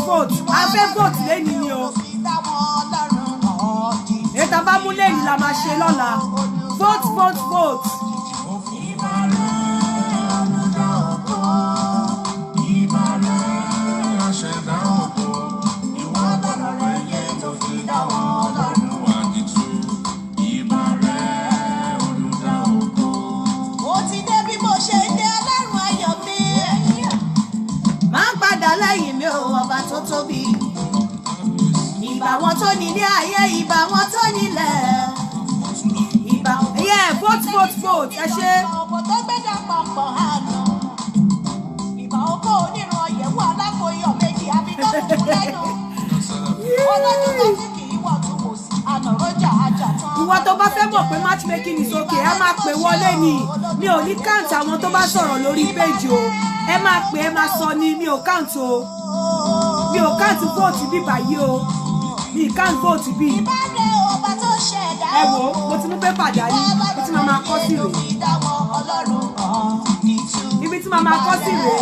Vote. I fẹ́ vote lẹ́ni ni o. Ètò àbámú lẹ́ni la máa ṣe lọ́la. Vote. Ìbà wọn tó nílé ayé, ìbà wọn tó nílẹ̀. Ìbà vote. Ẹ ṣe. Ọ̀pọ̀ tó gbẹ́dà pọ̀npọ̀ àná. Ìbà oko onírun ọ̀yẹ̀wò alákòóyọ̀ méjì abidọ́ tuntun lẹ́nu. Olójú tó fi kì í wọ̀ tún wò sí ànàrọ́jà ajá tán. Ìwọ tó bá fẹ́ mọ̀ pé matchmaking is okay, ẹ máa pè wọlé ni. Mi ò ní count àwọn tó bá sọ̀rọ̀ lórí page o. Ẹ máa pè ẹ máa sọ ni, mi ò count o. Mi ò count vote bí báyìí o. Mi count vote bí. Ẹ wo, mo ti mú pépà dání, ibi tí màá kọ sí rèé. Ibi tí màá kọ sí rèé.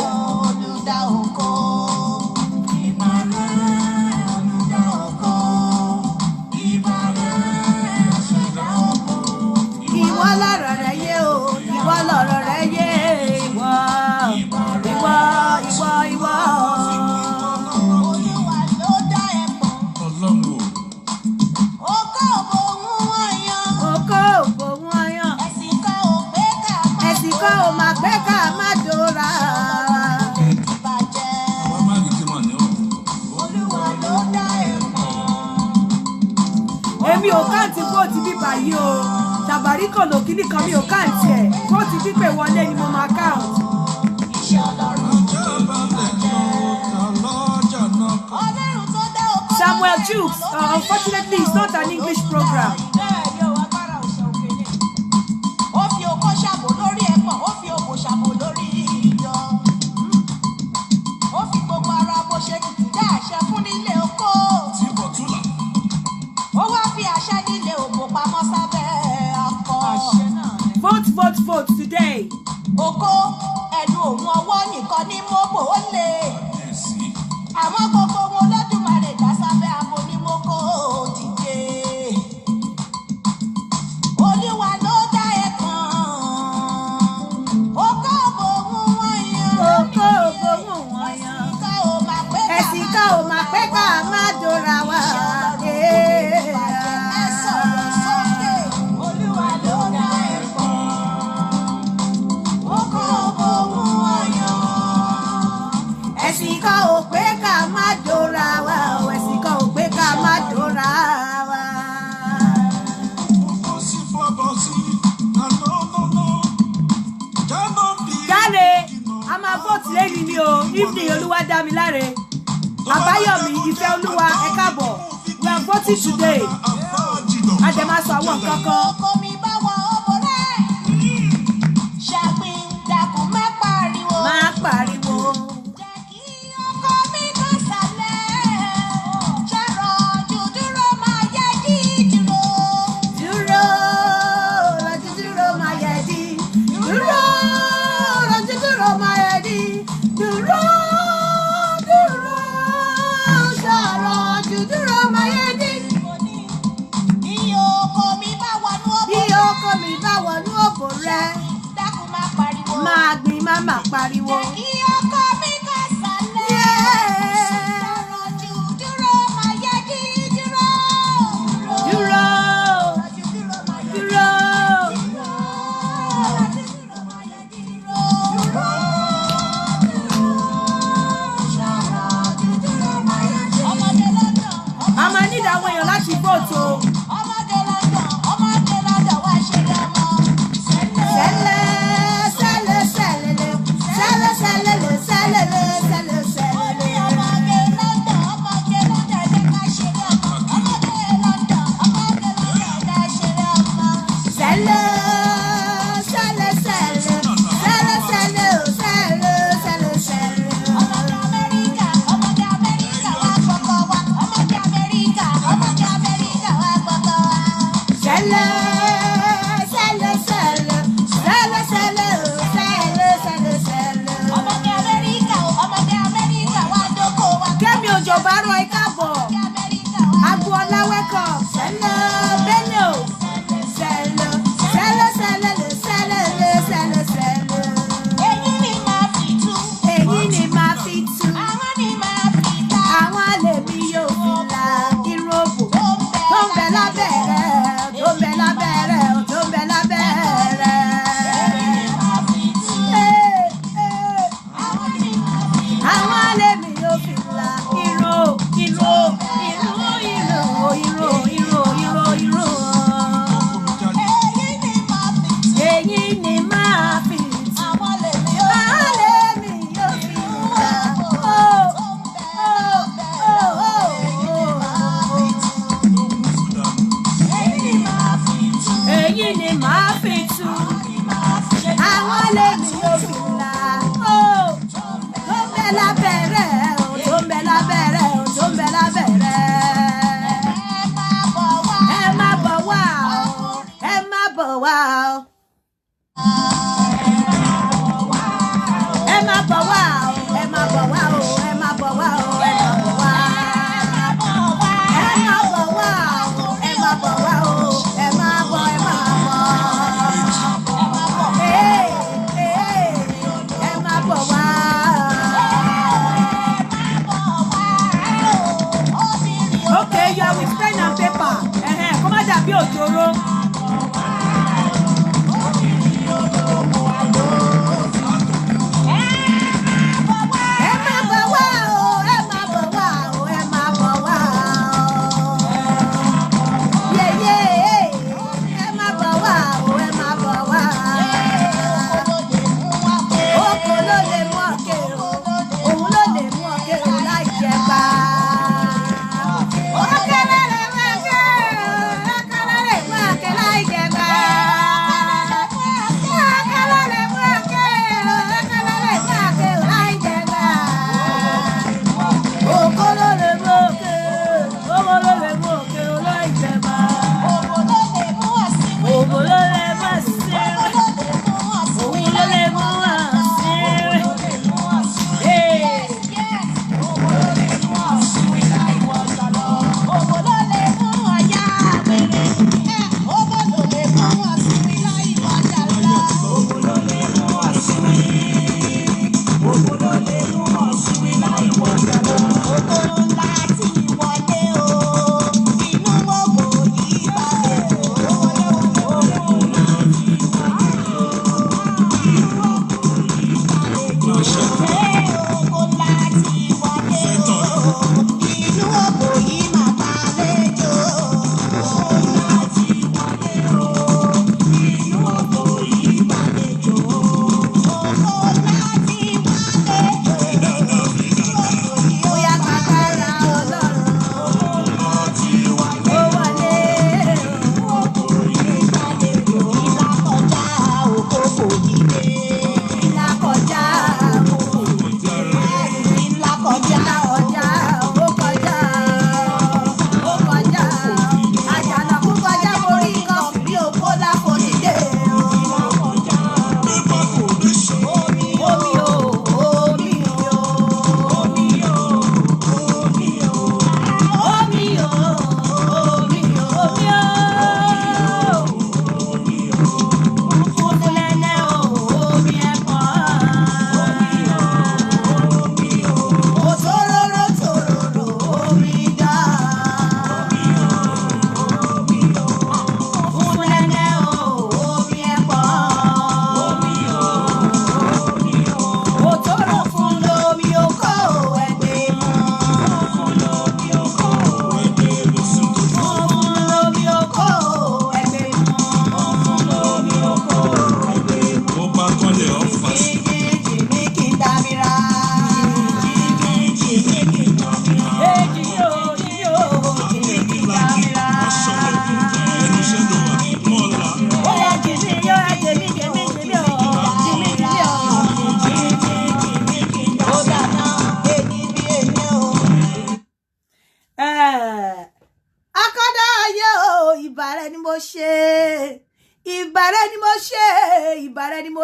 Ìwọ lọ̀rọ̀ rẹ yé o, ìwọ lọ̀rọ̀ rẹ yé, ìwọ. Èmi ò káǹtì vote bí báyìí o. Shabarikolo kíní kan mi ò káǹtì ẹ̀. Vote pípé wọlé ni mo máa count. Samuel Jukes, unfortunately it's not an English program. Vote today. Oko ẹnu òun ọwọ́ nìkan ní mọ́bò ó lè. Àwọn gbogbo wọn Olódùmarè dá sábẹ́ abo ní mọ́kò dìde. Olúwa ló dá ẹ̀kan. Oko òbòhun wọn yan. Oko òbòhun wọn yan. Ẹ̀sìn ká ò máa pẹ́ ká máa dòra wá. Evening Olúwadámiláre Àbáyọ̀mí Ìfẹ́ Olúwa ẹ káàbọ̀ we are voting today a jẹ máa sọ àwọn nǹkan kan. Má pariwo. Dúró, lọ́jú dúró máa yẹ dí. má má pariwo. Kí ọkọ mi ká sálẹ̀. Dúró máa yẹ kí dúró. Dúró. Dúró. A máa ní ìdáwọ́ èèyàn láti vote o.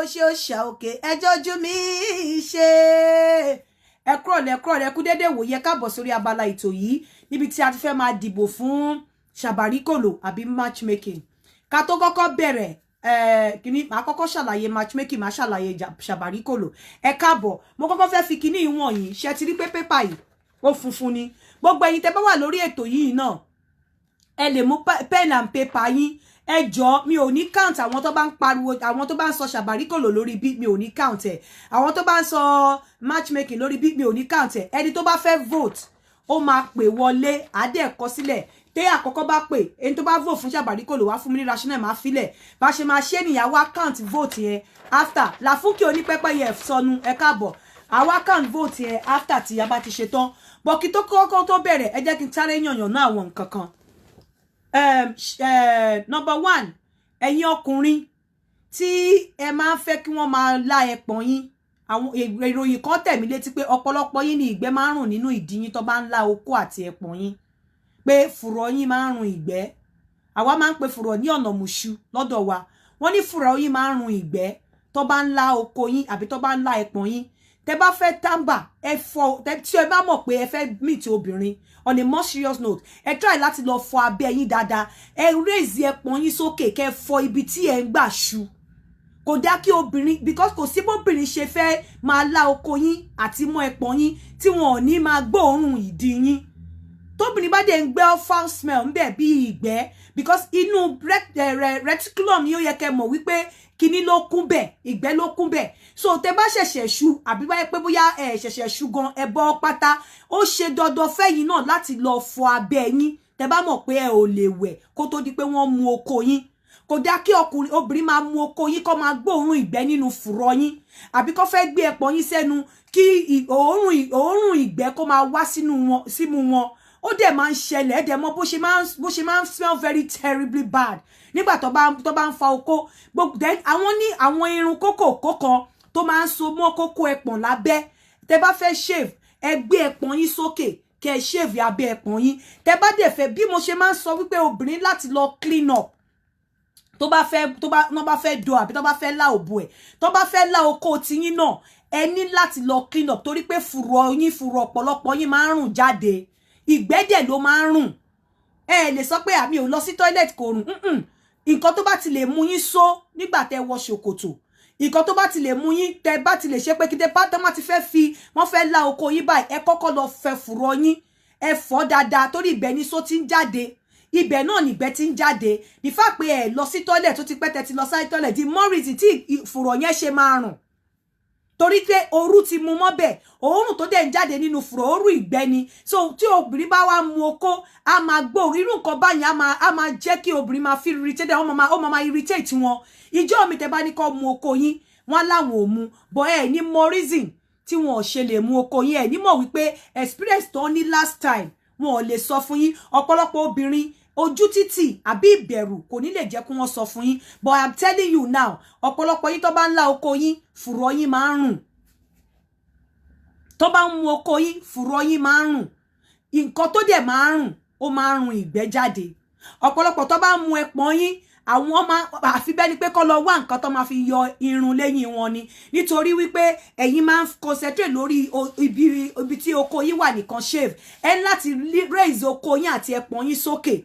wo ṣe ó ṣà òkè ẹjọ́ ojú mi ṣe ẹ kúrọ̀lẹ́ kú dédé wòye káàbọ̀ sórí abala ètò yìí níbi tí a ti fẹ́ máa dìbò fún Shabarikolo àbí matchmaking ká tó kọ́kọ́ bẹ̀rẹ̀ kíní màá kọ́kọ́ ṣàlàyé matchmaking màá ṣàlàyé Shabarikolo ẹ káàbọ̀ mo kọ́kọ́ fẹ́ fi kíní ìwọ̀n yìí ṣe ti rí pé pépà yìí ó funfun ni gbogbo ẹ̀yin tẹ́ bá wà lórí ètò yìí náà ẹ lè mú pen and paper yín ẹ jọ̀ọ́ mi ò ní count àwọn tó bá ń pariwo àwọn tó bá ń sọ Shabarikolo lórí bí mi ò ní count ẹ àwọn tó bá ń sọ matchmaking lórí bí mi ò ní count ẹ ẹni tó bá fẹ́ vote ó máa pè wọlé àdé kọ sílẹ̀ tẹ́ àkọ́kọ́ bá pè ẹni tó bá vote fún Shabarikolo wá fún mi ní rational máa filẹ̀ bá ṣe máa ṣe nìyàwó account vote yẹn after Làfúnkẹ́ onípẹ́pẹ́ yẹn sọnù ẹ káàbọ̀ àwa account vote yẹn after tí a bá ti ṣe tán bọ̀ kí tó kọ́kọ́ tó bẹ̀rẹ̀ ẹ jẹ́ kí n sáré yànyàn náà àwọn nǹkan kan number one ẹ̀yin ọkùnrin tí ẹ máa ń fẹ́ kí wọ́n máa lá ẹpọ̀n yín àwọn ìròyìn kan tẹ̀ mí létí pé ọ̀pọ̀lọpọ̀ yín ni ìgbẹ́ máa ń rùn nínú ìdí yín tó bá ń lá okó àti ẹpọ̀n yín pé fùrọ̀ yín máa ń rùn ìgbẹ́ àwa máa ń pe fùrọ̀ ní ọ̀nà mùṣú lọ́dọ̀ wa wọ́n ní fùrọ̀ yín máa ń rùn ìgbẹ́ tó bá ń lá okó yín àbí tó bá ń lá ẹpọ̀n yín tẹ́ bá fẹ́ tàǹbà ẹ fọ tí ẹ bá mọ̀ pé ẹ fẹ́ meet obìnrin on a more serious note ẹ try láti lọ fọ abẹ́ yín dáadáa ẹ raise ẹpọ̀n yín sókè kẹ́ fọ ibi tí ẹ ń gbà ṣu kò dá kí obìnrin because kò sí bóbìnrin ṣe fẹ́ máa lá okó yín àti mọ́ ẹpọ̀n yín tí wọn ò ní máa gbóòórùn ìdí yín tóbìnrin bá dé ń gbé foul smell ń bẹ̀ bí ìgbẹ́ because inú reticulum yóò yẹ kẹ́ mọ̀ wípé kíní ló kún bẹ̀ ìgbẹ́ ló kún bẹ̀ so tẹ́ bá ṣẹ̀ṣẹ̀ ṣu àbí báyé pé bóyá ẹ ṣẹ̀ṣẹ̀ ṣu gan ẹ bọ́ pátá ó ṣe dandan fẹ́yìn náà láti lọ fọ abẹ́ yín tẹ́ bá mọ̀ pé ẹ ò lè wẹ̀ kó tó di pé wọ́n mu okó yín kò dá kí obìnrin máa mu okó yín kó máa gbóòórùn ìgbẹ́ nínú fùrọ̀ yín àbí kó fẹ́ gbé ẹpọ̀n yín sẹ́nu kí òórùn ìgbẹ́ kó máa wá símú wọn ó dẹ̀ máa ń ṣẹlẹ̀ ẹ̀dẹ̀ mọ́ bó ṣe máa ń smell very terribly bad nígbà tó bá ń fa okó then àwọn ní àwọn irun kókò kan tó máa ń so mọ́ kókó ẹpọ̀n lábẹ́ tẹ́ bá fẹ́ shave ẹ gbé ẹpọ̀n yín sókè kẹ́ shave abẹ́ ẹpọ̀n yín tẹ́ bá dẹ̀ fẹ́ bí mo ṣe máa ń sọ wípé obìnrin láti lọ clean up tó bá fẹ́ do àbí tó bá fẹ́ lá òbò ẹ̀ tó bá fẹ́ lá okó tiyín náà ẹ ní láti lọ clean up torí pé fùrọ̀ ọ̀pọ̀lọpọ̀ yín máa ń rùn jáde ìgbẹ́dẹ̀ ló máa ń rùn ẹ lè sọ pé àmì ò lọ sí toilet kò rùn nǹkan tó bá ti lè mú yín só nígbà tẹ́ wọ ṣòkòtò nǹkan tó bá ti lè mú yín tẹ́ bá ti lè ṣe pé kí tẹ́ bá tán má ti fẹ́ fi wọ́n fẹ́ lá oko yín báyìí ẹ kọ́kọ́ lọ fẹ́ fùrọ̀ yín ẹ fọ̀ dáadáa torí ibẹ̀ ni só ti ń jáde ibẹ̀ náà nígbẹ́ ti ń jáde ní fà pé ẹ lọ sí toilet tó ti pẹ́ tẹ́ ti lọ sí toilet the more reason tí fùrọ̀ yẹn ṣe máa rùn torí pé òru ti mú mọ́ bẹ̀ òórùn tó dẹ̀ ń jáde nínú fùrọ̀ òórùn ìgbẹ́ ni so tí obìnrin bá wá mu okó a máa gbọ́ irú nǹkan báyìí a máa jẹ́ kí obìnrin máa feel irritated ó máa irritate wọn ìjọ́ mi tẹ́ bá ní kó mu okó yín wọ́n láwọn ò mu but ẹ ní mọ reason tí wọn ò ṣe lè mu okó yín ẹ ní mọ̀ wípé experience tó ní last time wọn ò lè sọ fún yín ọ̀pọ̀lọpọ̀ obìnrin ojú títì àbí ìbẹ̀rù kò ní lè jẹ́ kí wọ́n sọ fún yín but I'm telling you now ọ̀pọ̀lọpọ̀ yín tó bá ń lá okó yín fùrọ̀ yín máa ń rùn tó bá ń mu okó yín fùrọ̀ yín máa ń rùn nǹkan tó dẹ̀ máa ń rùn ó máa ń rùn ìgbẹ́ jáde ọ̀pọ̀lọpọ̀ tó bá ń mu ẹpọ̀n yín àwọn àfi bẹ́ẹ̀ ni pé kó lọ wá nǹkan tó máa fi yọ irun lẹ́yìn wọn ni nítorí wípé ẹ̀yin máa ń concentrate lórí ibi tí okó yín wà nìkan shave ẹ láti raise okó yín àti ẹpọ̀n yín sókè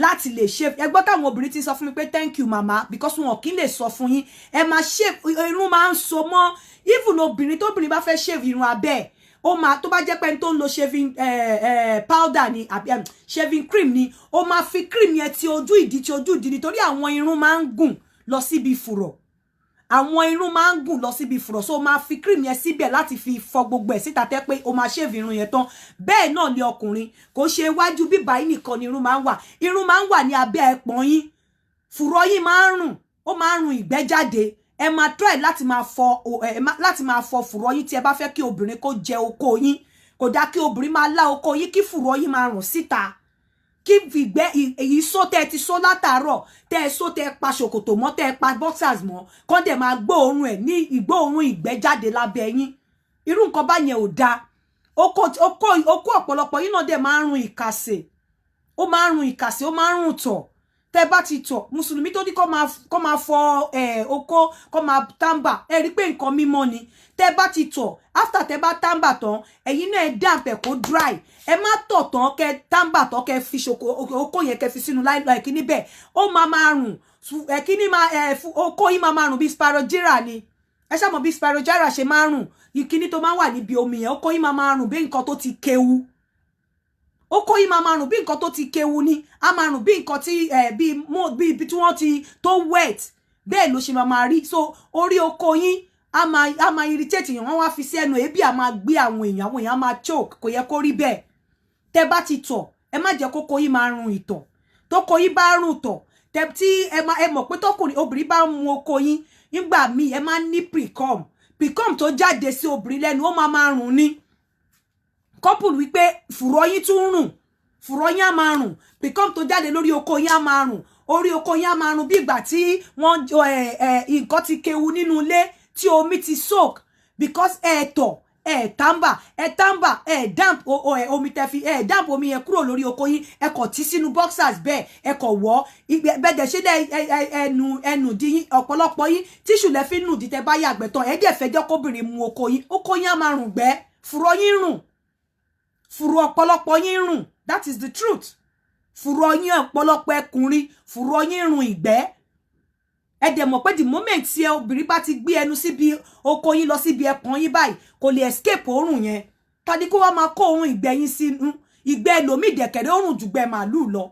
láti lè shave ẹ gbọ́ táwọn obìnrin ti sọ fún mi pé thank you mama because wọn kì í lè sọ fún yín ẹ máa shave irun máa ń so mọ́ even obìnrin tóbìnrin bá fẹ́ shave irun abẹ́ ó máa tó bá jẹ́ pé tó ń lo shaving powder ni àbí shaving cream ni ó máa fi cream yẹn ti ojú ìdí nítorí àwọn irun máa ń gùn lọ síbi fùrọ̀ àwọn irun máa ń gùn lọ síbi fùrọ̀ so ó máa fi cream yẹn síbẹ̀ láti fi fọ gbogbo ẹ̀ síta tẹ́ pé ó máa shave irun yẹn tán bẹ́ẹ̀ náà ni ọkùnrin kò ṣe iwájú bíbá yín nìkan ni irun máa ń wà ní abẹ́ ẹpọ̀n yín fùrọ̀ yín máa ń rùn ó máa ń rùn ìgbẹ́ jáde ẹ máa try láti máa fọ fùrọ̀ yín tí ẹ bá fẹ́ kí obìnrin kó jẹ okó yín kò dá kí obìnrin máa lá okó yín kí fùrọ̀ yín máa rùn síta kí ìgbẹ́ èyí só tẹ́ ti só látàárọ̀ tẹ́ ẹ só tẹ́ ẹ pa ṣòkòtò mọ́ tẹ́ ẹ pa boxers mọ́ kọ́ dẹ̀ máa gbóòórùn ẹ̀ ní ìgbóòórùn ìgbẹ́ jáde lábẹ́ yín irú nǹkan báyẹn ò dáa okó ọ̀pọ̀lọpọ̀ yín náà dẹ̀ máa ń rùn ìkàsè ó máa ń rùn tọ̀ tẹ́ bá ti tọ̀ mùsùlùmí tó ní kó máa fọ oko kó máa tamba ẹ rí pé nǹkan mímọ́ ni tẹ́ bá ti tọ̀ after tẹ́ bá tamba tán ẹ̀yin náà ẹ damp ẹ kó dry ẹ má tọ̀ tán kẹ́ tamba tán kẹ́ fi oko yẹn kẹ́ fi sínú láì kíní bẹ́ẹ̀ ó máa rùn kíní oko yín máa rùn bí sparogera ni ẹ ṣá mọ̀ bí sparogera ṣe máa rùn ìkíní tó máa wà níbi omi yẹn oko yín máa rùn bí nǹkan tó ti kéwu oko yìí máa rùn bí nǹkan tó ti kéwu ni a máa rùn bí nǹkan tí bí ibi tí wọ́n ti tó wet bẹ́ẹ̀ ló ṣe máa rí so orí oko yín a máa irritate yín wọ́n wá fi sí ẹnu ebi a máa gbé àwọn èèyàn máa choke kò yẹ kó rí bẹ́ẹ̀ tẹ́ bá ti tọ̀ ẹ má jẹ́ kókó yín máa rùn ìtọ̀ tókó yín bá rùn tọ̀ tí ẹ mọ̀ pé tọkùnrin obìnrin bá mu oko yín nígbà míì ẹ máa ní precum tó jáde sí obìnrin lẹ́nu ó máa rùn ni couple wípé fùrọ̀ yín tún rùn fùrọ̀ yín á máa rùn precum tó jáde lórí oko yín á máa rùn orí oko yín á máa rùn bí ìgbà tí wọ́n nǹkan ti kéwu nínú ilé tí omi ti soak because tamba damp omi tẹ́fi damp omi yẹn kúrò lórí oko yín ẹ kọ̀ tí sínú boxers bẹ́ẹ̀ ẹ kọ̀ wọ́ bẹ́ẹ̀ ṣe ẹnu di yín ọ̀pọ̀lọpọ̀ yín tíṣù lẹ fi nù di tẹ́ bá yàgbẹ́ tán ẹ dẹ̀ fẹ́ jẹ́ kóbìnrin mu oko yín á máa rùn gbẹ́ fùrọ̀ yín rùn fùrọ̀ ọ̀pọ̀lọpọ̀ yín rùn that is the truth fùrọ̀ yín ọ̀pọ̀lọpọ̀ ẹkùnrin fùrọ̀ yín rùn ìgbẹ́ ẹ dẹ̀ mọ̀ pé the moment tí obìnrin bá ti gbé ẹnu síbi oko yín lọ síbi ẹpọ̀n yín báyìí kò lè escape òórùn yẹn tàbí kó wá máa kó òórùn ìgbẹ́ yín sínú ìgbẹ́ ẹlòmíì dẹ̀kẹ̀rẹ́ òórùn jùgbẹ́ màálùú lọ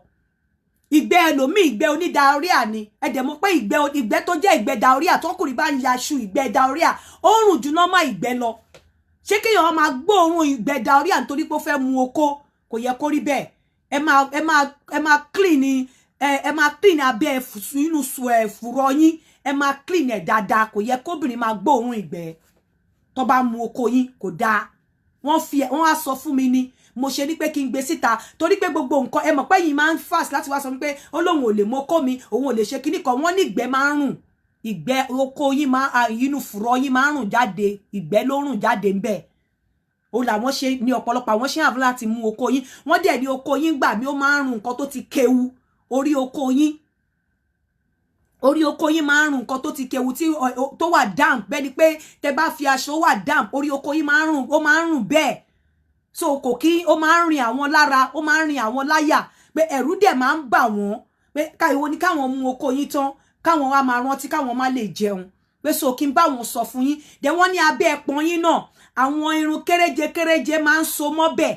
ìgbẹ́ ẹlòmíì ìgbẹ́ onídàóríà ni ẹ dẹ̀ mọ̀ pé ìgbẹ́ tó jẹ́ ìgbẹ́ dàóríà tọkùnrin bá ń yaṣu ìgbẹ́ dàóríà òórùn jù nọ́mà ìgbẹ́ lọ ṣé kéèyàn máa gbóòórùn ìgbẹ́ dàóríà nítorí pé ó fẹ́ mu oko kò yẹ kó rí bẹ́ẹ̀ ẹ máa clean ni ẹ máa clean abẹ́ inú fùrọ̀ yín ẹ máa clean ẹ̀ dáadáa kò yẹ kóbìnrin máa gbóòórùn ìgbẹ́ tó bá mu oko yín kò dáa wọ́n á sọ fún mi ni mo ṣe ní pé kí n gbé síta torí pé gbogbo nǹkan ẹ mọ̀ pé yín máa ń fast láti wá sọ pé ó lóun ò lè mú oko mi òun ò lè ṣe kíní kan wọ́n ní ìgbẹ́ máa ń rùn ìgbẹ́ oko yín inú fùrọ̀ yín máa ń rùn jáde ìgbẹ́ ló rùn jáde ń bẹ̀ ó làwọn ṣe ní ọ̀pọ̀lọpọ̀ àwọn ṣe àfúrà láti mú oko yín wọ́n dẹ̀ ní oko yín gbà mí ó máa ń rùn nǹkan tó ti kéwu orí oko yín máa ń rùn nǹkan tó ti kéwu tó wà damp bẹ́ẹ̀ ni pé tẹ bá fi aṣọ wà damp orí oko yín máa ń rùn ó máa ń rùn bẹ́ẹ̀ so kò kí ó máa ń rìn àwọn lára ó máa ń rìn àwọn láyà pé ẹ̀rù dẹ̀ máa ń bà wọ́n pé káìwọ ni káwọn mú oko yín tán káwọn wá máa rántí káwọn má lè jẹun pé so kí n bá wọn sọ fún yín dẹ̀ wọ́n ní abẹ́ ẹpọ̀n yín náà àwọn irun kéréje máa ń so mọ́bẹ̀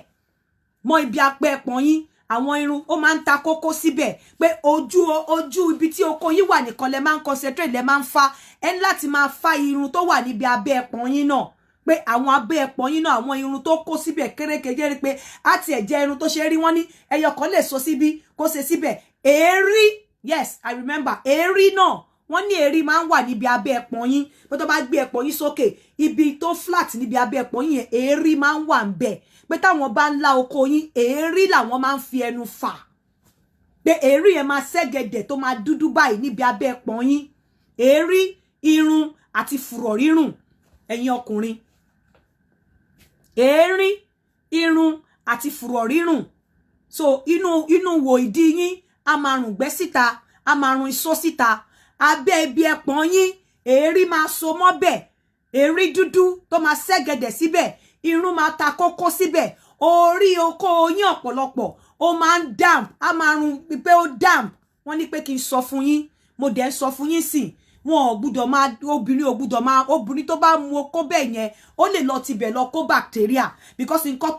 mọ́ ibi apẹ́ ẹpọ̀n yín àwọn irun ó máa ń ta kókó síbẹ̀ pé ojú ibi tí oko yín wà nìkan lẹ máa ń concentrate lẹ máa ń fa ẹ ní láti máa fa irun tó wà níbi abẹ́ ẹpọ̀n yín náà pé àwọn abẹ́ ẹpọ̀n yín náà àwọn irun tó kó síbẹ̀ kéréje rí pé àti ẹ̀jẹ̀ irun tó ṣe rí wọ́n ní ẹyọ kan lè so síbi kó ṣe síbẹ̀ èérí yes I remember èérí náà wọ́n ní èérí máa ń wà níbi abẹ́ ẹpọ̀n yín pé tó bá gbé ẹpọ̀n yín sókè ibi tó flat níbi abẹ́ ẹpọ̀n yín yẹn èérí máa ń wà ń bẹ̀ pé táwọn bá ń lá oko yín èérí làwọn máa ń fi ẹnu fà pé èérí yẹn máa ṣẹ́gẹ̀dẹ̀ tó máa dúdú báyìí níbi abẹ́ ẹpọ̀n yín èérí irun àti fùrọ̀ rírùn ẹ̀yin ọkùnrin èérí irun àti fùrọ̀ rírùn so inú wò ìdí yín a máa rùn gbẹ́ síta a máa rùn iṣó síta abẹ́ ibi ẹpọ̀n yín èérí máa so mọ́bẹ̀ èérí dúdú tó máa ṣẹ́gẹ̀dẹ̀ síbẹ̀ irun máa ta kókó síbẹ̀ orí oko yín ọ̀pọ̀lọpọ̀ ó máa ń damp a máa rùn pé ó damp wọ́n ní pé kí n sọ fún yín mo dẹ̀ ń sọ fún yín sìn wọn ò gbúdọ̀ máa obìnrin tó bá mu oko bẹ́ẹ̀ yẹn ó lè lọ tibẹ̀ lọ kó bacteria because nǹkan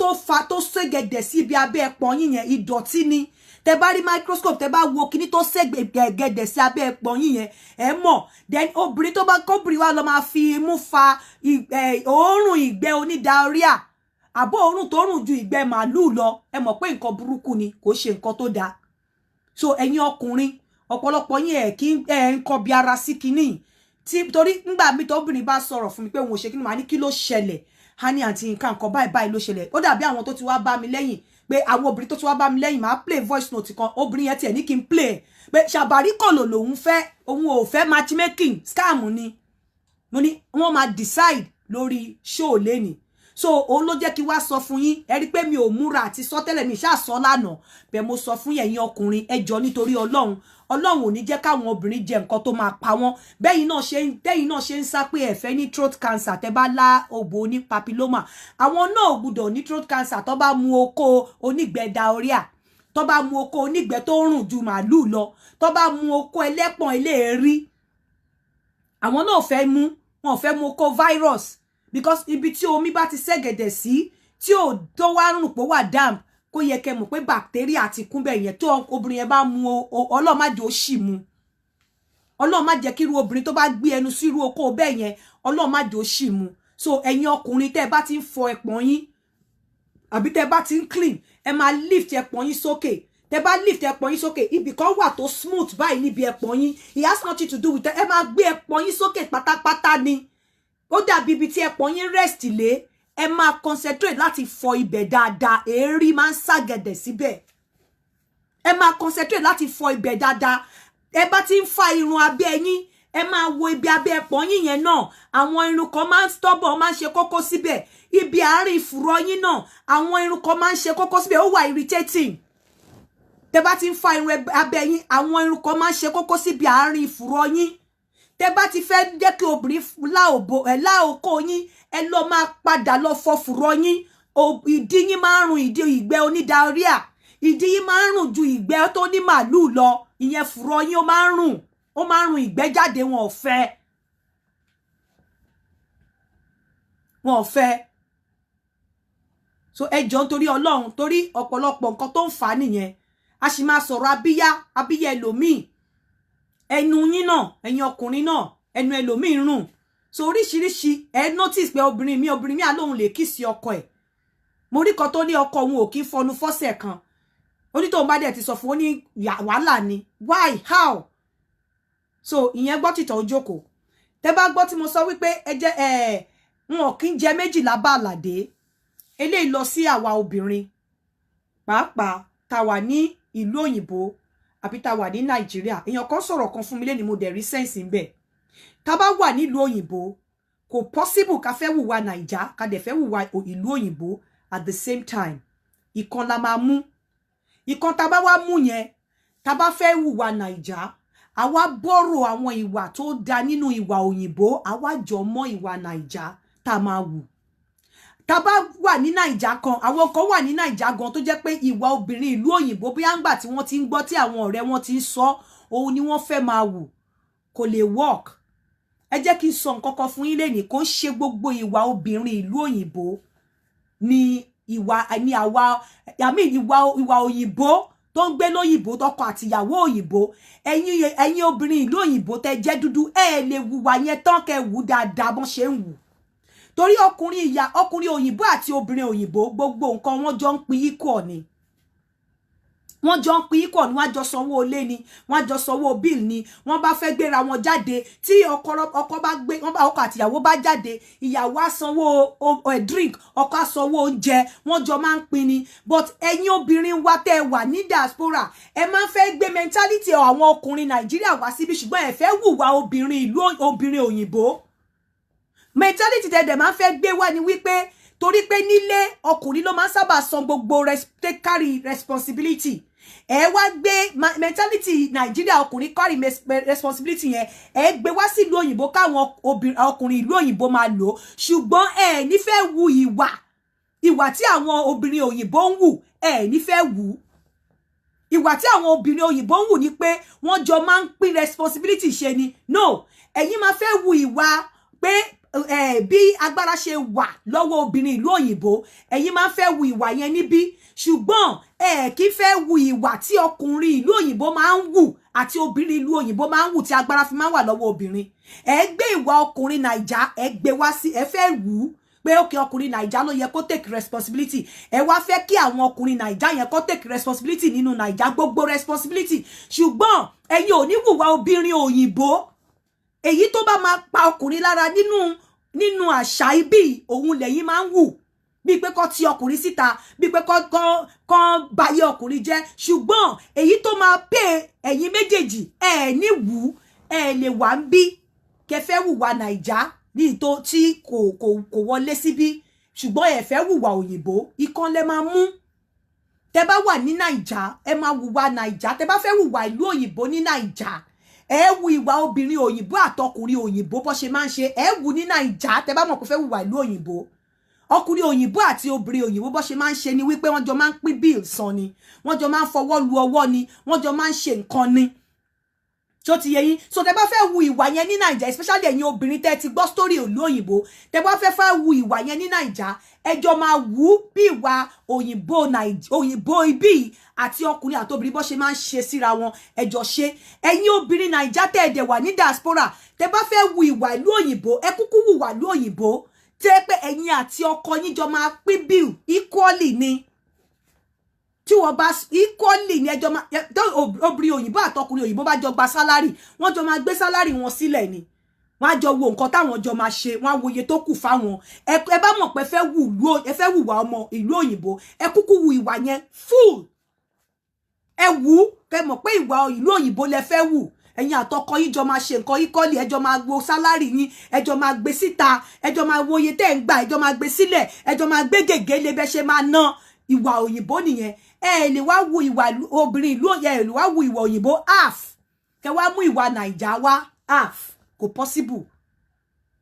tó ṣẹ́gẹ̀dẹ̀ sí ibi abẹ́ ẹpọ̀n yín yẹn ìdọ̀tí ni tẹ bá rí microscope tẹ bá wo kíní tó ṣẹ́gẹ̀dẹ̀ sí abẹ́ ẹpọ̀n yín yẹn ẹ mọ̀ then obìnrin tó bá kóbìnrin wa lọ máa fi imú fa òórùn ìgbẹ́ onídàáríà àbọ̀ òórùn tó rùn ju ìgbẹ́ màálùú lọ ẹ mọ̀ pé nǹkan burúkú ni kò ṣe nǹkan tó dáa so ẹ̀yin ọkùnrin ọ̀pọ̀lọpọ̀ yín ń kọ bí ara sí kíní torí nígbà mi tó obìnrin bá sọ̀rọ̀ fún mi pé òun ò ṣe kíní màá ní kí ló ṣẹlẹ̀ á ní àǹtí nǹkan báyìí ló ṣẹlẹ̀ ó dàbí àwọn tó ti wá bá mi lẹ́yìn pé àwọn obìnrin tó ti wá bá mi lẹ́yìn máa play voice note kan obìnrin yẹn tiẹ̀ ní kí n play pé Shabarikolo lòun fẹ́ òun ò fẹ́ matchmaking scam ni mo ní wọ́n máa decide lórí show lẹ́ni so òun ló jẹ́ kí wá sọ fún yín ẹ rí pé mi ò múra àti sọ tẹ́lẹ̀ mi ṣáà sọ lánàá bẹ́ẹ̀ mo sọ fún ẹ̀yin ọkùnrin ẹ jọ̀ọ́ nítorí Ọlọ́run ò ní jẹ́ káwọn obìnrin jẹ nǹkan tó máa pa wọ́n bẹ́yìn náà ṣe ń sá pé ẹ fẹ́ ní throat cancer tẹ́ bá lá òbò ní papilloma àwọn náà ò gbọ́dọ̀ ní throat cancer tó bá mu okó onígbẹ́ diarrhea tó bá mu okó onígbẹ́ tó rùn ju màálù lọ tó bá mu okó ẹlẹ́pọ̀n eléèrí àwọn náà wọn fẹ́ mu okó virus because ibi tí omi bá ti ṣẹ́gẹ̀dẹ̀ sí tí ò tó wá rùn pó wà damp kó yẹ kẹ́ mọ̀ pé bacteria ti kún bẹ́ẹ̀ yẹn tó obìnrin yẹn bá mu Ọlọ́run má jẹ́ ó ṣì mu Ọlọ́run má jẹ́ kí irú obìnrin tó bá gbé ẹnu sí irú okó bẹ́ẹ̀ yẹn Ọlọ́run má jẹ́ ó ṣì mu so ẹ̀yin ọkùnrin tẹ́ bá ti ń fọ ẹpọ̀n yín àbí tẹ́ bá ti ń clean ẹ máa lift ẹpọ̀n yín sókè tẹ́ bá lift ẹpọ̀n yín sókè ibì kan wà tó smooth báyìí níbi ẹpọ̀n yín it has nothing to do with ẹ máa gbé ẹpọ̀n yín sókè pátápátá ni ó dàbí ibi tí ẹpọ̀n yín rest lé ẹ máa concentrate láti fọ ibẹ̀ dáadáa èérí máa ń ságẹ̀dẹ̀ síbẹ̀ ẹ máa concentrate láti fọ ibẹ̀ dáadáa ẹ bá ti ń fa irun abẹ́ yín ẹ máa wo ibi abẹ́ ẹpọ̀n yín yẹn náà àwọn irun kan máa ń stubborn máa ń ṣe kókó síbẹ̀ ibi àárín ìfùrọ̀ yín náà àwọn irun kan máa ń ṣe kókó síbẹ̀ ó wà irritating tẹ́ bá ti ń fa irun abẹ́ yín àwọn irun kan máa ń ṣe kókó síbi àárín ìfùrọ̀ yín tẹ́ bá ti fẹ́ jẹ́ kí obìnrin lá okó yín ẹ lọ máa padà lọ fọ fùrọ̀ yín ìdí yín máa ń rùn ìdí ìgbẹ́ onídàáríà ìdí yín máa ń rùn ju ìgbẹ́ tó ní màálù lọ ìyẹn fùrọ̀ yín ó máa ń rùn ìgbẹ́ jáde wọn ò fẹ́ so ẹ jọ̀ọ́ nítorí Ọlọ́run torí ọ̀pọ̀lọpọ̀ nǹkan tó ń fà nìyẹn a sì máa sọ̀rọ̀ abíyá ẹlòmíì ẹnu yín náà ẹ̀yin ọkùnrin náà ẹnu ẹlòmíì rùn so oríṣiríṣi ẹ notice pé obìnrin mi àlóhun lè kíìsì ọkọ ẹ̀ mo rí kan tó ní ọkọ òun ò kí fọnu fọ́sẹ̀ kan onítòun bá dẹ̀ ti sọ fún ó ní wàhálà ni why how so ìyẹn gbọ́ tìtọ̀ ojókòó tẹ́ bá gbọ́ tí mo sọ wípé ẹ jẹ́ wọn kì í jẹ méjìlá bá àlàdé eléyìí lọ sí àwa obìnrin pàápàá tá wà ní ìlú òyìnbó àbí tá wà ní Nàìjíríà èèyàn kan sọ̀rọ̀ kan fún mi lẹ́ni mo dẹ̀ rí sẹ́ǹsì ń bẹ̀ tá bá wà nílùú òyìnbó kò possible ká fẹ́ wùwà Nàìjà ká dẹ̀ fẹ́ wùwà ìlú òyìnbó at the same time ìkan la máa mú ìkan tá bá wá mú yẹn tá bá fẹ́ wùwà Nàìjà àwa bọ́rọ̀ àwọn ìwà tó da nínú ìwà òyìnbó àwa jọ mọ́ ìwà Nàìjà tá máa wù tá bá wà ní Nàìjà kan àwọn kan wà ní Nàìjà gan tó jẹ́ pé ìwà obìnrin ìlú òyìnbó bí àǹgbà tí wọ́n ti ń gbọ́ tí àwọn ọ̀rẹ́ wọn ti ń sọ òun ni wọ́n fẹ́ máa wù kò lè work ẹ jẹ́ kí n sọ nǹkan kan fún yín lẹ́nìí kò ń ṣe gbogbo ìwà obìnrin ìlú òyìnbó ni ìwà òyìnbó tó ń gbé lóyìnbó tọkọ àtìyàwó òyìnbó ẹ̀yin obìnrin ìlú òyìnbó tẹ́ jẹ́ dúdú ẹ lè wùwà yẹn tán kẹ́ wù dáadáa bọ́n ṣe ń wù torí ọkùnrin òyìnbó àti obìnrin òyìnbó gbogbo nǹkan wọn jọ ń pín equal ni wọ́n jọ ń pín equal ni wọ́n jọ sanwó ilé ni wọ́n jọ sanwó bill ni wọ́n bá fẹ́ gbéra wọn jáde tí ọkọ bá gbé ọkọ àtìyàwó bá jáde ìyàwó á sanwó drink ọkọ á sanwó oúnjẹ wọ́n jọ máa ń pín ni but ẹ̀yin obìnrin wa tẹ́ wà ní diaspora ẹ máa ń fẹ́ gbé mentality àwọn ọkùnrin Nàìjíríà wá síbi ṣùgbọ́n ẹ fẹ́ wùwà obìnrin òyìnbó mentality tẹ́ dẹ̀ máa ń fẹ́ gbé wá ni wípé torí pé nílé ọkùnrin ló máa ń sábà san gbogbo carry responsibility ẹ wá gbé mentality Nàìjíríà ọkùnrin carry responsibility yẹn ẹ gbé wá sí ìlú òyìnbó káwọn ọkùnrin ìlú òyìnbó máa lò ṣùgbọ́n ẹ nífẹ̀ẹ́ wu ìwà tí àwọn obìnrin òyìnbó ń wù ẹ nífẹ̀ẹ́ wù ìwà tí àwọn obìnrin òyìnbó ń wù ni pé wọ́n jọ máa ń pín responsibility ṣe ni no ẹ̀yin máa fẹ́ wu ìwà pé bí agbára ṣe wà lọ́wọ́ obìnrin ìlú òyìnbó ẹ̀yin máa ń fẹ́ wu ìwà yẹn níbí ṣùgbọ́n kì í fẹ́ wu ìwà tí ọkùnrin ìlú òyìnbó máa ń wù àti obìnrin ìlú òyìnbó máa ń wù tí agbára fi máa ń wà lọ́wọ́ obìnrin gbé ìwà ọkùnrin Nàìjà gbé wá sí ẹ fẹ́ wù ú pé òkè ọkùnrin Nàìjà ló yẹ kó take responsibility ẹ wá fẹ́ kí àwọn ọkùnrin Nàìjà yẹn kó take responsibility nínú Nàìjà gbogbo responsibility ṣùgbọ́n ẹ̀yin ò ní wùwà obìnrin òyìnbó èyí tó bá máa pa ọkùnrin lára nínú àṣà ibi òun lẹ́yìn máa ń wù bí pé kó ti ọkùnrin síta bí pé kó bayé ọkùnrin jẹ́ ṣùgbọ́n èyí tó máa pè ẹ̀yin méjèèjì ní wù lè wà ń bí kẹfẹ́ wùwà Nàìjà ní ìtò tí kò wọlé síbí ṣùgbọ́n ẹ fẹ́ hùwà òyìnbó ìkan lẹ máa mú tẹ́ bá wà ní Naija ẹ máa hùwà Naija tẹ́ bá fẹ́ hùwà ìlú òyìnbó ní Naija ẹ wù ìwà obìnrin òyìnbó àtọkùnrin òyìnbó bó ṣe máa ń ṣe ẹ wù ní Naija tẹ́ bá mọ̀ pé fẹ́ hùwà ìlú òyìnbó ọkùnrin òyìnbó àti obìnrin òyìnbó bó ṣe máa ń ṣe ni wípé wọ́n jọ máa ń pín bill san ni wọ́n jọ máa ń fọwọ́ lu ọwọ́ ni wọ́n jọ máa ń ṣe nǹkan ni tó ti yé yín so tẹ́ bá fẹ́ wu ìwà yẹn ní Naija especially ẹ̀yin obìnrin tẹ́ ti gbọ́ story ìlú òyìnbó tẹ́ bá fẹ́ wu ìwà yẹn ní Naija ẹjọ́ máa wù bí ìwà òyìnbó ibi àti ọkùnrin àti obìnrin bó ṣe máa ń ṣe síra wọn ẹjọ́ ṣe ẹ̀yin obìnrin Naija tẹ́ ẹ̀dẹ̀ wà ní diaspora tẹ́ bá fẹ́ wu ìwà ìlú òyìnbó ẹ kúkú wù wà ìlú òyìnbó tẹ́ pé ẹ̀yin àti ọkọ yín jọ máa pín bill equally ni tí wọ́n bá equally ní ẹjọ́ máa obìnrin òyìnbó àtọkùnrin òyìnbó bá jọ gba salary wọ́n jọ máa gbé salary wọn sílẹ̀ ni wọ́n á jọ wo nǹkan táwọn jọ máa ṣe wọ́n á wo iye tó kù fáwọn ẹ bá mọ̀ pé ẹ fẹ́ wùwà ọmọ ìlú òyìnbó ẹ kúkú wu ìwà yẹn full ẹ wù kẹ́ mọ̀ pé ìwà ìlú òyìnbó lẹ fẹ́ wù ẹ̀yin àtọkọ yín jọ máa ṣe nǹkan equally ẹ jọ máa wo salary yín ẹ jọ máa gbé síta ẹ jọ máa wo iye tẹ́ ń gbà ẹ jọ máa gbé sílẹ̀ ẹ jọ máa gbé gègé lé bẹ́ ṣe máa ná ìwà òyìnbó nìyẹn ẹ lè wá wu ìwà obìnrin ìlú ẹ lè wá wu ìwà òyìnbó half kẹ́ wá mú ìwà Naija wá half kò possible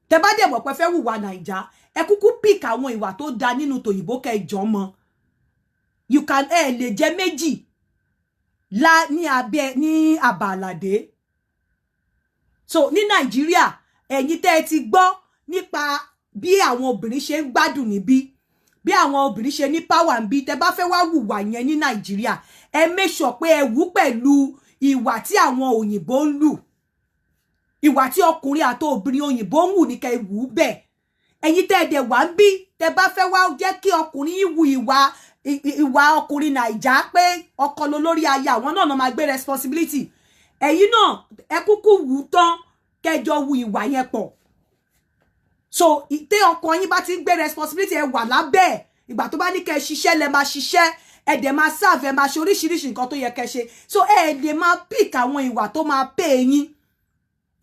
tẹ́ bá dẹ̀ mọ̀ pé fẹ́ wùwà Naija ẹ kúkú pick àwọn ìwà tó da nínú tòyìnbó kẹjọ mọ́ you can lè jẹ méjì la ní abẹ́ ní àbà Alade so ní Nàìjíríà ẹ̀yin tẹ́ ti gbọ́ nípa bí àwọn obìnrin ṣe ń gbádùn níbí bí àwọn obìnrin ṣe ní power ń bí tẹ́ bá fẹ́ wá wùwà yẹn ní Nàìjíríà ẹ make sure pé ẹ wù pẹ̀lú ìwà tí àwọn òyìnbó ń lù ìwà tí ọkùnrin àti obìnrin òyìnbó ń wù ní kẹ́ wù bẹ́ẹ̀ ẹ̀yin tẹ́ dẹ̀ wá ń bí tẹ́ bá fẹ́ wá jẹ́ kí ọkùnrin wù ìwà ọkùnrin Naija pé ọkọ ló lórí aya àwọn náà máa gbé responsibility ẹ̀yin náà ẹ kúkú wù tán kẹjọ wù ìwà yẹn pọ̀ so ìtẹ́ ọkọ yín bá ti ń gbé responsibility ẹ wà lábẹ́ ìgbà tó bá ní kẹ́ ṣiṣẹ́ lẹ máa ṣiṣẹ́ ẹ dẹ̀ máa serve ẹ máa ṣe oríṣiríṣi nǹkan tó yẹ kẹ́ ṣe so ẹ dẹ̀ máa pick àwọn ìwà tó máa pè yín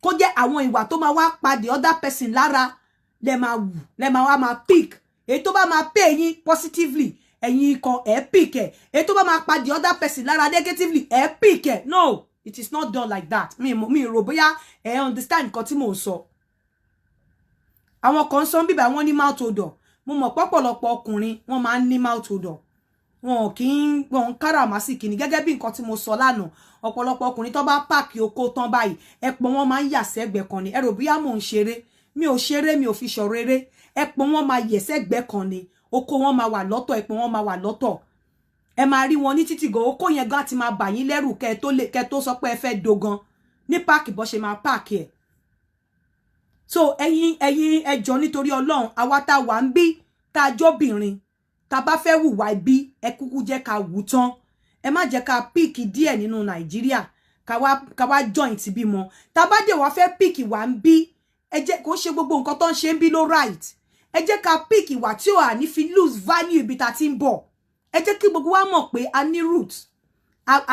kó jẹ́ àwọn ìwà tó máa wá pa the other person lára lẹ máa wù lẹ máa wá máa pick èyí tó bá máa pè yín positively ẹ̀yin kan ẹ pick ẹ èyí tó bá máa pa the other person lára negatively ẹ pick ẹ no it is not done like that mi rò bóyá ẹ understand nǹkan tí mò ń sọ àwọn kan sọ bíbá wọn ní mouth odor mo mọ̀ pọ̀pọ̀lọpọ̀ ọkùnrin wọ́n máa ń ní mouth odor wọn kì í wọn káràmásìkì ni gẹ́gẹ́ bí nǹkan tí mo sọ lánàá ọ̀pọ̀lọpọ̀ ọkùnrin tó bá páàkì oko tán báyìí ẹpọn wọn máa ń yà sẹ́gbẹ̀ẹ́ kan ni ẹ rò bóyá mò ń ṣeré mi ò ṣeré mi ò fi ṣọ̀rọ̀ eré ẹpọn wọn máa yẹ̀ sẹ́gbẹ̀ẹ́ kan ni oko wọn máa wà lọ́tọ̀ ẹpọn wọn máa wà lọ́tọ̀ ẹ máa rí wọn ní títì gan oko yẹn gan ti máa bà yín lẹ́rù kẹ́ tó sọ pé ẹ fẹ́ dogan ní páàkì bó ṣe máa páàkì ẹ̀ so ẹ̀yin ẹjọ́ nítorí Ọlọ́run àwa tá wà ń bí tá jóbìnrin tá bá fẹ́ wùwà ibi ẹ kúkú jẹ́ ká wù tán ẹ má jẹ́ ká pick díẹ̀ nínú Nàìjíríà ká wá join ti bímọ tá bá dé wá fẹ́ pick wà ń bí ẹ jẹ́ kó ṣe gbogbo nǹkan tó ń ṣe ń bí ló right ẹ jẹ́ ká pick ìwà tí ó à ní fi lose value ibi tá ti ń bọ̀ ẹ jẹ́ kí gbogbo wa mọ̀ pé a ní root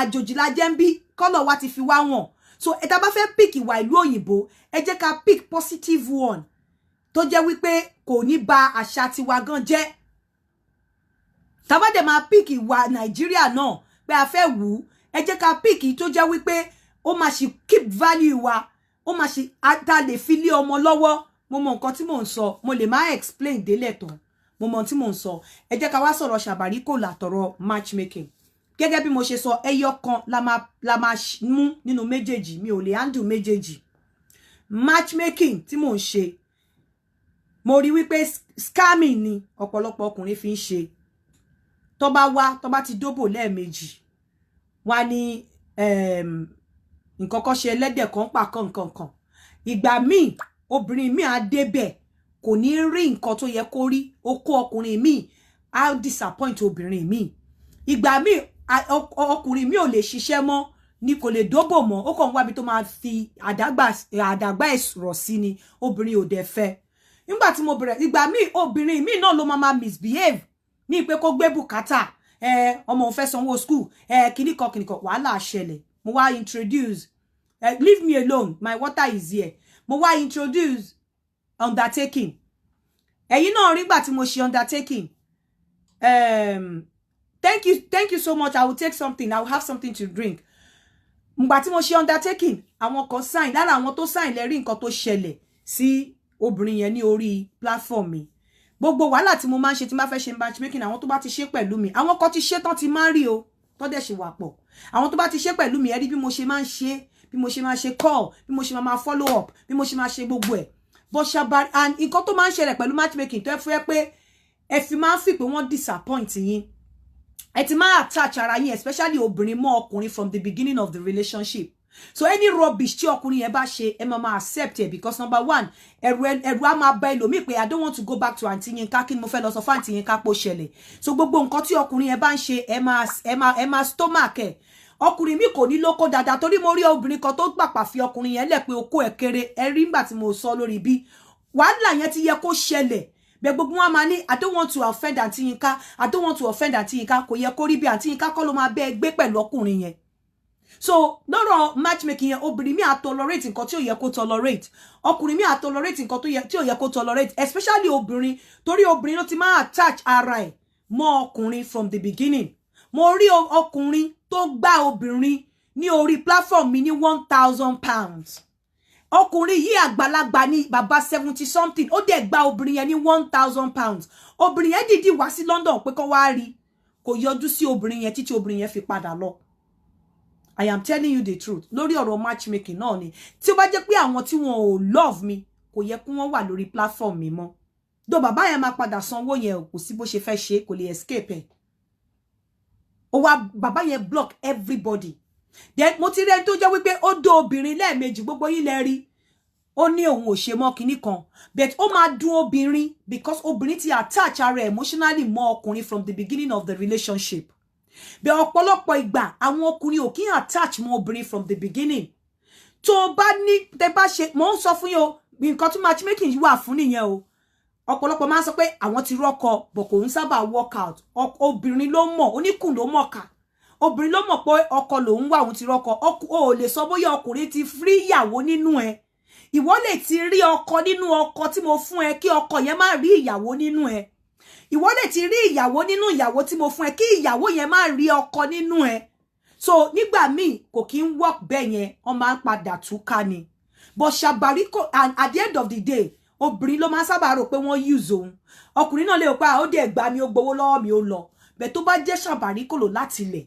àjòjì la jẹ́ ń bí kọ́lọ̀ wa ti fi wá wọ̀n so ẹ tá bá fẹ́ pick ìwà ìlú òyìnbó ẹ jẹ́ ká pick positive one tó jẹ́ wípé kò ní ba àṣà tiwa gan jẹ́ tá bá dẹ̀ máa pick ìwà Nàìjíríà náà pé a fẹ́ wù ẹ jẹ́ ká pick tó jẹ́ wípé ó máa ṣe keep value wa ó máa ṣe ata lè fi lé ọmọ lọ́wọ́ mo mọ nǹkan tí mò ń sọ mo lè máa explain délẹ̀ tán mo mọ tí mò ń sọ ẹ jẹ́ ká wá sọ̀rọ̀ Shabarikolo àtọ̀rọ̀ matchmaking gẹ́gẹ́ bí mo ṣe sọ ẹyọ kan la máa mú nínú méjèèjì mi ò lè handle méjèèjì matchmaking tí mò ń ṣe mo rí wípé scamming ni ọ̀pọ̀lọpọ̀ ọkùnrin fi ń ṣe tó bá ti dóbò lẹ́ẹ̀mejì wá ní nǹkan kan ṣe ẹlẹ́dẹ̀ kan pa kan ìgbà míì obìnrin míì á débẹ̀ kò ní rí nǹkan tó yẹ kó rí okó ọkùnrin míì á disappoint obìnrin míì ìgbà míì ọkùnrin míì ò lè ṣiṣẹ́ mọ́ ni kò lè dóbò mọ́ ó kàn wábi tó máa fi àdàgbà ẹ̀sùrọ̀ sí ni obìnrin ò dẹ̀ fẹ́ nígbà tí mo bẹ̀rẹ̀ ìgbà míì obìnrin míì náà ló máa misbehave ní pé kó gbé bùkátà ọmọ òun fẹ́ sanwó school kìnnìkan wàhálà ṣẹlẹ̀ mo wá introduce leave me alone my water is here mo wá introduce undertaking ẹ̀yin náà rí gbà tí mo ṣe undertaking. Thank you so much. I will take something. I will have something to drink. Ngbà tí mo ṣe undertaking, àwọn kan sign, lára àwọn tó sign lè rí nǹkan tó ṣẹlẹ̀ sí obìnrin yẹn ní orí platform mi. Gbogbo wàhálà tí mo máa ń ṣe tí máa fẹ́ ṣe matchmaking, àwọn tó bá ti ṣe pẹ̀lú mi, àwọn kan ti ṣe tán ti máa rí o, tó dẹ̀ ṣe wà pọ̀. Àwọn tó bá ti ṣe pẹ̀lú mi, ẹ rí bí mo ṣe máa ń ṣe, bí mo ṣe máa ṣe call, bí mo ṣe máa follow up, bí mo ṣe máa ṣe gbogbo ẹ̀. But Shabari, and nǹkan tó máa ń ṣẹlẹ̀ pẹ̀lú matchmaking tó fẹ́ pé ẹ fi máa ń fi pé wọ́n disappoint yín. Ẹ ti máa attach ara yín, especially obìnrin mọ́ ọkùnrin from the beginning of the relationship. So any rubbish tí ọkùnrin yẹn bá ṣe, ẹ máa accept it, because number one, ẹ̀rù á máa bá ẹlòmíì pé I don't want to go back to Aunty Yinka, kí ni mo fẹ́ lọ sọ fún Aunty Yinka pó ṣẹlẹ̀. So gbogbo nǹkan tí ọkùnrin yẹn bá ń ṣe, ẹ máa stomach ẹ̀. Ọkùnrin mi kò ní lóko dáadáa, torí mo rí obìnrin kan tó gbàpà fi ọkùnrin yẹn lẹ̀ pé okó ẹ̀ kéré. Ẹ rí nígbà tí mo sọ lórí bí wàhálà yẹn ti yẹ kó ṣẹlẹ̀. Bẹ́ẹ̀ gbogbo wọn máa ní I don't want to offend Aunty Yinka, I don't want to offend Aunty Yinka. Kò yẹ kó rí bí Aunty Yinka kọ́ ló máa bẹ́ gbé pẹ̀lú ọkùnrin yẹn. So lọ́rọ̀ matchmaking yẹn, obìnrin mi á tolerate nǹkan tí ò yẹ kó tolerate. Ọkùnrin mi á tolerate nǹkan tí ò yẹ kó tolerate, especially obìnrin, torí obìnrin ló ti máa attach ara ẹ̀ mọ́ ọkùnrin from the beginning. Mo rí ọkùnrin tó gbá obìnrin ní orí platform mi ní £1,000. Ọkùnrin yìí àgbàlagbà ní bàbá 70 something, ó dẹ̀ gbá obìnrin yẹn ní £1,000. Obìnrin yẹn dìdí wá sí London pé kó wá rí, kò yọjú sí obìnrin yẹn títí obìnrin yẹn fi padà lọ. I am telling you the truth. Lórí ọ̀rọ̀ matchmaking náà ni. Tí ó bá jẹ́ pé àwọn tí wọn ò love mi, kò yẹ kí wọ́n wà lórí platform mi mọ́. Do bàbá yẹn máa padà sanwó yẹn, kò sí bó ṣe fẹ́ ṣe, kò lè escape ẹ̀. Ó wá bàbá yẹn block everybody. Then mo ti rí ẹni tó jẹ́ wípé ó dó obìnrin lẹ́ẹ̀mejì, gbogbo yín lẹ rí. Ó ní òun ò ṣe mọ́ kinní kan. But ó máa dùn obìnrin because obìnrin ti attach ara emotionally mọ́ ọkùnrin from the beginning of the relationship. Bẹ́ẹ̀ ọ̀pọ̀lọpọ̀ ìgbà àwọn ọkùnrin ò kí ń attach mọ́ obìnrin from the beginning. Tó bá ní tẹ́ bá ṣe, mo ń sọ fún yín o, nǹkan tí matchmaking wà fún nìyẹn o. Ọ̀pọ̀lọpọ̀ máa ń sọ pé àwọn ti rọ́kọ, but kò ń sábà work out. Obìnrin ló mọ̀, oníkùn ló mọ̀ ká. Obìnrin ló mọ̀ pé ọkọ lòun wà, òun ti rọ́kọ. O lè sọ bóyá ọkùnrin ti free ìyàwó nínú ẹ. Ìwọ lè ti rí ọkọ nínú ọkọ tí mo fún ẹ kí ọkọ yẹn má rí ìyàwó nínú ẹ. Ìwọ lè ti rí ìyàwó nínú ìyàwó tí mo fún ẹ kí ìyàwó yẹn má rí ọkọ nínú ẹ. So nígbà míì kò kí ń work bẹ́ẹ̀ yẹn, wọ́n máa ń padà túká ni. But Shabarikolo, and at the end of the day, obìnrin ló máa ń sábà rò pé wọ́n use òun. Ọkùnrin náà lè rò pé ó dẹ̀ gbà mí, ó gbowó lọ́wọ́ mi, ó lọ. Bẹ́ẹ̀ tó bá jẹ́ Shabarikolo láti ilẹ̀,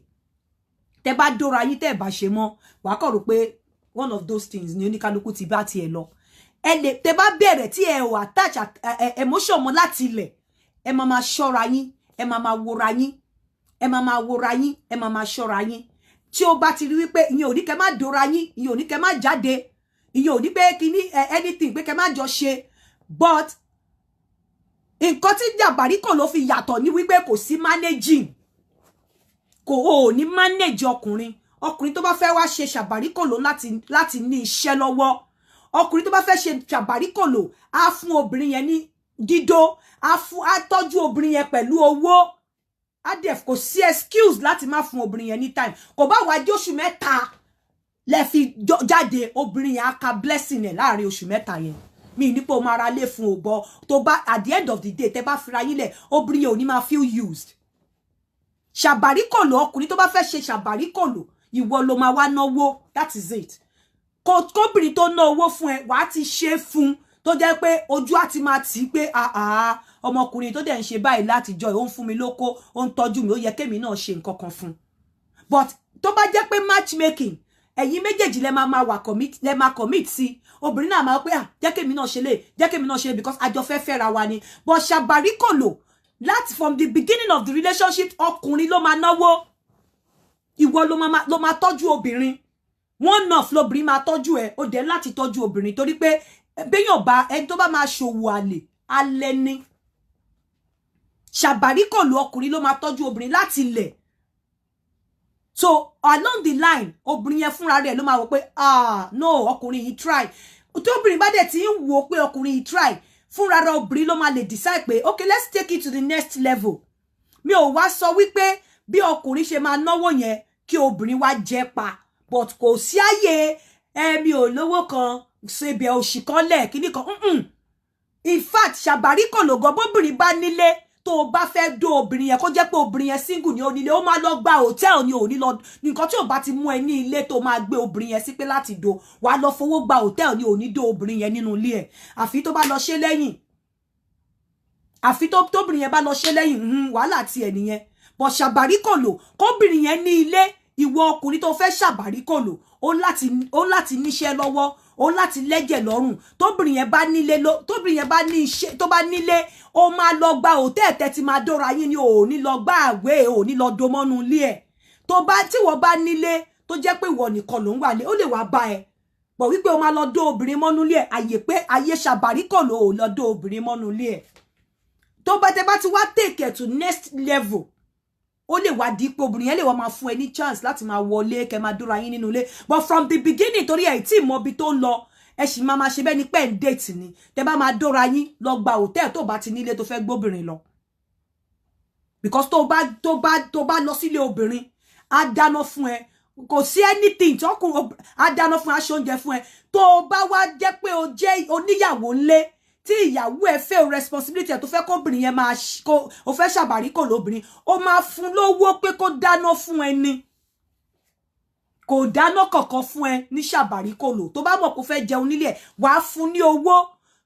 tẹ́ bá dóra yín tẹ́ bá ṣe mọ́, wàá kọ̀ rò pé one of those things ni oníkálukú ti bá tiẹ̀ lọ. Ẹ lè tẹ́ bá bẹ̀rẹ̀ tí ẹ ò attach emotion mọ́ láti ilẹ̀, ẹ máa ṣọ́ra yín, ẹ máa wòra yín, ẹ máa wòra yín, ẹ máa ṣọ́ra yín. Tí ó bá ti rí wípé ìyẹn ò ní kẹ́ má dóra yín, ìyẹn ò ní kẹ́ má jáde, ìyẹn ò ní pé kíní anything pé kẹ́ má jọ ṣe. But nǹkan tí Shabarikolo fi yàtọ̀ ní wípé kò sí managing. Kò ò ní manage ọkùnrin. Ọkùnrin tó bá fẹ́ wá ṣe Shabarikolo láti ní iṣẹ́ lọ́wọ́. Ọkùnrin tó bá fẹ́ ṣe Shabarikolo á fún obìnrin yẹn ní dídó, á tọ́jú obìnrin yẹn pẹ̀lú owó. Adef kò sí excuse láti má fún obìnrin yẹn ní time. Kò bá wá jẹ́ oṣù mẹ́ta lẹ fi jáde, obìnrin yẹn á ka blessing ẹ̀ láàrin oṣù mẹ́ta yẹn. Mi ní pé o máa ra lé fún ògbọ́. Tó bá at the end of the day tẹ́ bá fira yín lẹ̀, obìnrin yẹn ò ní máa feel used. Shabarikolo, ọkùnrin tó bá fẹ́ ṣe Shabarikolo, ìwọ ló máa wá náwó. That is it. Kóbìnrin tó ná owó fún ẹ, wàá ti ṣe fún tó jẹ́ pé ojú àti máa tì pé ọmọkùnrin tó dẹ̀ ń ṣe báyìí láti jọ ó ń fún mi lóko, ó ń tọ́jú mi, ó yẹ kémi náà ṣe nǹkan kan fún. But tó bá jẹ́ pé matchmaking, ẹ̀yin méjèèjì lẹ máa commit sí. Obìnrin náà máa pé jẹ́ kémi náà ṣe lè, jẹ́ kémi náà ṣe lè, because àjọ fẹ́ fẹ́ra wa ni. But Shabarikolo, from the beginning of the relationship, ọkùnrin ló máa náwó. Ìwọ ló máa tọ́jú obìnrin. One off lobìnrin máa tọ́jú ẹ, ó dẹ̀ láti tọ́jú obìnrin torí pé béèyàn bá ẹni tó bá máa ṣòwò alẹ́ ni. Shabarikolo, ọkùnrin ló máa tọ́jú obìnrin láti ilẹ̀. So along the line, obìnrin yẹn fúnra rẹ̀ ló máa wò pé no, ọkùnrin yìí try. Tí obìnrin bá dẹ̀ ti ń wò pé ọkùnrin yìí try, fúnra rẹ̀ obìnrin ló máa lè decide pé okay, let's take it to the next level. Mi ò wá sọ wípé bí ọkùnrin ṣe máa náwó yẹn kí obìnrin wá jẹ pa, but kò sí àyè mi ò lówó kan ṣe bẹ̀ òṣì kan lẹ̀ kíní kan. in fact Shabarikolo go bóbìnrin bá nílé tó bá fẹ́ do obìnrin yẹn kó jẹ́ pé obìnrin yẹn single ni ó nílé ó máa lọ gba hotel ni ó ní lọ nǹkan tí ó bá ti mú ẹ ní ilé tó máa gbé obìnrin yẹn sí pé láti do wá lọ fowó gba hotel ni ó ní do obìnrin yẹn nínú ilé ẹ̀ àfi tó bá lọ ṣe lẹ́yìn àfi tó tóbìnrin yẹn bá lọ ṣe lẹ́yìn wàhálà ti ẹ̀ nìyẹn but Shabarikolo kóbìnrin yẹn ní ilé ìwọ ọkùnrin tó fẹ́ Shabarikolo ó láti níṣẹ́ lọ́wọ́ ó láti lẹ́jẹ̀ lọ́rùn tóbìnrin yẹn bá nílé tóbìnrin yẹn bá ní iṣẹ́ tó bá nílé ó máa lọ gba hotel tẹ́ ti máa dóra yín ni ò ní lọ gba àwé ò ní lọ do mọ́nú ilé ẹ̀ tó bá tí wọ́n bá nílé tó jẹ́ pé ìwọ nìkan ló ń wà lé ó lè wá bá ẹ bọ̀ wípé ó máa lọ do obìnrin mọ́nú ilé ẹ̀ àyè pé ayé Shabarikolo ò lọ do obìnrin mọ́nú ilé ẹ̀ tó bá tẹ́ bá ti wá take it to next level ó lè wá di pé obìnrin yẹn lè wá máa fún ẹ ní chance láti máa wọlé kẹ́ máa dóra yín nínú ilé but from the beginning torí ẹ tí mọ bí tó ń lọ ẹ sì máa ṣe bẹ́ẹ̀ ni pé ń date ni tẹ́ bá máa dóra yín lọ gba hotel tó bá ti nílé tó fẹ́ gbóbìnrin lọ because tó bá lọ sílé obìnrin á dáná fún ẹ kò sí anything tó kù á dáná fún aṣọ oúnjẹ fún ẹ tó bá wá jẹ́ pé o jẹ́ oníyàwó ńlé tí ìyàwó ẹ fẹ́ o responsibility ẹ tó fẹ́ kóbìnrin yẹn máa kó o fẹ́ Shabarikolo obìnrin ó máa fún lówó pé kó dáná fún ẹ ni kò dáná kankan fún ẹ ní Shabarikolo tó bá mọ̀ kó fẹ́ jẹun nílé ẹ̀ wàá fún ní owó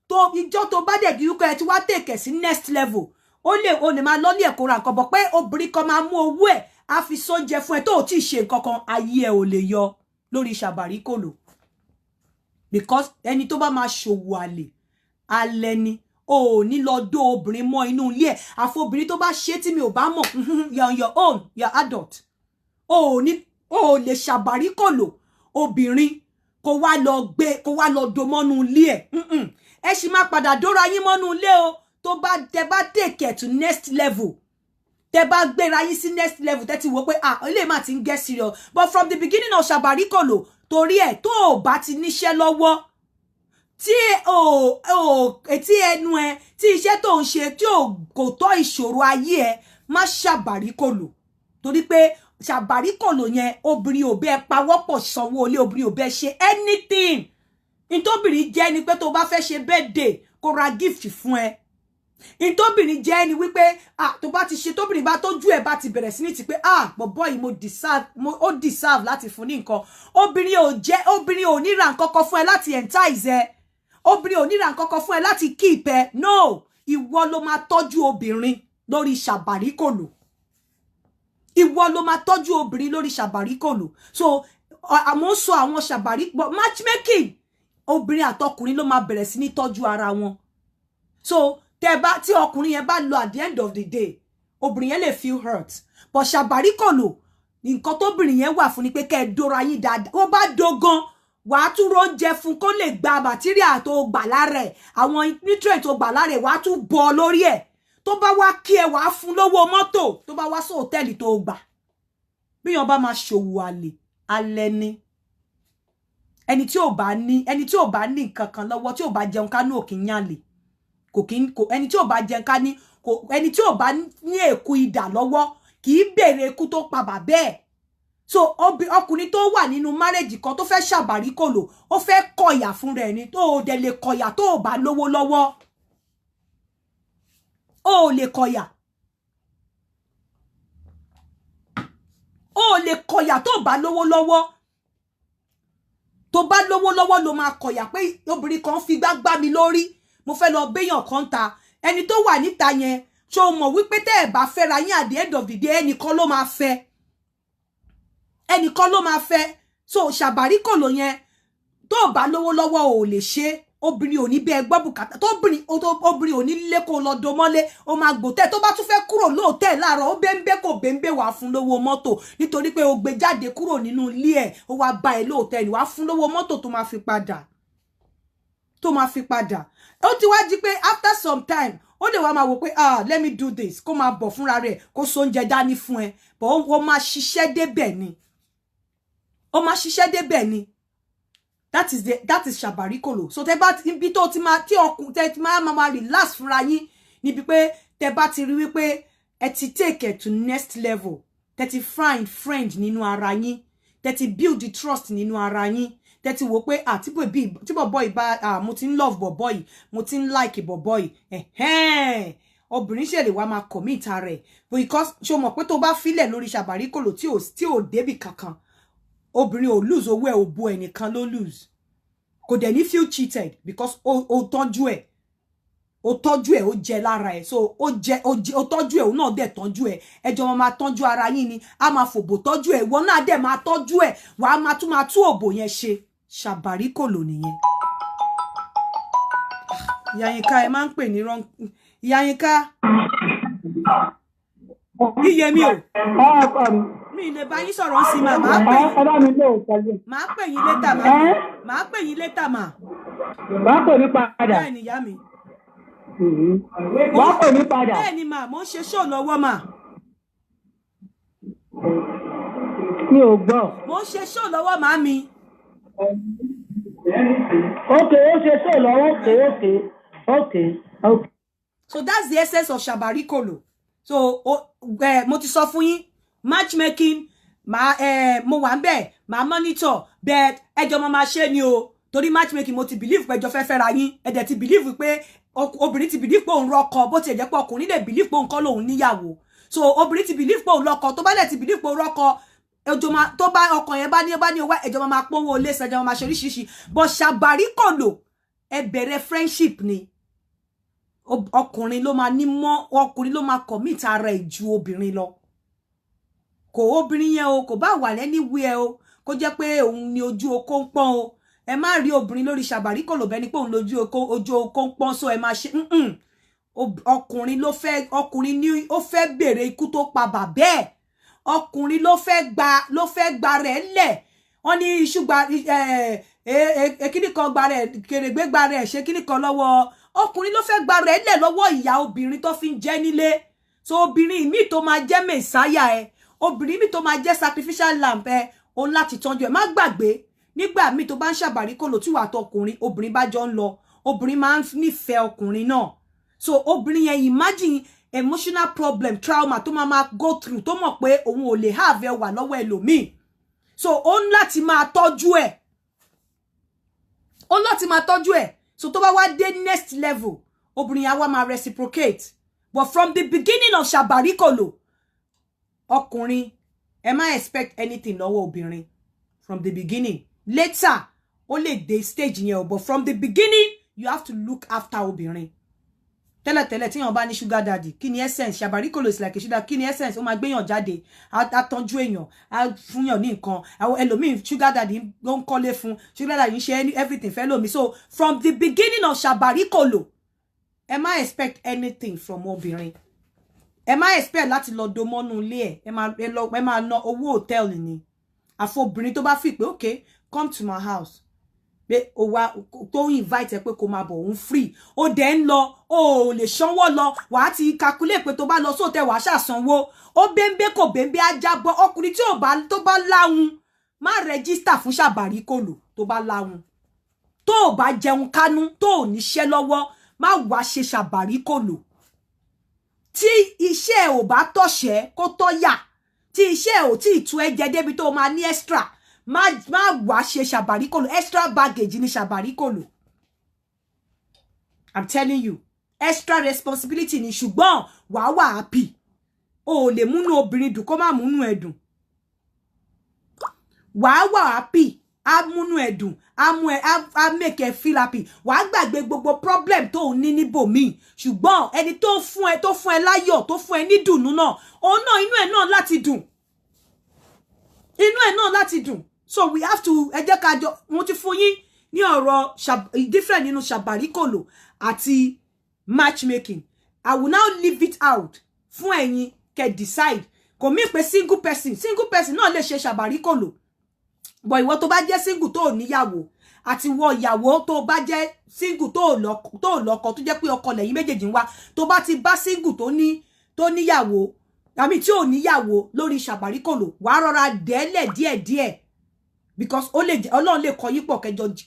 tó ìjọ tó bá dẹ̀ di wípé ẹ ti wá tèkẹ̀ sí next level ó lè máa lọ́lé ẹ̀ kó ra nǹkan bọ̀ pé obìnrin kan máa mú owó ẹ̀ á fi sóúnjẹ fún ẹ tó ò tí ì ṣe nǹkan kan ayé ẹ ò lè yọ lórí Shabarikolo because ẹni tó bá máa ṣòwò àlè alẹ́ ni o ní lọ do obìnrin mọ́ inú ilé ẹ̀ àfobìnrin tó bá ṣe tí mi ò bá mọ̀ you're on your own you're adult o lè Shabarikolo obìnrin kó wá lọ do mọ́nú ilé ẹ̀ ẹ sì máa padà dóra yín mọ́nú ilé o tó bá tẹ́ bá take it to next level tẹ́ bá gbéra yín sí next level tẹ́ ti wò pé ilé má ti ń get serious but from the beginning of Shabarikolo torí ẹ̀ tó o bá ti níṣẹ́ lọ́wọ́ tí etí ẹnu ẹ tí iṣẹ́ tó ń ṣe tí kò tọ́ ìṣòro ayé ẹ má Shabarikolo torí pé Shabarikolo yẹn obìnrin ò bẹ pawọ́pọ̀ sanwó ilé obìnrin ò bẹ ṣe anything ntóbìnrin jẹ́ ni pé tó bá fẹ́ ṣe birthday kó ra gift fún ẹ ntóbìnrin jẹ́ ni wípé tó bá ti ṣe tóbìnrin bá tójú ẹ bá ti bẹ̀rẹ̀ sí ní ti pé bọ̀bọ́ yìí ó deserve láti fún ní nǹkan obìnrin ò ní ra nǹkan kan fún ẹ láti entice ẹ obìnrin ò ní ra nǹkan kan fún ẹ láti keep ẹ no ìwọ ló máa tọ́jú obìnrin lórí Shabarikolo ìwọ ló máa tọ́jú obìnrin lórí Shabarikolo so àmọ́ sọ àwọn Shabarikolo matchmaking obìnrin àtọkùnrin ló máa bẹ̀rẹ̀ sí ní tọ́jú ara wọn so tí ọkùnrin yẹn bá lọ at the end of the day obìnrin yẹn lè feel hurt but Shabarikolo nǹkan tóbìnrin yẹn wà fún ni pé kẹ́ ẹ dóra yín dáadáa ó bá dogan wàá tún róúnjẹ fún kó lè gba material tó gbà lára ẹ̀ àwọn nutrient tó gbà lára ẹ̀ wàá tún bọ́ lórí ẹ̀ tó bá wá kí ẹ wàá fún lówó mọ́tò tó bá wá sí hòtẹ́ẹ̀lì tó gbà bí yan bá máa ṣòwò àlè alẹ́ ni ẹni tí ò bá ní nǹkan kan lọ́wọ́ tí ò bá jẹun ká ní òkè ń yànlè ẹni tí ò bá jẹun ká ní ẹni tí ò bá ní èkú idà lọ́wọ́ kì í béèrè ikú tó pa bàbá ẹ̀ so ọkùnrin tó wà nínú marriage kan tó fẹ́ Shabarikolo ó fẹ́ kọ̀yà fún rẹ̀ ni tó o dẹ̀ lè kọ̀yà tó o bá lówó lọ́wọ́ ó lè kọ̀yà tó o bá lówó lọ́wọ́ tó bá lówó lọ́wọ́ ló máa kọ̀yà pé obìnrin kan fi gbágbá mi lórí mo fẹ́ lọ béèyàn kan ta ẹni tó wà níta yẹn ṣó mọ̀ wípé tẹ́ ẹ̀ bá fẹ́ra yín at the end of the day ẹnìkan ló máa fẹ́ so Shabarikolo yẹn tó bá lówó lọ́wọ́ ò lè ṣe obìnrin ò ní bẹ́ẹ̀ gbọ́ bùkátà obìnrin ò ní lé kó lọ do mọ́lé ó máa gbòtẹ́ tó bá tún fẹ́ kúrò lóòtẹ́ láàárọ̀ ó bẹ́ńbẹ́ kò bẹ́ńbẹ́ wàá fún lówó mọ́tò nítorí pé o gbé jáde kúrò nínú ilé ẹ̀ ó wá bá ẹ lóòtẹ́ ni wàá fún lówó mọ́tò tó máa fi padà ó ti wá jí pé after some time ó dẹ̀ wá máa wò pé let me do this kó máa bọ̀ fúnra rẹ̀ kó so oúnjẹ dání fún ẹ bọ̀ ó máa ṣiṣẹ́ débẹ̀ ni that is Shabarikolo so tẹ́ bá ibi tó ti máa tí ọkùn tẹ́ ti máa relax fúnra yín níbi pé tẹ́ bá ti rí wípé ẹ ti take it to next level tẹ́ ti find friend nínú ara yín tẹ́ ti build the trust nínú ara yín tẹ́tí wo pé tí boy bá mo ti ń love boy mo ti ń like boy obìnrin ṣe lè wá máa commit rẹ̀ because ṣó mọ̀ pé tó bá filẹ̀ lórí Shabarikolo tí ò débì kankan obìnrin ò lose owó ẹ̀ ò bo ẹnìkan ló lose kò dẹ̀ ní feel cheated because ó tọ́jú ẹ̀ ó jẹ lára ẹ̀ so ó tọ́jú ẹ̀ ó náà dẹ̀ tọ́jú ẹ̀ ẹjọ́ máa tọ́jú ara yín ni a máa fòbò tọ́jú ẹ̀ ìwọ náà dẹ̀ máa tọ́jú ẹ̀ wàá máa tú òbò yẹn ṣe Shabarikolo nìyẹn. Ìyá Yínká ẹ máa ń pè ní wrong Ìyá Yínká yíyẹ mi o mi lè bá yín sọ̀rọ̀ sí ma máa pè yín létà máa pè yín létà mà. Máa pè ní padà. Bẹ́ẹ̀ ni ìyá mi. Máa pè ní padà. Bẹ́ẹ̀ ni mà mo ń ṣe show lọ́wọ́ mà. Mi ò gbọ́. Mo ń ṣe show lọ́wọ́ màá mi. Okay, ó ṣe show lọ́wọ́. Okay. So that's the essence of Shabarikolo. So mo ti sọ fún yín matchmaking mo wà ńbẹ̀ ma monitor but ẹjọ́ mo ma ṣe ni o torí matchmaking mo ti believe pé ẹjọ́ fẹ́ fẹ́ra yín ẹ dẹ̀ ti believe pé obìnrin ti believe pé òun rọ́kọ bó ti jẹ́ pé ọkùnrin dẹ̀ believe pé òun kọ́ lòun níyàwó so obìnrin ti believe pé òun lọ́kọ tó bá dẹ̀ ti believe pé òun rọ́kọ ẹjọ́ ma tó bá ọkàn yẹn bá ní owó ẹjọ́ ma pọ́nwó lé ṣẹjọ́ ma ṣe oríṣiríṣi but Shabarikolo ẹ bẹ̀rẹ̀ friendship ni ọkùnrin ló máa ní mọ́ ọkùnrin ló máa commit ara ẹ̀ ju obìnrin lọ kò obìnrin yẹn o kò bá wà anywhere o kó jẹ́ pé òun ni ojú oko ń pọ́n o ẹ má rí obìnrin lórí Shabarikolo bẹ́ẹ̀ ni pé òun lójú oko ń pọ́n so ẹ má ṣe ọkùnrin ló fẹ́ ọkùnrin ni ó fẹ́ bèrè ikú tó pa bàbá ẹ̀ ọkùnrin ló fẹ́ gba rẹ̀ lẹ̀ wọ́n ní iṣu gba kíní kan gba rẹ̀ kèrègbè gba rẹ̀ ṣe kíní kan lọ́wọ́ ọkùnrin ló fẹ́ gba rẹ̀ lẹ̀ lọ́wọ́ ìyá obìnrin tó fi ń jẹ nílé so obìnrin mi tó máa jẹ́ mẹ̀sáyà ẹ obìnrin mi tó máa jẹ́ sacrificial lamb ẹ òun láti tọ́jú ẹ má gbàgbé nígbà mi tó bá ń Shabarikolo tí wà tó ọkùnrin obìnrin bá jọ ń lọ obìnrin máa ń nífẹ̀ẹ́ ọkùnrin náà so obìnrin yẹn imagine emotional problem trauma tó máa go through tó mọ̀ pé òun ò lè have ẹ wà lọ́wọ́ ẹlòmíì so ó ń láti máa tọ́jú ẹ so tó bá wá dé next level obìnrin yẹn á wá máa reciprocate but from the beginning of Shabarikolo ọkùnrin ẹ má expect anything lọ́wọ́ obìnrin from the beginning later ó lè dé stage yẹn o but from the beginning you have to look after obìnrin tẹ́lẹ̀tẹ́lẹ̀ tí yàn bá ní sugar daddy kí ni essence Shabarikolo is like a sugar kí ni essence ó máa gbéyàn jáde á tọ́jú èèyàn á fúnyàn ní nǹkan àwọn ẹlòmíì sugar daddy ló ń kọ́lé fún sugar daddy ń ṣe everything fẹ́ lómi so from the beginning of Shabarikolo ẹ má expect anything from obìnrin ẹ má expect láti lọ domọ́nú ilé ẹ máa ná owó hòtẹ́ẹ̀lì ni àfọbìnrin tó bá fi pé okay come to my house pé o wá tó invite ẹ pé kó máa bọ̀ òun free ó dẹ̀ ń lọ ó lè sanwó lọ wà á ti calculate pé tó bá lọ sóòtẹ́ wà á ṣàsanwó ó bẹ́ńbẹ́ kò bẹ́ńbẹ́ á jábọ́ ọkùnrin tí tó bá láhun má register fún Shabarikolo tó bá láhun tó bá jẹun kánú tó níṣẹ́ lọ́wọ́ má wá ṣe Shabarikolo tí iṣẹ́ ò bá tọ̀ṣẹ́ kó tọ́ yà tí iṣẹ́ ò tí ì tú ẹ jẹ débi tó máa ní extra má wá ṣe Shabarikolo extra baggage ní Shabarikolo I'm telling you extra responsibility ni ṣùgbọ́n wà happy o lè múnú obìnrin dùn kó má múnú ẹ dùn wà happy á múnú ẹ dùn á make ẹ feel happy wà gbàgbé gbogbo problem tó ní níbòmíì ṣùgbọ́n ẹni tó fún ẹ láyọ̀ tó fún ẹ ní dùnnú náà òun náà inú ẹ náà láti dùn so we have to ẹ jẹ́ ká jọ mo ti fún yín ní ọ̀rọ̀ different nínú Shabarikolo àti matchmaking I will now leave it out fún ẹ̀yin kẹ́ decide kò mí pé single person náà lè ṣe Shabarikolo but ìwọ tó bá jẹ́ single tó níyàwó àti wọ ìyàwó tó bá jẹ́ single tó lọ́kọ tó jẹ́ pé ọkọ lẹ́yìn méjèèjì ń wá tó bá ti bá single tó níyàwó àmì tí ò níyàwó lórí Shabarikolo wàá rọra dẹ́lẹ̀ díẹ̀díẹ̀ because Ọlọ́run lè kọ yín pọ̀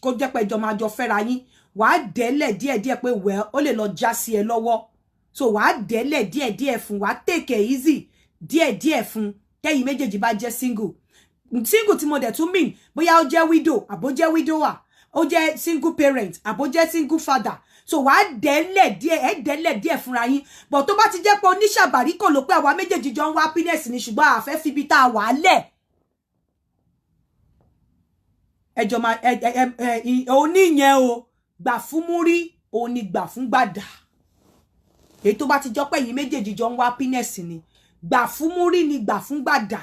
kó jẹ́ pé ẹjọ́ máa jọ fẹ́ra yín wàá dẹ́lẹ̀ díẹ̀díẹ̀ pé well ó lè lọ já sí ẹ lọ́wọ́ so wàá dẹ́lẹ̀ díẹ̀díẹ̀ fún wàá take it easy díẹ̀díẹ̀ fún tẹ́yìn méjèèjì bá jẹ́ single single tí mo dẹ̀ tún mean bóyá ó jẹ́ widow àbó jẹ́ widower ó jẹ́ single parent àbó jẹ́ single father so wàá dẹ́lẹ̀ díẹ̀ fúnra yín but tó bá ti jẹ́ pé oníṣàbàríkòlò pé àwa méjèèjì jọ ń wá happiness ni ṣùgbọ́n a fẹ́ fi ibi tá a wà lẹ̀ ẹjọ́ máa oníyẹn o gbà fún múrí òun ni gbà fún gbàdà èyí tó bá ti jọ pé ẹ̀yin méjèèjì jọ ń wá happiness ni gbà fún múrí ni gbà fún gbàdà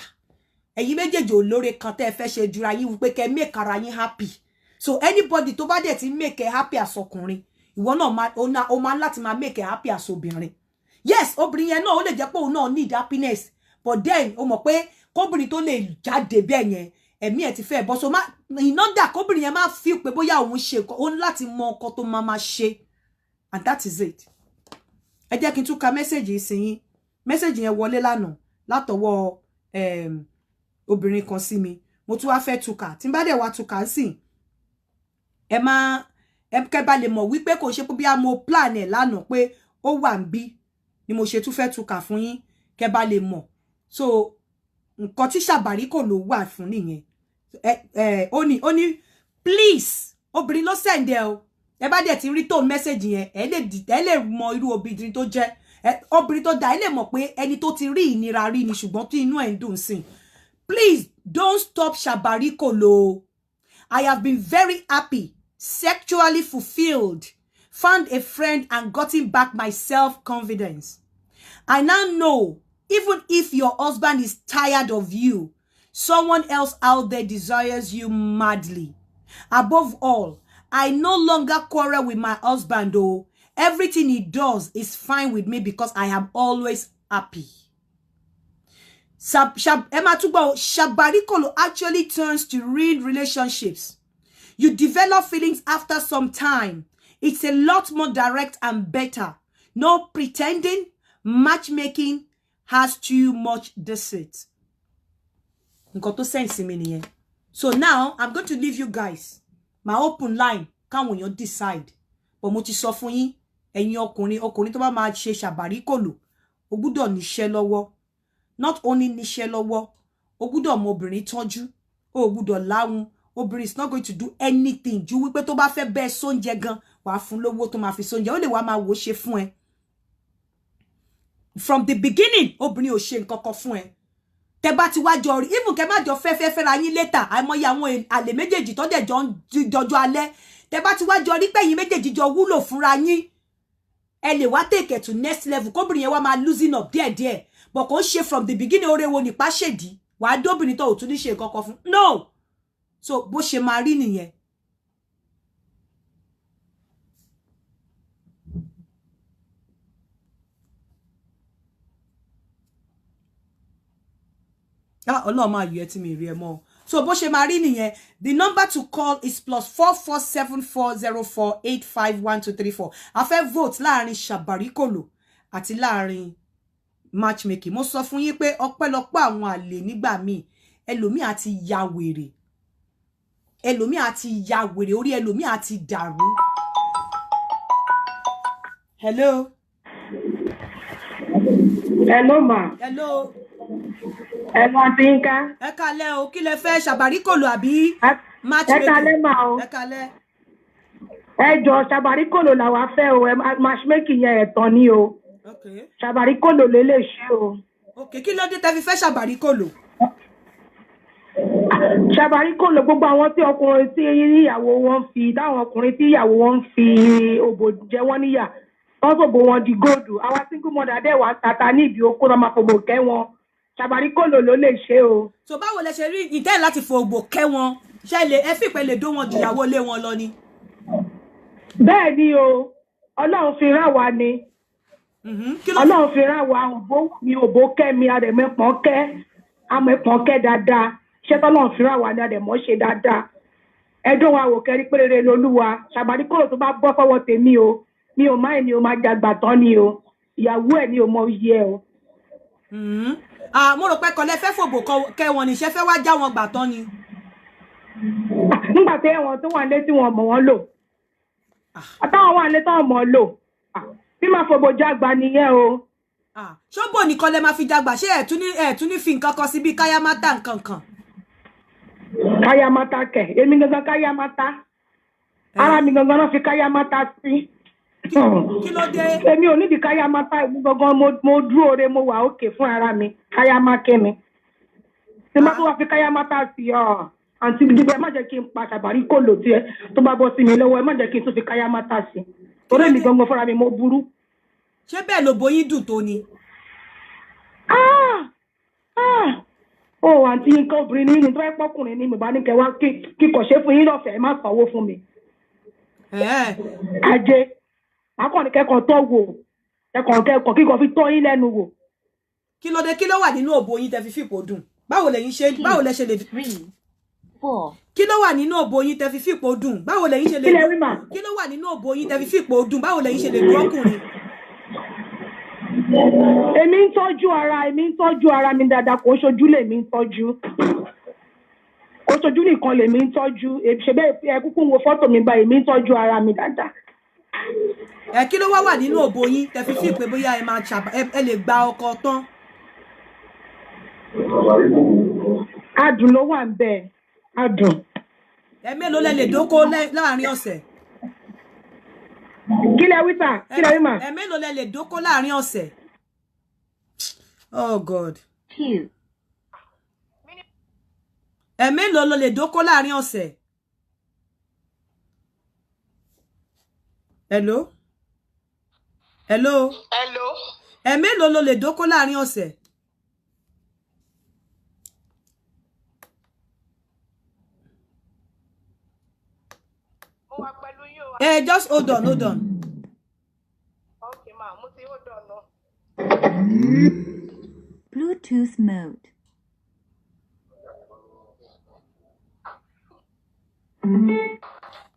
ẹ̀yin méjèèjì olóore kan tẹ́ ẹ fẹ́ ṣe jura yín wípé kẹ́ make ara yín happy so anybody tó bá dẹ̀ ti make ẹ happy as ọkùnrin ìwọ náà ó máa láti máa make ẹ happy as obìnrin yes obìnrin yẹn náà ó lè jẹ́ pé òun náà need happiness but then ó mọ̀ pé kóbìnrin tó lè jáde bẹ́ẹ̀ yẹn ẹ̀mí ẹ̀ ti fẹ́ bọ́ so iná dà kóbìnrin yẹn máa feel pé bóyá òun ṣe nǹkan ó ní láti mọ nǹkan tó máa ṣe and that is it ẹ jẹ́ kí n tún ka mẹ́sẹ̀gì yìí sí yín mẹ́sẹ̀gì yẹn wọlé lánàá látọwọ́ obìnrin kan sí mi mo tún wá fẹ́ túkà tí n bá dẹ̀ wá túkà sí ẹ kẹ́ bá lè mọ̀ wípé kò ṣe pé bí a mo plan ẹ̀ lánàá pé ó wà ń bí ni mo ṣe tún fẹ́ túkà fún yín kẹ́ bá lè mọ̀ so nǹkan tí Shabarikolo wà fún nìyẹn ó ní please obìnrin ló send ẹ o ẹ bá dẹ̀ ti rí tó message yẹn ẹ lè mọ irú obìnrin tó jẹ́ obìnrin tó dá ẹ lè mọ̀ pé ẹni tó ti rí ìnira rí ni ṣùgbọ́n tí inú ẹ̀ ń dùn sí please don't stop Shabarikolo. I have been very happy, sexually fulfilled, found a friend and gotten back my self-confidence. I now know, even if your husband is tired of you, someone else out there desires you madly. Above all, I no longer quarrel with my husband though. Everything he does is fine with me because I am always happy. Shabarikolo actually turns to real relationships. You develop feelings after some time. It's a lot more direct and better. No pretending. Matchmaking has too much deceit. So now I'm going to leave you guys my open line. Káwọn èèyàn decide. But mo ti sọ fún yín, ẹ̀yin ọkùnrin tó bá máa ṣe Shabarikolo, ó gbọ́dọ̀ níṣẹ́ lọ́wọ́. Not only níṣẹ́ lọ́wọ́, ó gbọ́dọ̀ mọ obìnrin tọ́jú, ó gbọ́dọ̀ láhùn. Obìnrin is not going to do anything. Ju wípé tó bá fẹ́ bẹ́ẹ̀ sóúnjẹ gan, wàá fún lówó tó máa fi sóúnjẹ. Ó lè wá máa wò ṣe fún ẹ. From the beginning, obìnrin ò ṣe nǹkan kan fún ẹ. Tẹ́ bá ti wá jọ rí, even kẹ́ má jọ fẹ́ ra yín later. Àìmọye àwọn àlè méjèèjì tó dẹ̀ jọjọ alẹ́. Tẹ́ bá ti wá jọ rí pé yín méjèèjì jọ wúlò fúnra yín. Ẹ lè wá take it to next level. Kóbìnrin yẹn wá máa losing up díẹ̀díẹ̀. But kò ṣe from the beginning ore wo nípa ṣèdí. Wàá dóbìnrin tó ò tún ní ṣe nǹkan kan fún. No. So bó ṣe máa rí nìyẹn. Ọlọ́run máa yọ ẹ́ tí mi rí ẹ mọ́. So bó ṣe máa rí nìyẹn. The number to call is +44 7404 851234. A fẹ́ vote láàrin Shabarikolo àti láàrin Matchmaking. Mo sọ fún yín pé ọpẹ́lọpẹ́ àwọn àlè nígbà míì ẹlòmíì àti ya wèrè. Ẹlòmíì àti ya wèrè, orí ẹlòmíì àti dàrú. Hello. Hello ma. Hello. Hello Tinka. Ẹ kálẹ́ o, kí lẹ fẹ́ Shabarikolo àbí Matchmaking? Ẹ kálẹ́ ma o. Ẹ kálẹ́. Ẹ jọ̀ọ́ Shabarikolo la wá fẹ́ o, Matchmaking yẹn ẹ̀tàn ni o. Okay. Shabarikolo lè lè ṣe o. Okay, kí ló dé tẹ́ fi fẹ́ Shabarikolo? Shabarikolo gbogbo àwọn tí ọkùnrin tí ìyàwó wọn fi táwọn ọkùnrin tí ìyàwó wọn fi òbò jẹ wọ́n níyà wọ́n sòbò wọn di góòdù àwa single mother dẹ̀ wá tata ní ìdí okó náà máa fòbò kẹ́ wọn Shabarikolo ló lè ṣe o. So báwo lẹ ṣe rí ìtẹ́ láti fòbò kẹ́ wọn ṣe lè ẹ fìpẹ́ lè dó wọn jìyàwó lé wọn lọ ni. Bẹ́ẹ̀ ni o Ọlọ́run fi rán wa ni Ọlọ́run fi rán wa òbó kẹ́ mi àrẹ̀mẹ́pọ̀n kẹ́ àmẹ́pọ̀n kẹ́ dáadáa. Ṣé tọ́lọ́run fi rán wa ní àdẹ̀mọ́ ṣe dáadáa. Ẹjọ́ wa wò kẹ́rí pérére lolúwa. Shabarikolo tó bá bọ́ fọwọ́ tèmi o. Mi ò máa ní o máa jàgbà tán ni o. Ìyàwó ẹ̀ ni o mọ iye o. Mo rò pé kọ́lẹ́ fẹ́ fòbò kẹ́ wọn ní ṣe fẹ́ wá já wọn gbà tán ni. Nígbà tí ẹ̀wọ̀n tó wà lé tí wọ́n mọ̀ wọ́n lò. Àtàwọn wà lé táwọn mọ̀ lò. Bí máa fòbò jágbà nìyẹn o. Ṣóbò nìkan lẹ máa fi jágbà ṣé ẹ̀ tún ní fi nǹkan kan sí bí káyámátà nǹkan kan. Kayamata ke. Èmi gangan kayamata. Ara mi gangan náà fi kayamata sí. Kí ló dé? Èmi ò ní di kayamata, èmi gangan mo dúró re mo wà okay fún ara mi. Kayamake mi. Tí má tó wá fi kayamata sí àǹtí gbígbé ẹ má jẹ́ kí n pa Shabarikolo tí ẹ tó bá bọ́ sí mi lọ́wọ́ ẹ má jẹ́ kí n tún fi kayamata sí. Torí mi gangan fúnra mi mo burú. Ṣé bẹ́ẹ̀ ló boyin dùn tó ni? Àǹtí nǹkan obìnrin ní tó ẹ pọ́kùnrin ní mi bá ní kẹwàá kíkọ̀ ṣe fún yín lọ́fẹ̀ẹ́ má sanwó fún mi. Ajé akọni kẹ́kọ̀ọ́ tọ́ wò kẹ́kọ̀ọ́ kíkọ̀ fi tọ́ yín lẹ́nu wò. Kí ló dé kí ló wà nínú òbò yín tẹ́ fi fìpò dùn? Báwo lẹ ṣe lè 3, 4. Kí ló wà nínú òbò yín tẹ́ fi fìpò dùn? Báwo lẹ ṣe lè Kí ló wà nínú òbò yín tẹ́ fi fìpò dùn? Báwo lẹ ṣe lè dọ́kùnrin? Èmi ń tọ́jú ara mi dáadáa kò ṣojú lèmi ń tọ́jú. Kò ṣojú nìkan lèmi ń tọ́jú. Ṣé bẹ́ẹ̀ ẹ kúkú wo fọ́tò mi báyìí, èmi ń tọ́jú ara mi dáadáa. Kí ló wà nínú òbò yín tẹ́ fi fi pé bóyá ẹ lè gba ọkọ tán? Adùn ló wà ńbẹ̀. Adùn. Mélòó lẹ lè dóko láàrin ọ̀sẹ̀? Kí lẹ wí sà? Kí lẹ wí mà? Mélòó lẹ lè dóko láàrin ọ̀sẹ̀? Oh God. 2. Mélòó ló lè dóko láàrin ọ̀sẹ̀? Hello? Mélòó ló lè dóko láàrin ọ̀sẹ̀? Just hold on. Okay, ma. Hold on. Bluetooth mode.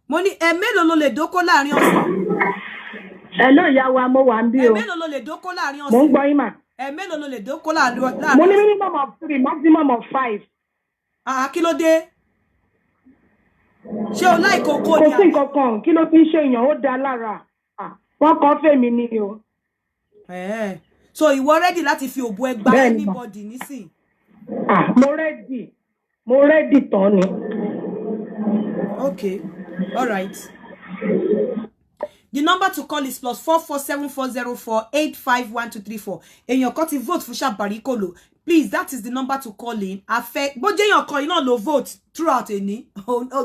Mo ní mélòó ló lè dóko láàrin ọ̀sẹ̀? Hello ìyá wa mo wà ńbí o. Mélòó ló lè dóko láàrin ọ̀sẹ̀? Mo ń gbọ́ yín mà. Mélòó ló lè dóko láàrin? Mo ní minimum of 3, maximum of 5. Kí ló dé? Ṣé o láì kókó ni? Kò sí nǹkan kan, kí ló fi ń ṣe èèyàn ó dá lára. Wọ́n kàn fẹ́ mi ni o. So ìwọ ready láti fi òbò ẹ gba anybody nísìn? Mo ready tán ni. Okay. All right. The number to call is +447404851234. Èèyàn kan ti vote fún Shabarikolo. Please, that is the number to call in. Bó jẹ́ èèyàn kan iná ló vote throughout ẹni.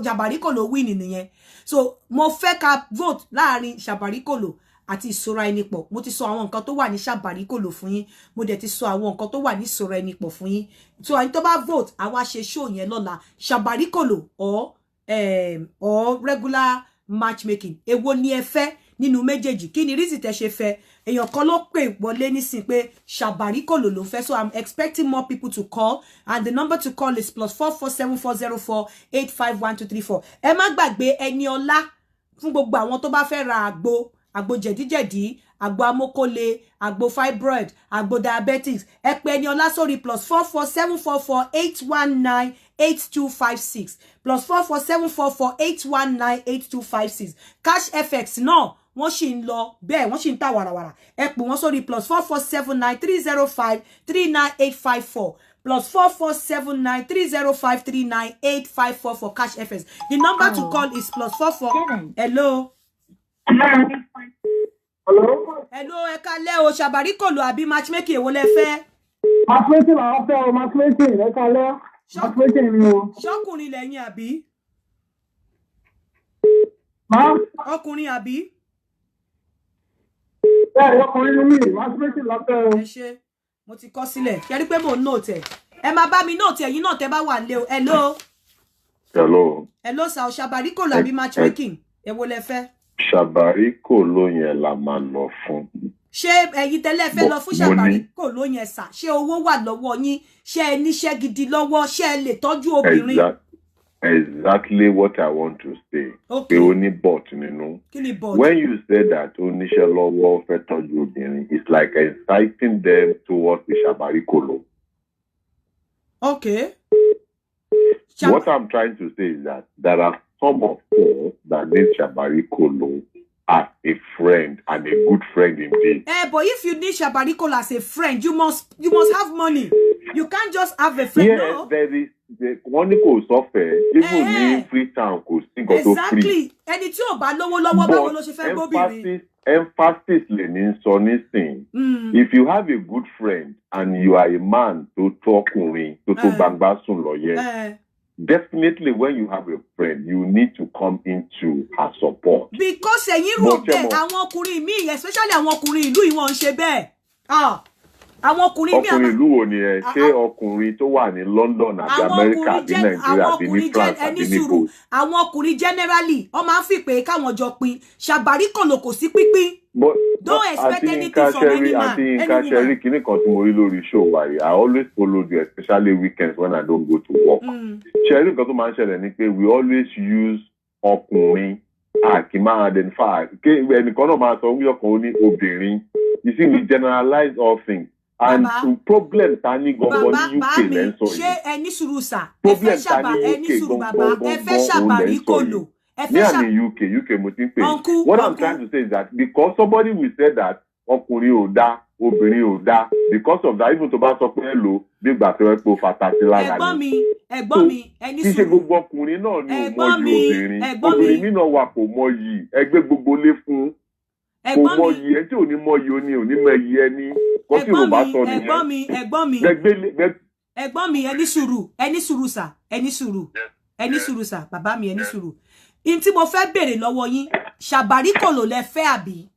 Shabarikolo win nìyẹn. So, mo fẹ́ ká vote láàrin Shabarikolo àti ìṣọ́ra Enipo. Mo ti sọ àwọn nǹkan tó wà ní Shabarikolo fún yín. Mo dẹ̀ ti sọ àwọn nǹkan tó wà ní ìṣọ́ra Enipo fún yín. So, ẹni tó bá vote, àwa ṣe show yẹn lọ́la. Shabarikolo or regular matchmaking. Èwo ni ẹ fẹ́ nínú méjèèjì? Kí ni reason tẹ́ ṣe fẹ́? Èèyàn kan ló pè wọlé nísìn pé Shabarikolo ló fẹ́. So I'm expecting more people to call, and the number to call is +447404851234. Ẹ má gbàgbé Eniola fún gbogbo àwọn tó bá fẹ́ ra àgbo jẹ̀díjẹ̀dí, àgbo amókólé, àgbo fibroid, àgbo diabetics. Ẹ pè Eniola sórí +4474481982256 +4474481982256. Cash FX náà wọ́n sì ń lọ bẹ́ẹ̀, wọ́n sì ń tà wàràwàrà. Ẹ pè wọ́n sórí +44793053984 +44793053984 for Cash FX. The number to call is +44. Hello. Hello, ẹ kálẹ́ o. Shabarikolo àbí matchmaking èwo lẹ fẹ́? Matchmaking làwọn fẹ́ o, matchmaking ẹ kálẹ́. Matchmaking ni o. Ṣọ́kùnrin lẹ́yìn àbí? Ọkùnrin àbí? Bẹ́ẹ̀ ọkùnrin ni mí, matchmaking la fẹ́ o. Ẹ ṣé, mo ti kọ sílẹ̀. Ṣé rí pé mo note ẹ. Ẹ máa bá mi note ẹ̀yin náà tẹ́ bá wà nílé o. Hello. Hello sir, Shabarikolo àbí matchmaking èwo lẹ fẹ́? Shabarikolo yẹn la máa lọ fún. Ṣé ẹ̀yin tẹ́lẹ̀ fẹ́ lọ fún Shabarikolo yẹn sà? Ṣé owó wà lọ́wọ́ yín? Ṣé ẹ níṣẹ́ gidi lọ́wọ́? Ṣé ẹ lè tọ́jú obìnrin? Exactly what I want to say. Okay. Only bought, you know. When you say that oníṣẹ́ lọ́wọ́ fẹ́ tọ́jú obìnrin, it's like inciting them towards the Shabarikolo. Okay. What I'm trying to say is that there are some of us that need Shabarikolo as a friend and a good friend indeed. But if you need Shabarikolo as a friend, you must have money. You can't just have a friend. Yes, No. there is the one kò suffer. Even in free town kò sí nǹkan tó free. Exactly. Ẹni tí ò bá lówó lọ́wọ́ báwo ló ṣe fẹ́ gbóbìnrin. Emphasis lè ní sọ nísìn. If you have a good friend and you are a man tó ọkùnrin tó gbangba sùn lọ yẹ. Definitely, when you have a friend, you need to come into her support. Because àwọn ọkùnrin míì, especially àwọn ọkùnrin ìlú yìí wọ́n ń ṣe bẹ́ẹ̀. Àwọn ọkùnrin míì. Ọkùnrin ìlú wo ni ẹ? Ṣé ọkùnrin tó wà ní London àbí America àbí Nigeria àbí ní France àbí níbo? Àwọn ọkùnrin generally, wọ́n máa ń fi pé káwọn jọ pin. Shabarikolo kò sí pínpín. Don't expect anything from any man. Àti Nǹkan Ṣẹ́rí kìíní kan tí mo rí lórí show wa yìí. I always follow you, especially weekends when I don't go to work. Ṣẹ́rí nǹkan tó máa ń ṣẹlẹ̀ ni pé we always use ọkùnrin kì máa identify. Ẹnìkan náà máa sọ wí ọkàn ó ní obìnrin. You see, we generalize all things. And problem ta ní gbọ̀ngàn ní UK lẹ́ ń sọ yìí. Ṣé ẹni sùúrù sà? Problem ta ní UK gbọ̀ngàn ẹ fẹ́ Shabarikolo. Me and UK mo ti ń pè. What I'm trying to say is that because somebody will say that ọkùnrin ò dá, obìnrin ò dá, because of that, even tó bá sọ pé hello, bí ìgbà tó ẹ pé o fatasi lára ni. Ẹ̀gbọ́n mi, ẹni sùúrù. Kì í ṣe gbogbo ọkùnrin náà ni ò mọ yìí obìnrin. Obìnrin mi náà wà kò mọ yìí. Ẹgbẹ́ gbogbo lé fún. Kò mọ yìí. Ẹ tí ò ní mọ yìí ó ní ò ní mọ yìí ẹni. Kò tí ò bá sọ nìyẹn. Ẹ̀gbọ́n mi, ẹni sùúrù sà, ẹni sùúrù sà, bàbá mi ẹni sùúrù. In tí mo fẹ́ béèrè lọ́wọ́ yín, Shabarikolo lẹ fẹ́ àbí?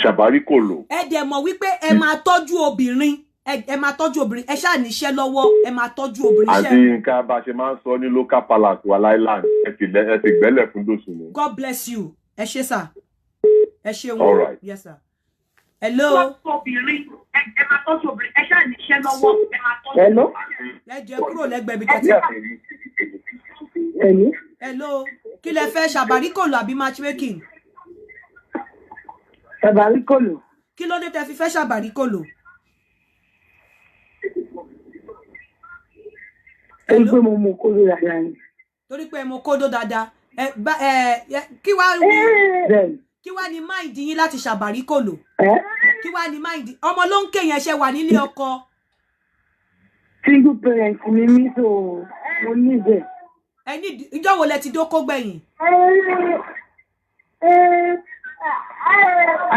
Shabarikolo. Ẹ dẹ̀ mọ̀ wípé ẹ máa tọ́jú obìnrin. Ẹ máa tọ́jú obìnrin. Ẹ ṣáà níṣẹ́ lọ́wọ́, ẹ máa tọ́jú obìnrin. Àti nǹkan bá ṣe máa ń sọ ní local palace wa Island. Ẹ ti gbẹ́lẹ̀ fún dòsùn. God bless you. Ẹ ṣé sà. Ẹ ṣeun. All right. Yes sir. Hello. Hello. Lẹ́jẹ̀ kúrò lẹ́gbẹ̀ẹ́ bí kẹ́tì. Hello. Kí lẹ fẹ́ Shabarikolo àbí matchmaking? Shabarikolo. Kí ló dé tẹ́ fi fẹ́ Shabarikolo? Torí pé mo mọ kódó dáadáa ni. Torí pé mo kódó dáadáa. Kí wá ní mind yín láti Shabarikolo? Kí wá ní mind? Ọmọ ló ń kéyàn ṣe wà nílé ọkọ. Single parent ni mí so mo ní bẹ́ẹ̀. Ẹni ìjọ́ wo lẹ ti dóko gbẹ̀yìn?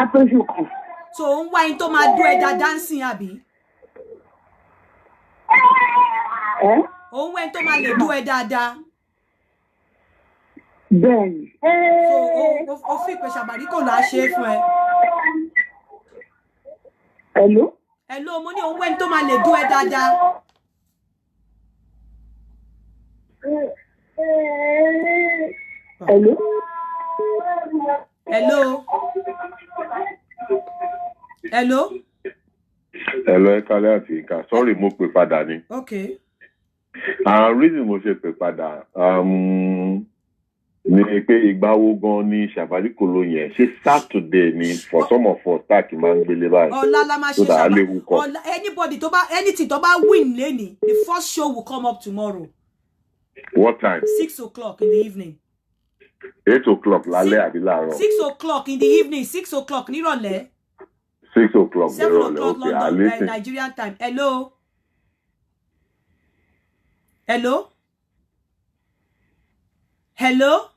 Àtọ́jú kan. So ń wá yín tó máa dú ẹja dancing àbí? Òun wẹ́n tó máa lè dú ẹ dáadáa. Bẹ́ẹ̀ni. So o fi pé Shabarikolo á ṣe fún ẹ. Hello, mo ní òun wẹ́n tó máa lè dú ẹ dáadáa. Hello, ẹ kálẹ́ àti ìka. Sorry, mo pè padà ni. Okay. Reason mo ṣe pè padà ni pé ìgbà wo gan ni Shabarikolo yẹn ṣe Saturday ni for some of us tá kì máa ń gbélé báyìí. Ọ̀la la máa ṣe Shabarikolo. Anybody tó bá anything tó bá win lẹ́ni, the first show will come up tomorrow. What time? 6 o'clock in the evening. 8 o'clock lálẹ́ àbí láàárọ̀? 6 o'clock in the evening, 6 o'clock nírọ̀lẹ́. 6 o'clock. 7 o'clock London, Nigerian time. Hello. Hello. Hello.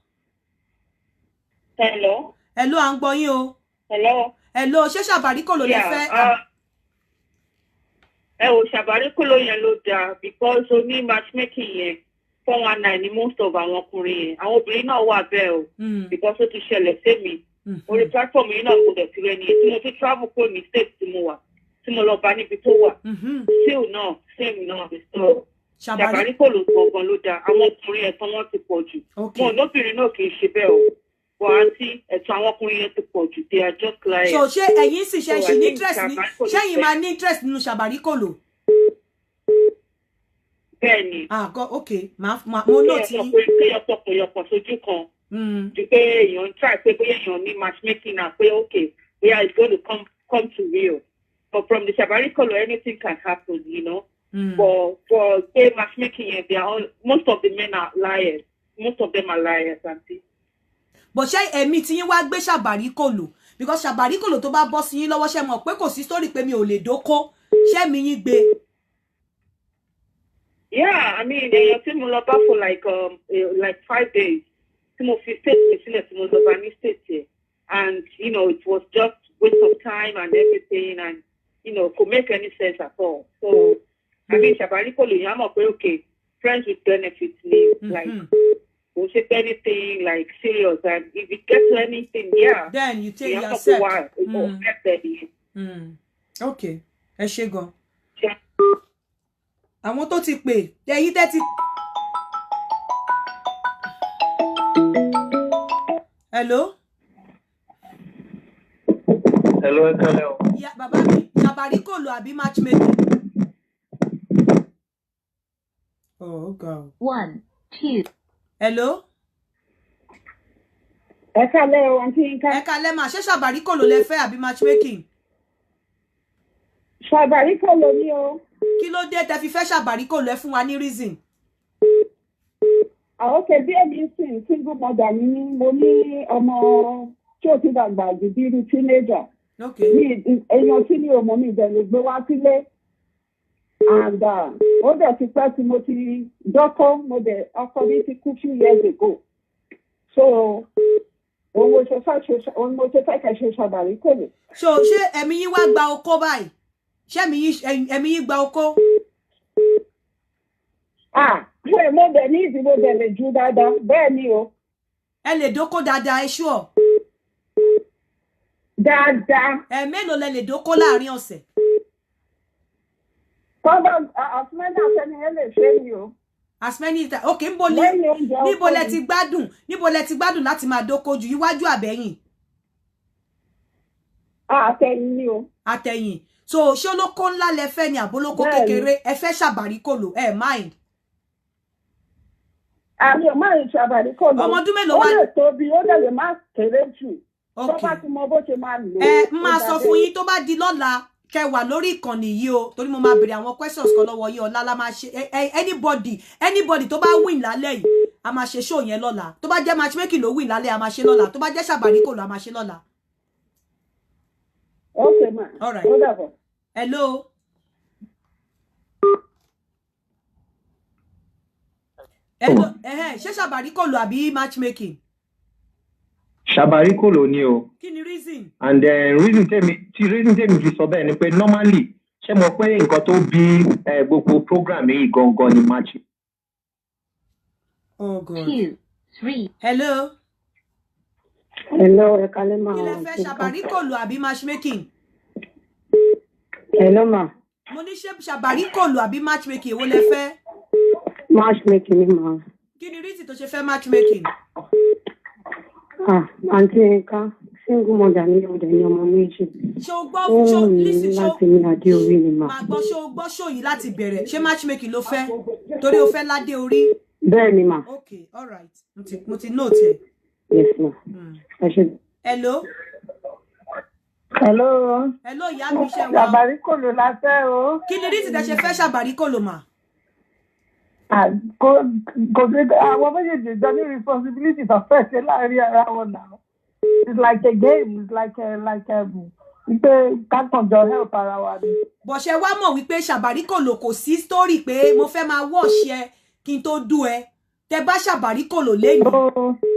Hello. Hello, à ń gbọ́ yín o. Hello. Hello, ṣé Shabarikolo lè fẹ́? Shabarikolo yẹn ló dáa because o ní matchmaking yẹn 419 ni most of àwọn ọkùnrin yẹn. Àwọn obìnrin náà wà bẹ́ẹ̀ o. Because ó ti ṣẹlẹ̀ sí mi. Orí platform yìí náà mo dẹ̀ ti rẹ nìyẹn. Tí mo ti travel kó ní state tí mo wà. Tí mo lọ bá níbi tó wà. Still náà, same náà. So Shabarikolo gangan ló dáa. Àwọn ọkùnrin ẹ̀tàn wọn ti pọ̀ jù. Wọn lóbìnrin náà kì í ṣe bẹ́ẹ̀ o. But àǹtí ẹ̀tàn àwọn ọkùnrin yẹn ti pọ̀ jù. They are just like. So ṣé ẹ̀yin sì ṣe ní interest ní ṣé ẹ̀yin máa ní interest nínú Shabarikolo? Bẹ́ẹ̀ni. Okay. Mo note yín. Kéèyàn pọ̀pọ̀yọpọ̀ sójú kan. Ju pé èèyàn ń try pé bóyá èèyàn ní matchmaking náà pé okay, bóyá it's going to come to real. But from the Shabarikolo, anything can happen, you know. For gay matchmaking, most of the men are liars. Most of them are liars, auntie. But ṣé èmi tí yín wá gbé Shabarikolo because Shabarikolo tó bá bọ́ sí yín lọ́wọ́ ṣé mọ̀ pé kò sí story pé mi ò lè dóko ṣé mi yín gbé. Yeah, I mean, tí mo lọ bá for like 5 days. Tí mo fi state mi sílẹ̀ tí mo lọ bá ní state here. And, you know, it was just waste of time and everything, and, you know, could make any sense at all. So, I mean, Shabarikolo, you know, okay, friends with benefits, like, we'll say anything, like, serious, and if it gets to anything, yeah. Then you take your step. Okay. Ẹ ṣé gan. Àwọn tó ti pè, ẹ̀yin tẹ́ ti. Hello? Hello, hello. Yeah, bàbá mi, Shabarikolo àbí matchmaking? Oh, God. 1, 2. Hello? Ẹ kálẹ́ o, Aunty Yinka. Ẹ kálẹ́ mà, ṣé Shabarikolo lẹ fẹ́ àbí matchmaking? Shabarikolo ni o. Kí ló dé tẹ́ fi fẹ́ Shabarikolo ẹ fún wa ní reason? Okay, bí èmi sìn single mother ni mí, mo ní ọmọ tí ó ti dàgbà jù bí irú teenager. Okay. Ní èèyàn tí ní ọmọ mi ìbẹ̀rẹ̀ gbé wá sílé. And ó dẹ̀ ti pẹ́ tí mo ti dọ́kọ́, mo dẹ̀ ọkọ mi ti kú few years ago. So, òun mo ṣe fẹ́ kẹ́ ṣe Shabarikolo. So, ṣé ẹ̀mí yín wá gba oko báyìí? Ṣé ẹ̀mí yín gba oko? Ṣé mo dẹ̀ ní ìdílé dẹ̀ lè ju dáadáa? Bẹ́ẹ̀ ni o. Ẹ lè dóko dáadáa, ẹ ṣúọ̀. Dáadáa. Mélòó lẹ lè dóko láàrin ọ̀sẹ̀? Kọ́dọ̀ àfúnmẹ́ta sẹ́ni ẹ lè ṣe ni o. As many times. Okay, níbo lẹ ti gbádùn láti máa dóko jù iwájú àbẹ̀yìn? Àtẹ̀yìn ni o. Àtẹ̀yìn. So, ṣé olóko ńlá lẹ fẹ́ ni àbólóko kékeré? Ẹ fẹ́ Shabarikolo, mind. Àmì ò máa ń Shabarikolo. Ọmọ ọdún mélòó wá? Ó lè tóbi, ó lè má kéré jù. Tó bá ti mọ bó ṣe máa lò. Máa sọ fún yín tó bá di lọ́la kẹ́ wà lórí ìkànnì yìí o, torí mo máa béèrè àwọn questions kan lọ́wọ́ yín ọ̀la la máa ṣe anybody tó bá win lálẹ́ yìí a máa ṣe show yẹn lọ́la. Tó bá jẹ́ matchmaking ló win lálẹ́ a máa ṣe lọ́la. Tó bá jẹ́ Shabarikolo a máa ṣe lọ́la. Okay, ma. All right. Hello. Hello. Ṣé Shabarikolo àbí matchmaking? Shabarikolo ni o. Kí ni reason? And reason tèmi fi sọ bẹ́ẹ̀ ni pé normally ṣé mo pé nǹkan tó bí gbogbo program yìí gangan ni match. Oh God. 2, 3. Hello. Hello, ẹ kálẹ́ ma. Kí lẹ fẹ́ Shabarikolo àbí matchmaking? Hello ma. Mo ní ṣé Shabarikolo àbí matchmaking èwo lẹ fẹ́? Matchmaking ni ma. Kí ni reason tó ṣe fẹ́ matchmaking? Aunty Yinka, single mother ni ọdẹ ní ọmọ méjì. Ṣé o gbọ́ listen show láti ní adé orí ni ma. Máa gbọ́ ṣé o gbọ́ show yìí láti bẹ̀rẹ̀. Ṣé matchmaking ló fẹ́? Torí o fẹ́ ládé orí. Bẹ́ẹ̀ ni ma. Okay, all right. Mo ti note ẹ. Yes ma. Ẹ ṣé. Hello. Hello. Hello, ìyá mi ṣe wá. Shabarikolo la fẹ́ o. Kí ni reason tẹ́ ṣe fẹ́ Shabarikolo mà? Kò sí àwọn méjèèjì jọ ní responsibility tó fẹ́ ṣe láàrin ara wọn náà. It's like a game, it's like wípé kákanjọ help ara wa ni. Bó ṣe wá mọ̀ wípé Shabarikolo kò sí story pé mo fẹ́ máa wash ẹ kí n tó dú ẹ. Tẹ́ bá Shabarikolo lẹ́yìn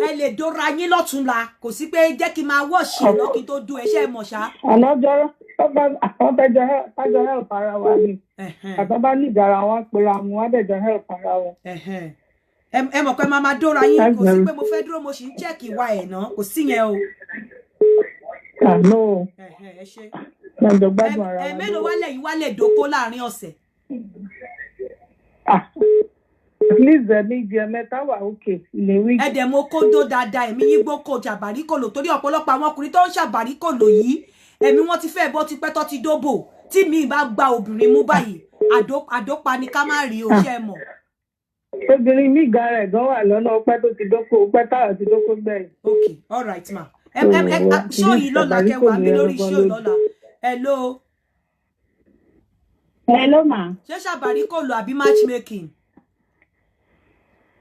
ẹ lè dóra yín lọ́túnla kò sí pé jẹ́ kí n máa wash ẹ lọ kí n tó dú ẹ ṣe mọ̀ ṣá. Àlọ́jọ́ àwọn fẹ́jọ help ara wa ni. Àtọ́ bá ní ìdára wọn pé àwọn wá dẹ̀jọ help ara wọn. Ẹ mọ̀ pé máa dóra yín kò sí pé mo fẹ́ dúró mo sì ń check ìwà ẹ̀ náà kò sí yẹn o. Àná. Ẹ ṣé. Lọ́jọ́ gbádùn ara wa. Mélòó wá lè dóko láàrin ọ̀sẹ̀? At least méjì mẹ́ta wà okay ilé wí. Ẹ dẹ̀ mo kódó dáadáa ẹ̀mí yín gbóko Shabarikolo torí ọ̀pọ̀lọpọ̀ àwọn ọkùnrin tó ń Shabarikolo yìí ẹ̀mí wọn ti fẹ́ bọ́ ti pẹ́ tó ti dóbò tí mi bá gba obìnrin mú báyìí àdópa ni ká má rí oṣẹ́ mọ̀. Obìnrin mi gan rẹ̀ gan wà lọ́nà ọpẹ́ tó ti dóko ọpẹ́ táwọn ti dóko gbẹ̀yìn. Okay, all right ma. Show yìí lọ́la kẹwàá mi lórí show lọ́la. Hello. Hello ma. Ṣé Shabarikolo àbí matchmaking?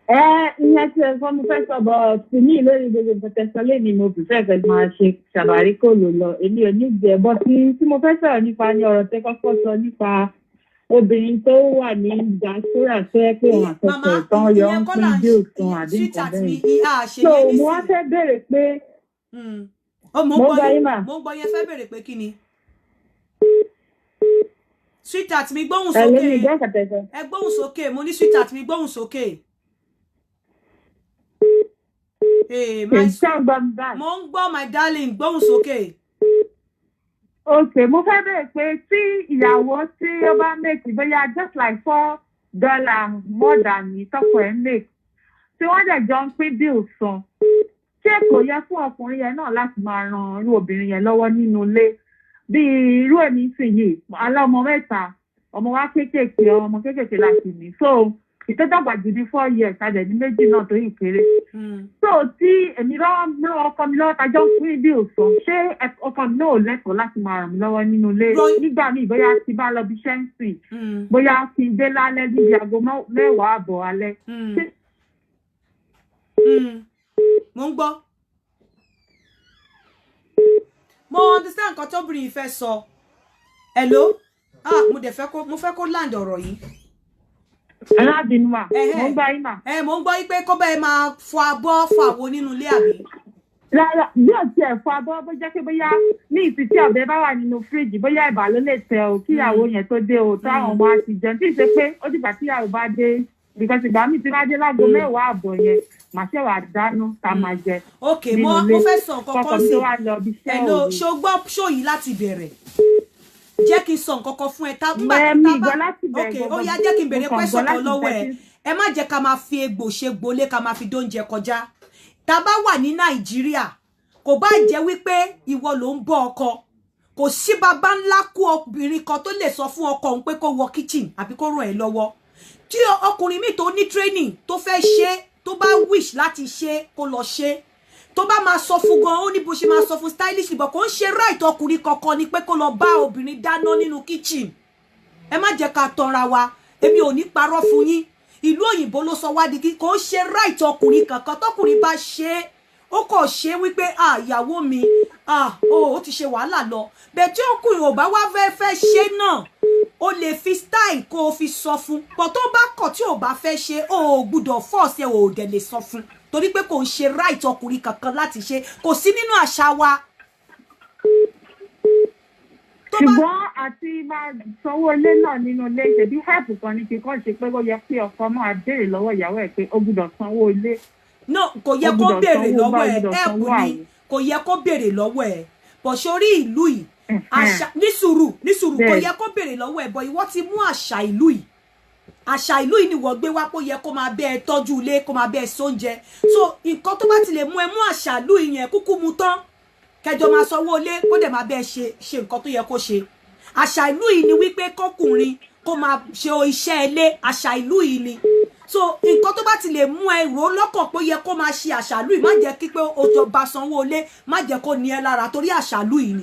Ìyẹn tí ẹ̀fọ́ mo fẹ́ sọ bọ̀ sí ní lórí gbogbo pẹ̀tẹ́sọ́lé ni mo prefer fẹ́ máa ṣe Shabarikolo lọ. Èmi ò ní jẹ́ bọ́ tí mo fẹ́ sọ̀rọ̀ nípa ní ọ̀rọ̀ tẹ́ kọ́kọ́ sọ nípa obìnrin tó wà ní diaspora tó yẹ pé wọn àtọkọ ìtàn yọ ń pín bills kan àdínkù bẹ́ẹ̀. So mo wá fẹ́ bèrè pé mo gbọ́ yẹn fẹ́ bèrè pé kí ni. Sweetheart mi gbóhùn sókè. Ẹ gbóhùn sókè, mo ní sweetheart mi gbóhùn sókè. Mo ń gbọ́ my darling gbóhùn sókè. Okay, mo fẹ́ bẹ̀rẹ̀ pé tí ìyàwó tí ó bá make bóyá just like $4 more than tọkọ ẹ̀ make tí wọ́n dẹ̀ jọ ń pín bills san ṣé kò yẹ fún ọkùnrin yẹn náà láti máa ran irú obìnrin yẹn lọ́wọ́ nínú ilé bí irú èmi sì yìí alọ́mọ mẹ́ta ọmọ wa kéékèèké ọmọ kéékèèké láti ní so ìtọ́jàgbà jù ní 4 years adẹ̀ ní méjì náà tó yìí kéré so tí èmi lọ́wọ́ ọkọ mi lọ́wọ́ tajọ́ fún ibi òsàn ṣé ọkọ mi náà ò lẹ́tọ̀ọ́ láti máa ràn mí lọ́wọ́ nínú ilé nígbà míì bóyá ti bá lọ bí ṣẹ́ǹsì bóyá ti dé lálẹ́ níbi aago 10:00 alẹ́. Mo ń gbọ́ mo understand nǹkan tóbìnrin fẹ́ sọ hello mo fẹ́ kó land ọ̀rọ̀ yìí. Alábìnú mà, mo ń gbọ́ yín mà. Mo ń gbọ́ yín pé kó bẹ́ẹ̀ máa fọ abọ́ fọ àwo nínú ilé àbí. Rárá, bí ò tiẹ̀ fọ abọ́ bó jẹ́ pé bóyá ní ìsìn tí ọ̀bẹ bá wà nínú fíríjì bóyá ìbà ló lè tẹ o kíyàwó yẹn tó dé o táwọn ọmọ á ti jẹun tí ì ṣe pé ó dìgbà tíyàwó bá dé because ìgbà míì tí bá dé láago 10:00 yẹn màá ṣe wà dáná tá máa jẹ. Ok, mo fẹ́ sọ nǹkan kan sí hello ṣó gbọ́ ṣó yìí láti bẹ̀rẹ̀ jẹ́ kí n sọ nǹkan kan fún ẹ tá ok ó yá jẹ́ kí n bèrè pẹ́sọ̀ kan lọ́wọ́ ẹ má jẹ́ ká máa fi egbò ṣe gbolé ká máa fi dóúnjẹ kọjá tá bá wà ní Nàìjíríà kò bá jẹ́ wípé ìwọ ló ń bọ́ ọkọ kò sí bàbá ńlá kú obìnrin kan tó lè sọ fún ọkọ òun pé kó wọ kitchen àbí kó ràn ẹ́ lọ́wọ́ tí ọkùnrin mi tó ní training tó fẹ́ ṣe tó bá wish láti ṣe kó lọ ṣe tó bá máa sọ fún gan ó ní bó ṣe máa sọ fún stylish bọ̀ kò ń ṣe right ọkùnrin kankan ni pé kó lọ bá obìnrin dáná nínú kitchen ẹ má jẹ́ ká tanra wa èmi ò ní parọ́ fún yín ìlú òyìnbó ló sọ wá di kí kò ń ṣe right ọkùnrin kankan tọkùnrin bá ṣe ó kò ṣe wípé ìyàwó mi ó ti ṣe wàhálà lọ bẹ́ẹ̀ tí ọkùnrin ò bá wá fẹ́ ṣe náà o lè fi style kó o fi sọ fún pọ̀ tó bá kọ̀ tí ò bá fẹ́ ṣe ó gbúdọ̀ force ò dẹ̀ lè sọ fún torí pé kò ń ṣe right ọkùnrin kankan láti ṣe kò sí nínú àṣà wa. ṣùgbọ́n àti máa sanwó ilé náà nínú ilé ṣèbí help kan ní kíkọ́ ṣe pé ó yẹ kí ọkọ náà béèrè lọ́wọ́ ìyàwó ẹ̀ pé ó gbúdọ̀ sanwó ilé. no kò yẹ kó béèrè lọ́wọ́ ẹ̀ help ni kò yẹ kó béèrè lọ́wọ́ ẹ̀ bọ̀ sórí ìlú yìí àṣà ní sùúrù kò yẹ kó béèrè lọ́wọ́ ẹ̀ bọ̀ ìwọ ti mú àṣà ìlú yìí ni wọ́n gbé wá pé ó yẹ kó máa bẹ́ ẹ tọ́jú ilé kó máa bẹ́ ẹ sóúnjẹ so nǹkan tó bá ti lè mú ẹ mú àṣà ìlú yìí yẹn kúkú mu tán kẹjọ máa sanwó ilé kó dẹ̀ máa bẹ́ ẹ ṣe nǹkan tó yẹ kó ṣe àṣà ìlú yìí ni wípé kọkùnrin kó máa ṣe iṣẹ́ ilé àṣà ìlú yìí ni so nǹkan tó bá ti lè mú ẹ rò lọ́kàn pé ó yẹ kó máa ṣe àṣà ìlú yìí má jẹ́ kí pé ó jọ bá sanwó ilé má jẹ́ kó ní ẹ lára torí àṣà ìlú yìí ni.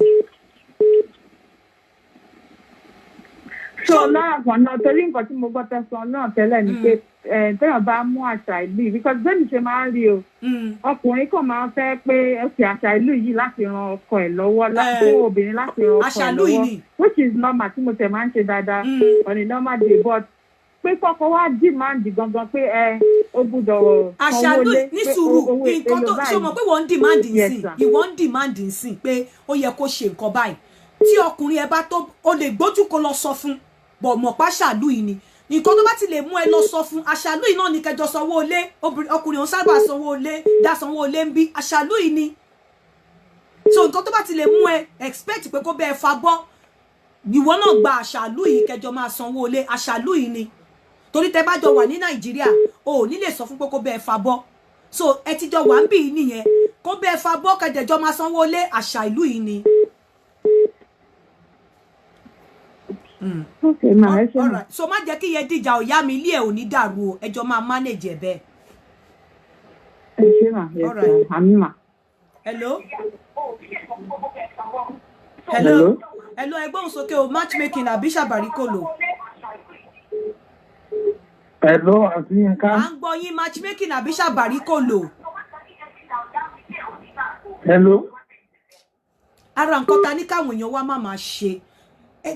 so náà kan náà torí nǹkan tí mo gbọ́ tẹ́ sọ náà tẹ́lẹ̀ ni pé téèyàn bá mú àṣà ìlú yìí because bẹ́ẹ̀ ni ṣe máa ń rí o ọkùnrin kan máa ń fẹ́ pé ẹ̀sìn àṣà ìlú yìí láti ran ọkọ ẹ̀ lọ́wọ́ fún obìnrin láti ran ọkọ ẹ̀ lọ́wọ́ which is normal tí mo tẹ̀ máa ń ṣe dáadáa on a normal day but pé kọ́kọ́ wá demand gangan pé ó gbúdọ̀ sanwó lé ní sùúrù nǹkan tó ṣe mọ̀ pé wọ́n ń demand nsìn ìwọ́n ń demand nsìn pé ó yẹ kó ṣe nǹkan báyìí tí ọkùnrin ẹ bá tó o lè gbójú kó lọ sọ fún bọ̀ mọ̀ pa ṣàlù yìí ni nǹkan tó bá ti lè mú ẹ lọ sọ fún àṣàlù yìí náà ni kẹjọ sanwó ilé ọkùnrin òun sábà sanwó ilé dá sanwó ilé ń bí àṣàlù yìí ni so nǹkan tó bá ti lè mú ẹ expect pé kó bẹ́ẹ̀ fa bọ́ ìwọ náà gba àṣàlù yìí kẹjọ máa sanwó ilé àṣàlù yìí ni torí tẹ bá jọ wà ní Nàìjíríà o ò ní lè sọ fún pé kó bẹ́ẹ̀ fa bọ́ so ẹ ti jọ wà ń bì í nìyẹn kó bẹ́ẹ̀ fa bọ́ kẹjọ máa sanwó ilé àṣà ìlú yìí ni. Okay, ma, all right. So má jẹ́ kí yẹ dìjà ó yá mi ilé ẹ̀ ò ní dàrú o ẹjọ́ máa manage ẹ̀ bẹ́ẹ̀. All right. Amima. Hello. Hello. Hello, ẹgbọ́n sókè o matchmaking àbí Shabarikolo. Hello, àti nǹkan. À ń gbọ́ yín matchmaking àbí Shabarikolo. Hello. Ara nǹkan ta ní káwọn èèyàn wá máa ṣe.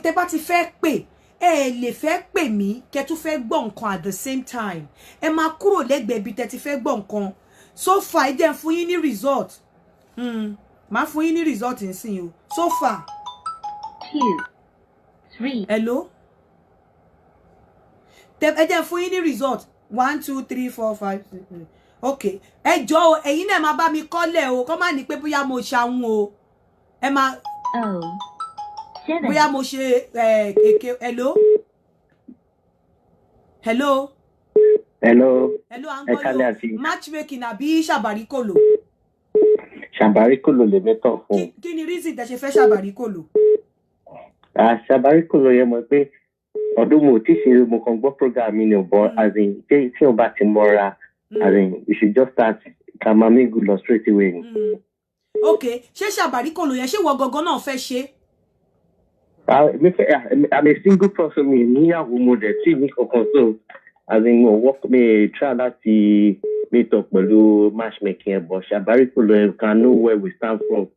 Tẹ́ bá ti fẹ́ pè ẹ lè fẹ́ pè mí kẹ́ tún fẹ́ gbọ́ nǹkan at the same time. Ẹ máa kúrò lẹ́gbẹ̀ẹ́ bí tẹ́ ti fẹ́ gbọ́ nǹkan. So far ẹ jẹ́ n fún yín ní result. Má fún yín ní result nsìn o. So far 2, 3. Hello? Ẹ jẹ́ n fún yín ní result. 1 2 3 4 5 6. Okay. Ẹ jọ̀ọ́ ẹ̀yin náà máa bá mi kọ́lẹ̀ o. Kọ́ má ní pé bóyá mo ṣàwọn o. Ẹ máa 7. bóyá mo ṣe èké. Hello? Hello? Hello. Hello, Angoyo. Matchmaking àbí Shabarikolo? Shabarikolo le mẹ́tọ̀ fún. Kí ni reason tẹ́ ṣe fẹ́ Shabarikolo? Shabarikolo yẹn mọ̀ pé ọdún mo ti ṣe mo kàn gbọ́ program mi ni but as in tí o bá ti mọ́ra as in you should just start kamamigu lọ straight away. Okay, ṣé Shabarikolo yẹn ṣé wọ gangan náà fẹ́ ṣe? I'm a single person mi níyàwó mo dẹ̀ tí mi kankan so as in mo work me try láti meet up pẹ̀lú matchmaking but Shabarikolo you can know where we stand from.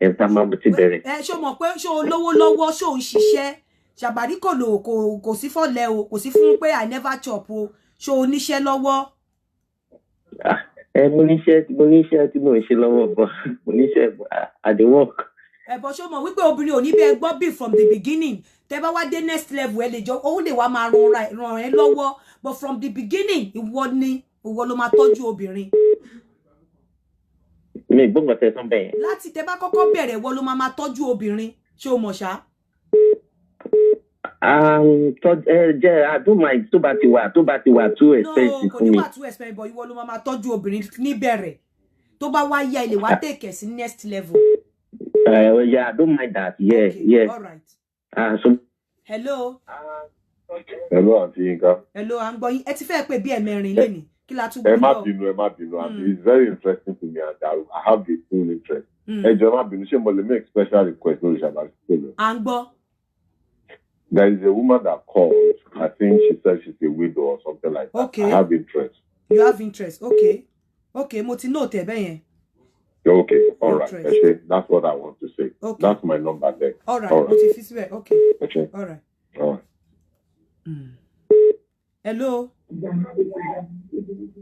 Ẹ̀ta máa mo ti bẹ̀rẹ̀. Ṣé o mọ̀ pé ṣé o lówó lọ́wọ́ ṣé o ń ṣiṣẹ́? Shabarikolo kò sí fọ́lẹ̀ o, kò sí fún pé I never chop o. Ṣé o níṣẹ́ lọ́wọ́? Mo níṣẹ́ tí mo ń ṣe lọ́wọ́ bọ̀. Mo níṣẹ́ at the work. Bọ̀ ṣé o mọ̀ wípé obìnrin ò ní bí ẹ gbọ́ bí from the beginning. Tẹ́ bá wá dé next level ẹ lè jọ ó lè wá máa ràn ẹ́ lọ́wọ́ but from the beginning ìwọ ló máa tọ́jú obìnrin. Mi gbọ́ngàn tẹ́ tán bẹ́ẹ̀. Láti tẹ́ bá kọ́kọ́ bẹ̀rẹ̀ ìwọ ló máa tọ́jú obìnrin. Ṣé o mọ̀ ṣá? I don't mind tó bá ti wà too expensive fún mi. No, kò ní wà too expensive but ìwọ ló máa tọ́jú obìnrin ní bẹ̀rẹ̀. Tó bá wá yá ilé wá take sí next level. Yeah, I don't mind that. Yeah, okay, yeah. All right. So hello. Hello, Auntie Yinka. Hello, I'm going. Ẹ ti fẹ́ pè bí ẹ̀mẹrin lónìí. Kí la tún gbọ́. Ẹ má bínú. It's very interesting to me and I have the full interest. Ẹ jọ̀ọ́ má bínú ṣé mo lè make special request lórí Shabarikolo. À ń gbọ́. There is a woman that called. I think she said she's a widow or something like that. Okay. I have interest. You have interest. Okay. Okay, mo ti note ẹ bẹ́yẹn. Okay, all right. Okay. That's what I want to say. Okay. That's my number there. All right. Okay. Okay. All right. All right. Hello.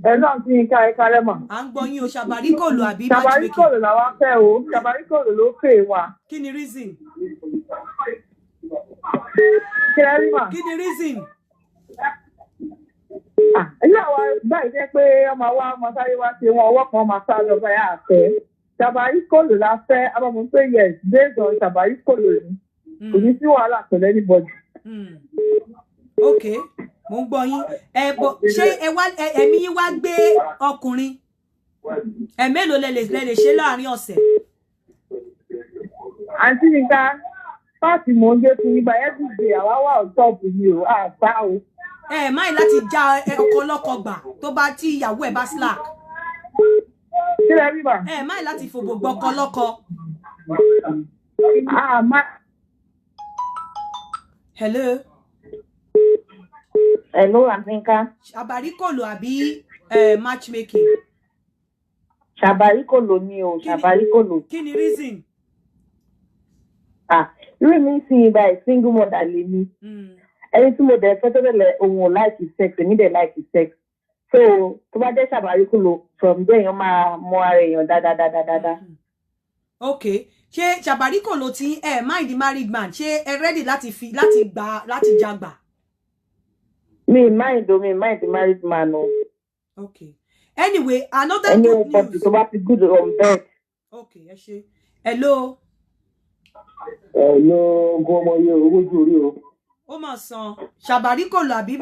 Hello, Auntie Yinka ẹ kálẹ́ mà. À ń gbọ́ yín o Shabarikolo àbí Matchmaking. Shabarikolo la wá fẹ́ o. Shabarikolo ló fẹ́ wa. Kí ni reason? Kí ni reason? Ilé àwa báyìí jẹ́ pé ọmọ sáré wá ṣe wọn ọwọ́ kan máa sá lọ báyà àfẹ́. Shabarikolo la fẹ́ abọ́mọ pé yes based on Shabarikolo ni. Kò ní sí wàhálà pẹ̀lú anybody. Okay, mo ń gbọ́ yín. Ṣé ẹ̀mí yín wá gbé ọkùnrin? Mélòó lẹ lè ṣe láàrin ọ̀sẹ̀? Auntie Yinka, pàtì mò ń gbé fún yín báyẹn ti dé àwa wà ọ̀tọ̀ọ̀pù yìí o, àṣà o. Máì láti já ọkọ ọlọ́kọ gbà tó bá tí ìyàwó ẹ̀ bá slack. Kí lẹ rí bà? Máì láti fòbò gbọ́kọ lọ́kọ. Hello. Hello, Auntie Yinka. Shabarikolo àbí matchmaking? Shabarikolo ni o, Shabarikolo. Kí ni reason? Irú mi sì báyìí single mother lè mi. Ẹni tí mo dẹ̀ fẹ́ tó bẹ̀rẹ̀ òun ò like sex, èmi dẹ̀ like sex. So tó bá jẹ́ Shabarikolo from there èèyàn máa mọ ara èèyàn dáadáa. Okay. Ṣé Shabarikolo tí mind the married man ṣé ẹ ready láti jagbà? Me mind the married man o. Okay. Anyway, another good news. Tó bá ti good on bed. Okay, ẹ ṣé. Hello. Hello, ọmọ yẹn owó jù orí o. Ó mà san. Shabarikolo àbí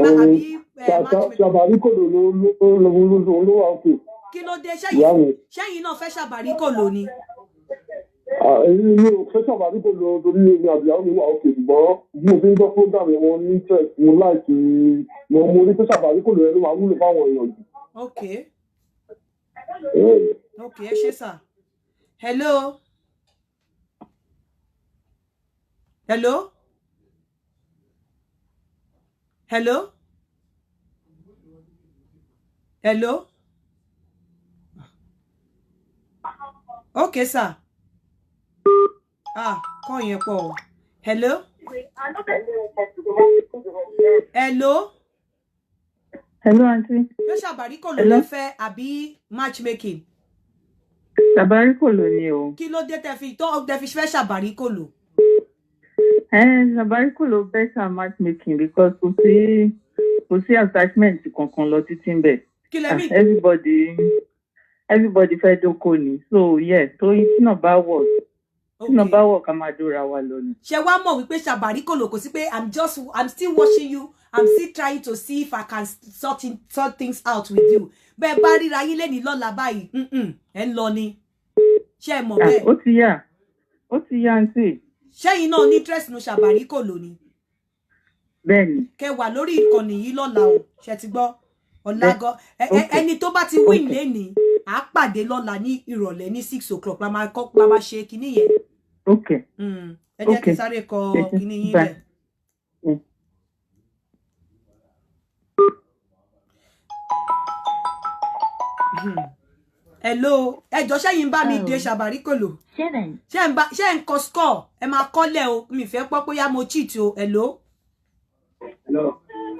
Shabarikolo ló wà òkè. Kí ló dé ṣẹ́yìn náà fẹ́ Shabarikolo ni? Èyí ni ò fẹ́ Shabarikolo torí èmi àbíyáwó mi wà òkè ṣùgbọ́n bí mo fi ń gbọ́ program yẹn wọn ní interest mo láìkí mo rí pé Shabarikolo yẹn ló máa wúlò fáwọn èèyàn jù. Okay. Okay, ẹ ṣé sà. Hello. Hello? Hello? Hello? Okay, sir. Call yẹn pọ̀ o. Hello? Hello. Hello, auntie. Yo Shabarikolo lè fẹ́ àbí matchmaking? Shabarikolo ni o. Kí ló dé tẹ́ fi fẹ́ Shabarikolo? Shabarikolo better matchmaking because kò sí attachment kankan lọ títí ńbẹ̀. Kí lẹ mean? Everybody fẹ́ dóko ni. So yes, so it's not bad work. It's not bad work, I'm adora wa lọ ni. Ṣé wá mọ̀ wípé Shabarikolo kò sí pé I'm still watching you. I'm still trying to see if I can sort things out with you. Bẹ́ẹ̀ bá ríra yín lẹ́ni lọ́la báyìí. Ẹ ń lọ ni. Ṣé ẹ mọ̀ bẹ́ẹ̀? Ó ti yá aunty. Ṣé yín náà ní interest no Shabarikolo ni? Bẹ́ẹ̀ni. Kẹ́ wà lórí ìkànnì yìí lọ́la o. Ṣé ti gbọ́? Ọ̀làgọ́ ẹni tó bá ti win lẹ́ni á pàdé lọ́la ní ìrọ̀lẹ́ ní 6 o'clock la máa ṣe kinní yẹn. Okay. Ẹ jẹ́ kí sáré kọ kinní yín bẹ́ẹ̀. Hello, ẹjọ́ ṣẹ́yìn bá mi dé Shabarikolo. Ṣé ń kọ score, ẹ máa kọ́lẹ̀ o, mi fẹ́ pọ́ bóyá mo cheat o. Hello,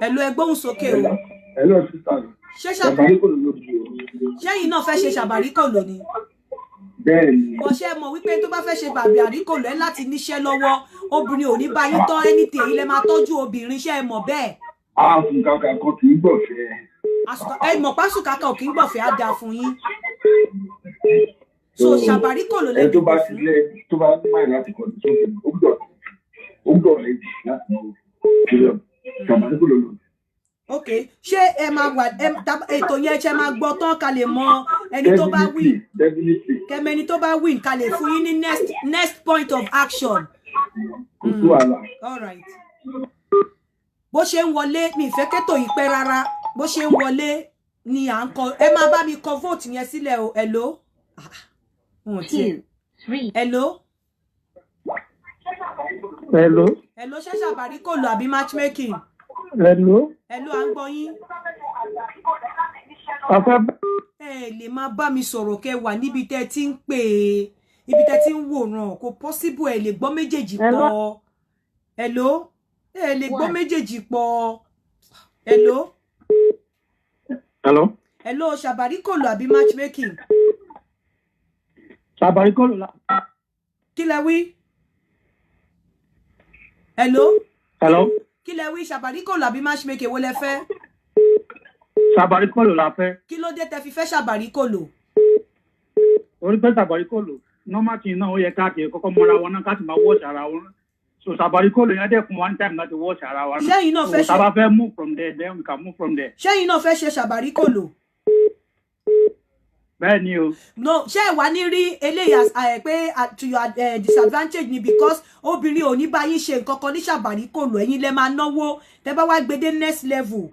ẹ gbóhùn sókè o. Hello, sister. Ṣé Shabarikolo ló di o? Ṣẹ́yìn náà fẹ́ ṣe Shabarikolo ni? Bẹ́ẹ̀ni. Bó ṣe mọ̀ wípé tó bá fẹ́ ṣe Shabarikolo ẹ láti níṣẹ́ lọ́wọ́, obìnrin ò ní bá yín tán anything, ilẹ̀ máa tọ́jú obìnrin, ṣé ẹ mọ̀ bẹ́ẹ̀? Àsùnkàkà kan kì í gbọ̀fẹ́. Ẹ mọ̀ pásùkàkà ò kì í gbọ̀fẹ́ á dáa fún yín. So Shabarikolo lè tó bá sílẹ̀ tó bá ní máì láti kọ́ ní sókè ó gbọ́ rẹ̀ láti mọ̀ Shabarikolo lọ. Ok, ṣé ẹ máa wà ètò yẹn ṣe máa gbọ́ tán ká lè mọ ẹni tó bá win kẹmẹ ẹni tó bá win ká lè fún yín ní next point of action. All right. Bó ṣe ń wọlé mi ìfẹ́ kétò yìí pẹ́ rárá bó ṣe ń wọlé ni à ń kọ ẹ máa bá mi kọ vote yẹn sílẹ̀ o. Hello. 2, 3. Hello ṣé Shabarikolo àbí matchmaking? Hello, à ń gbọ́ yín. Ẹ lè máa bá mi sọ̀rọ̀ kẹ́ wà níbi tẹ́ ti ń pè é ibi tẹ́ ti ń wòran kò possible ẹ lè gbọ́ méjèèjì pọ̀. Hello, ẹ lè gbọ́ méjèèjì pọ̀. Hello Shabarikolo àbí matchmaking? Shabarikolo la. Kí lẹ wí? Hello. Kí lẹ wí Shabarikolo àbí matchmaking wo lẹ fẹ́? Shabarikolo la fẹ́. Kí ló dé tẹ́ fi fẹ́ Shabarikolo? Orí pé Shabarikolo normal thing náà ó yẹ ká tiẹ̀ kọ́kọ́ mọ́ra wọn náà ká sì máa watch ara wọn. So Shabarikolo yẹn dẹ̀ fún one time láti watch ara wa. Ṣẹ́yìn náà fẹ́ ṣe. So tá bá fẹ́ move from there then we can move from there. Ṣẹ́yìn náà fẹ́ ṣe Shabarikolo? Bẹ́ẹ̀ni o. No, ṣé ẹ wá ní rí eléyà pé to your disadvantage ni because obìnrin ò ní bá yín ṣe nǹkan kan ní Shabarikolo ẹ̀yin lẹ máa náwó tẹ́ bá wá gbé dé next level.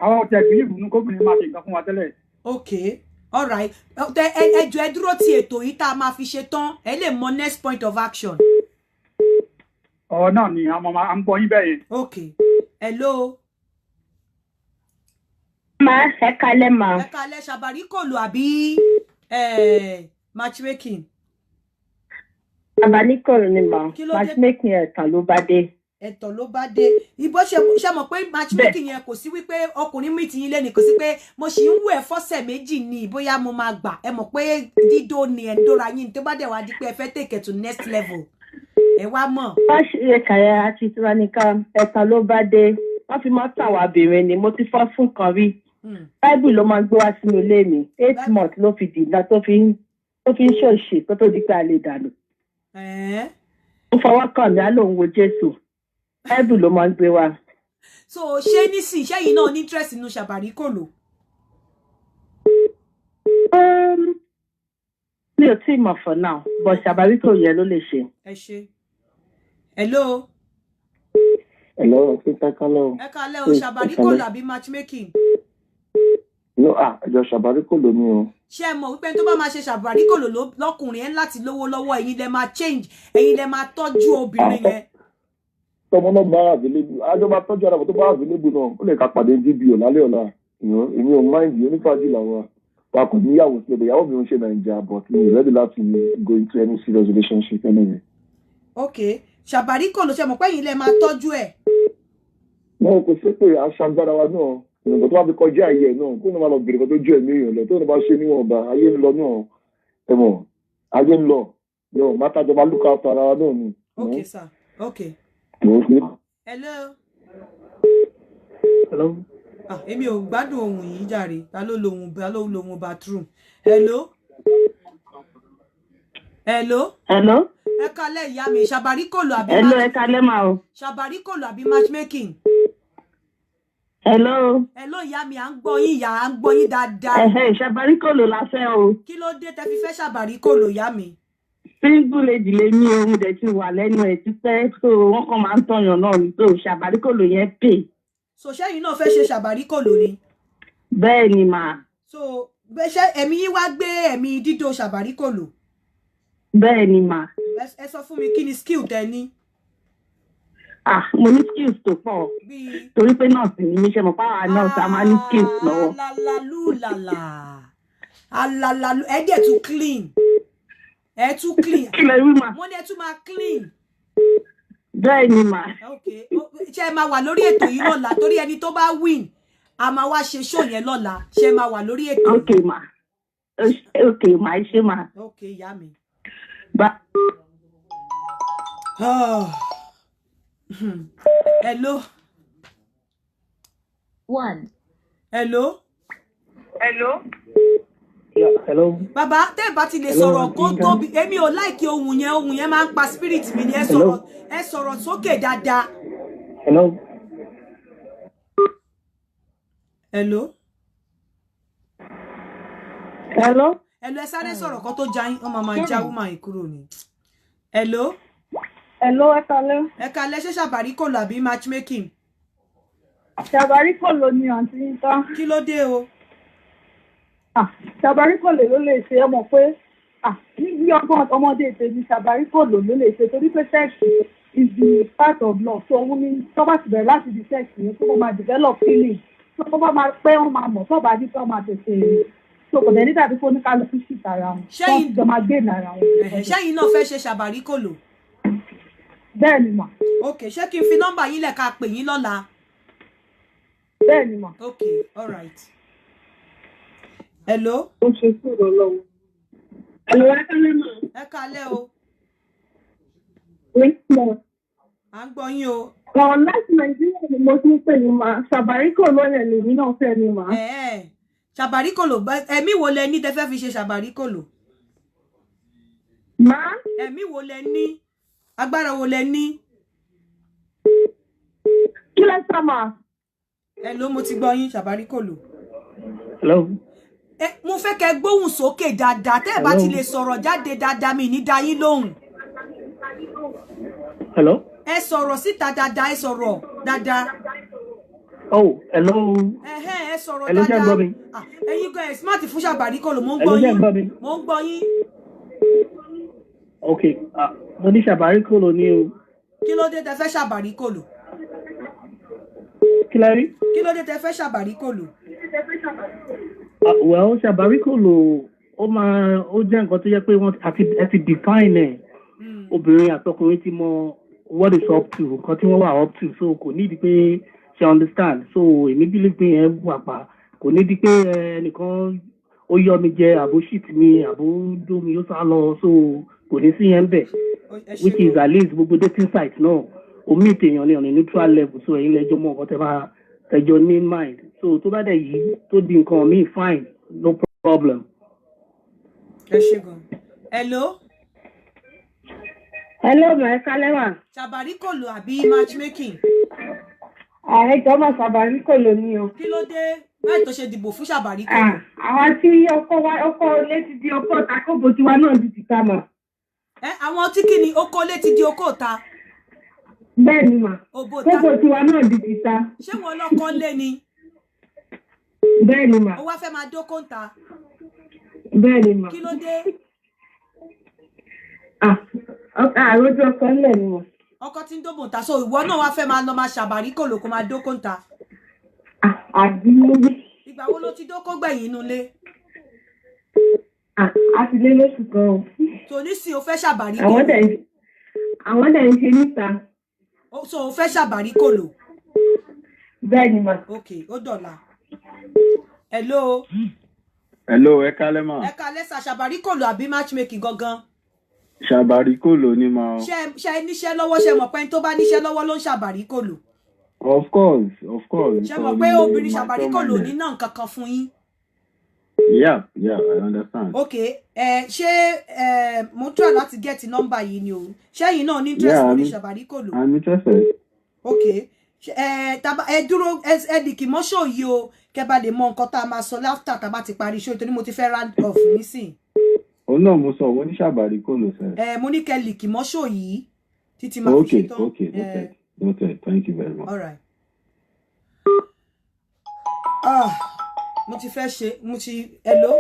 Àwọn ọ̀tẹ̀ believe nínú kóbìnrin máa ṣe nǹkan fún wa tẹ́lẹ̀. Okay, all right. Ẹ jọ̀ọ́ ẹ dúró ti ètò yìí tá a máa fi ṣe tán ẹ lè mọ next point of action. Náà ni àwọn ọmọ à ń gbọ́ yín bẹ́ẹ̀ yẹn. Okay. Hello. Ẹ kalẹ̀ ma. Ẹ kalẹ̀ Shabarikolo àbí matchmaking? Shabarikolo ni ma. Matchmaking ẹ̀tàn ló bá dé. Ẹ̀tàn ló bá dé. Ibo ṣe mọ̀ pé matchmaking yẹn kò sí wípé ọkùnrin mi ti yín lẹ́nu kò sí pé mo ṣì ń wẹ̀ fọ́sẹ̀ méjì ni bóyá mo máa gbà. Ẹ mọ̀ pé dídó ni ẹ̀ ń dóra yín tó bá dẹ̀ wá di pé ẹ fẹ́ take it to next level. Ẹ wá mọ̀. Wọ́n ṣe kàyà àti ìtura nìkan ẹ̀tàn ló bá dé. Wọ́n fi mọ́ tàwa bìnrin ni mo ti fọ́ fún kan rí. Bible ló máa ń gbé wá sínú ilé mi 8 months ló fi dìgbà tó fi ń ṣòṣì kó tó di pé a lè dànù. Ó fọwọ́ kàn mí á lòun wo Jésù. Bible ló máa ń gbé wá. So ṣé nísìnyí ṣẹ́yìn náà ní interest nínú Shabarikolo? Mi ò tí ì mọ̀ for now but Shabarikolo yẹn ló lè ṣe. Ẹ ṣe. Hello. Ẹ kalẹ́ o Shabarikolo àbí matchmaking? No, ẹjọ́ Shabarikolo ni o. Ṣé ẹ mọ̀ wípé tó bá máa ṣe Shabarikolo lọ́kùnrin ẹ̀ láti lówó lọ́wọ́ ẹ̀yin lẹ máa change ẹ̀yin lẹ máa tọ́jú obìnrin yẹn. Tọmọ náà bá available àjọ máa tọ́jú ara tó bá available náà ó lè ká pàdé DBO lálẹ́ ọ̀la èmi ò mind yìí onífàájì làwọn wa kò níyàwó sílẹ̀ ìyàwó mi ń ṣe Nàìjíríà but mi ready láti go into any serious relationship anyway. Okay, Shabarikolo ṣe mọ̀ pé yín lẹ máa tọ́jú ẹ̀. Mo kò sí pé aṣàgbára wa náà ìrìnàjò tó bá fi kọjá ayé náà kó ní máa lọ bèrè kan tó jẹ́ ẹ̀mí èèyàn lọ tó ní bá ṣe níwọ̀nba ayé ń lọ náà ẹ̀mọ̀ ayé ń lọ yóò má tàjọba look after ara wa náà ni. Okay sir, okay. Hello. Hello. Èmi ò gbádùn ohun yìí jàre ta ló lóhun bathroom. Hello. Ẹ kálẹ́ ìyá mi Shabarikolo àbí Hello, ẹ kálẹ́ ma o. Shabarikolo àbí matchmaking. Hello. Ìyá mi à ń gbọ́ yín dáadáa. Shabarikolo la fẹ́ o. Kí ló dé tẹ́ fi fẹ́ Shabarikolo ìyá mi? Single lady lè ní ohun dẹ̀ ti wà lẹ́nu ẹ̀ ti pẹ́ so wọ́n kàn máa ń tọyàn náà ní so Shabarikolo yẹn pè. So ṣẹ́yìn náà fẹ́ ṣe Shabarikolo ni? Bẹ́ẹ̀ ni mà. So ṣé ẹ̀mí yín wá gbé ẹ̀mí dídó Shabarikolo? Bẹ́ẹ̀ ni mà. Ẹ sọ fún mi kí ni skill tẹ́ ní? Mo ní skills tó pọ̀. Torí pé nọ́ọ̀sì ni mi ṣe mọ̀ páwà nọ́ọ̀sì a máa ní skills lọ́wọ́. Alalalu ẹ dẹ̀ tún clean. Ẹ tún clean. Kí lẹ wí mà? Mo ní ẹ tún máa clean. Bẹ́ẹ̀ ni mà. Okay. Ṣé ẹ máa wà lórí ètò yìí lọ́la torí ẹni tó bá win a máa wá ṣe show yẹn lọ́la. Ṣé ẹ máa wà lórí ètò? Okay mà. Okay mà ẹ ṣé mà. Okay ìyá mi. Hello. 1. Hello. Yeah, hello. Bàbá tẹ́ bá ti lè sọ̀rọ̀ kó tóbi èmi ò like ohun yẹn máa ń pa spirit mi ni ẹ sọ̀rọ̀ sókè dáadáa. Hello. Ẹ sáré sọ̀rọ̀ kan tó já yín wọ́n máa já woman yìí kúrò ni. Hello, ẹ kálẹ́. Ẹ kálẹ́ ṣé Shabarikolo àbí matchmaking? Shabarikolo ni àǹtí yín tán. Kí ló dé o? Shabarikolo ló lè ṣe mọ̀ pé níbi ọgbọ́n ọmọdé tèmi Shabarikolo ló lè ṣe torí pé sex is the part of love. So òun ni tó bá ti bẹ̀rẹ̀ láti di sex yẹn tó máa develop feeling. Tó bá máa pẹ́ wọ́n máa mọ̀ tó bá dí tó máa tètè so kò dẹ̀ ní tàbí fún oníkálukú sí ìtara wọn. Ṣẹ́yìn jọ máa gbé ìnara wọn. Ṣẹ́yìn náà fẹ́ ṣe Shabarikolo? Bẹ́ẹ̀ ni mà. Okay, ṣé kí n fi nọ́mbà yín lẹ̀ ká pè yín lọ́la? Bẹ́ẹ̀ ni mà. Okay, all right. Hello. Ó ṣe kúrò lọ́wọ́. Hello, ẹ kálẹ́ mà. Ẹ kálẹ́ o. À ń gbọ́ yín o. Láti Nàìjíríà ni mo ti ń pè ní mà. Shabarikolo yẹn lèmi náà fẹ́ ni mà. Shabarikolo ẹ̀mí wo lẹ ní tẹ́ fẹ́ fi ṣe Shabarikolo? Mà? Ẹ̀mí wo lẹ ní? Agbára wo lẹ ní? Kí lẹ sọ mà? Hello, mo ti gbọ́ yín Shabarikolo. Hello. Mo fẹ́ kẹ́ gbóhùn sókè dáadáa tẹ́ bá ti lè sọ̀rọ̀ jáde dáadáa mi ní dá yín lóhùn. Hello. Ẹ sọ̀rọ̀ síta dáadáa ẹ sọ̀rọ̀ dáadáa. Oh, hello. Ẹ sọ̀rọ̀ hello, dáadáa. Ẹ̀yin gan smart fún Shabarikolo mo ń gbọ́ yín. Mo ń gbọ́ yín. Okay, mo ní Shabarikolo ni o. Kí ló dé tẹ́ fẹ́ Shabarikolo? Kí lẹ rí? Kí ló dé tẹ́ fẹ́ Shabarikolo? Well, Shabarikolo ó jẹ́ nǹkan tó yẹ pé wọ́n ti define ẹ̀. Obìnrin àtọkùnrin ti mọ what is up to, nǹkan tí wọ́n wà up to, so kò nídìí pé she understand. So èmi believe pé ẹ wà pa, kò nídìí pé ẹnìkan ó yọ mi jẹ àbó shit mi àbó dó mi ó sá lọ, so kò ní sí yẹn bẹ̀. Which is at least gbogbo dating site náà o meet èèyàn ní on a neutral level, so ẹ̀yin lẹ́jọ́ mọ̀ nǹkan tẹ́ bá ẹjọ́ ní mind. So tó bá dẹ̀ yìí tó di nǹkan mi fine, no problem. Ẹ ṣé gan. Hello. Hello, ma ẹ kálẹ́ mà. Shabarikolo àbí matchmaking? Ẹjọ́ mà Shabarikolo ni o. Kí ló dé? Báyìí tó ṣe dìbò fún Shabarikolo. Àwọn tí ọkọ ilé ti di ọkọ ta kóbo tiwa náà di ti ká mà. Àwọn tí kí ni oko ilé ti di oko ta? Bẹ́ẹ̀ ni mà. Kóbo tiwa náà di ti ta. Ṣé wọn lọ́kọ́ lé ni? Bẹ́ẹ̀ ni mà. Ó wá fẹ́ máa dókó ń ta. Bẹ́ẹ̀ ni mà. Kí ló dé? Àròjọ ọkọ ńlẹ̀ ni mà. Ọkọ tí ń dóbò ń ta, so ìwọ náà wá fẹ́ máa lọ máa Shabarikolo kó máa dókó ń ta. Àdìmúlé. Ìgbà wo ló ti dókó gbẹ̀yìn inú ilé? A ti lé lóṣù kan o. Tò ní sí o fẹ́ Shabarikolo. Àwọn dẹ̀ ń ṣe níta. So o fẹ́ Shabarikolo. Bẹ́ẹ̀ ni mà. Okay, ó dọ̀la. Hello. Hello, ẹ kálẹ́ mà. Ẹ kálẹ́ sà Shabarikolo àbí matchmaking gangan. Shabarikolo ni mà. Ṣé níṣẹ́ lọ́wọ́ ṣe mọ̀ pé ẹni tó bá níṣẹ́ lọ́wọ́ ló ń Shabarikolo. Of course. Ṣé mọ̀ pé obìnrin Shabarikolo ní náà nǹkan kan fún yín. Yeah, I understand. Okay, ṣé mo try láti get number yìí ni o. Ṣé yín náà ní interest lórí Shabarikolo? I'm interested. Okay. Dúró di mo show yìí o kẹ́ bá lè mọ nǹkan tá máa sọ after tá bá ti parí show torí mo ti fẹ́ round off nísìn. Oh no, mo sọ wọ́n ní Shabarikolo sir. Mo ní kẹ́ lì mo show yìí títí máa fi ṣe tán. Okay. Thank you very much. All right. Mo ti fẹ́ ṣe hello.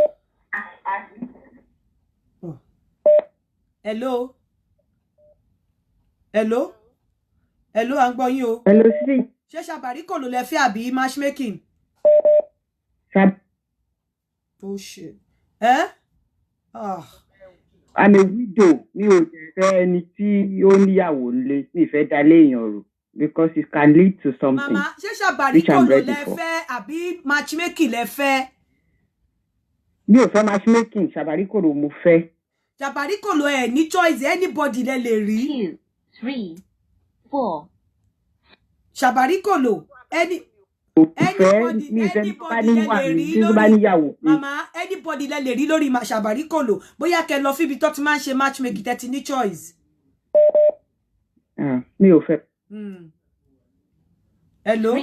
Hello, à ń gbọ́ yín o. Hello, sí. Ṣé Shabarikolo lẹ fẹ́ àbí matchmaking? Bullshit. I'm a widow. Mi ò fẹ́ ẹni tí ó níyàwó nílé, mi fẹ́ dá léèyàn rò because it can lead to something. Mama, ṣé Shabarikolo lẹ fẹ́ àbí matchmaking lẹ fẹ́? Mi ò fẹ́ matchmaking, Shabarikolo mo fẹ́. Shabarikolo ní choice anybody lẹ lè rí. 2, 3, 4. Shabarikolo anybody lẹ lè rí. Mama, anybody lẹ lè rí lórí Shabarikolo. Bóyá kẹ́ lọ fíbi tó ti máa ń ṣe matchmaking tẹ́ ti ní choice. Mi ò fẹ́. Hello.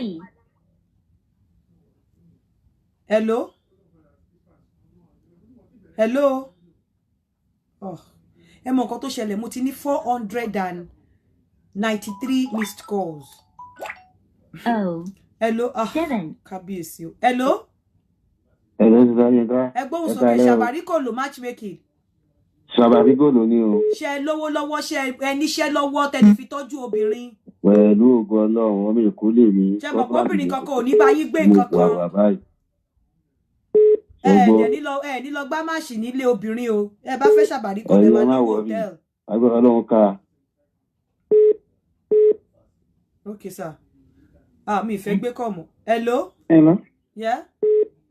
Ẹ mọ̀ nǹkan tó ṣẹlẹ̀ mo ti ní 493 missed calls. Hello. 7. Kábíyèsí o. Hello. Hello. Ẹ gbóhùn sókè Shabarikolo matchmaking. Shabarikolo ni o. Ṣé lówó lọ́wọ́ ṣé ẹ níṣẹ́ lọ́wọ́ tẹ́ fi tọ́jú obìnrin. Pẹ̀lú ògo Ọlọ́run ọmọ Èkó lè mi. Ṣé mọ̀ pé obìnrin kankan ò ní bá yín gbé nǹkan kan. Mo wà báyìí. Ní lọ gbá máàṣì nílé obìnrin o. Ẹ bá fẹ́ Shabarikolo máa ní hotel. Agbára Ọlọ́run ká. Okay sir. Mi fẹ́ gbé kọ́ mọ́. Hello. Yeah.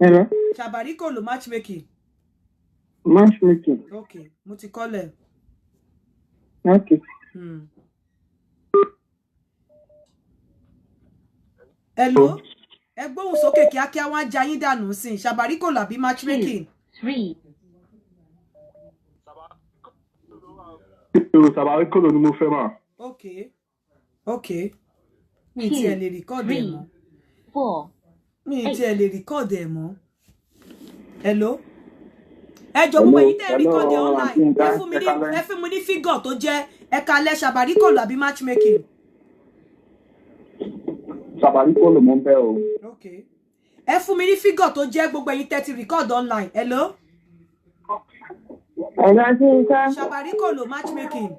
Hello. Shabarikolo matchmaking. Okay, mo ti kọ́lẹ̀. Okay. Hello. Ẹ gbóhùn sókè kíákíá wọ́n á já yín dànù sí Shabarikolo àbí matchmaking. 3. Shabarikolo ni mo fẹ́ mà. Okay. Mi ti ẹ lè record ẹ mọ́. 4. Mi ti ẹ lè record ẹ mọ́. Hello. Ẹ jọ̀ọ́ gbogbo yín tẹ́ record online. Ẹ fún mi ní figure tó jẹ́ ẹ kalẹ̀ Shabarikolo àbí matchmaking. Shabarikolo mo fẹ́ o. Okay. Ẹ fún mi ní figure tó jẹ́ gbogbo yín tẹ́ ti record online. Hello. Shabarikolo matchmaking.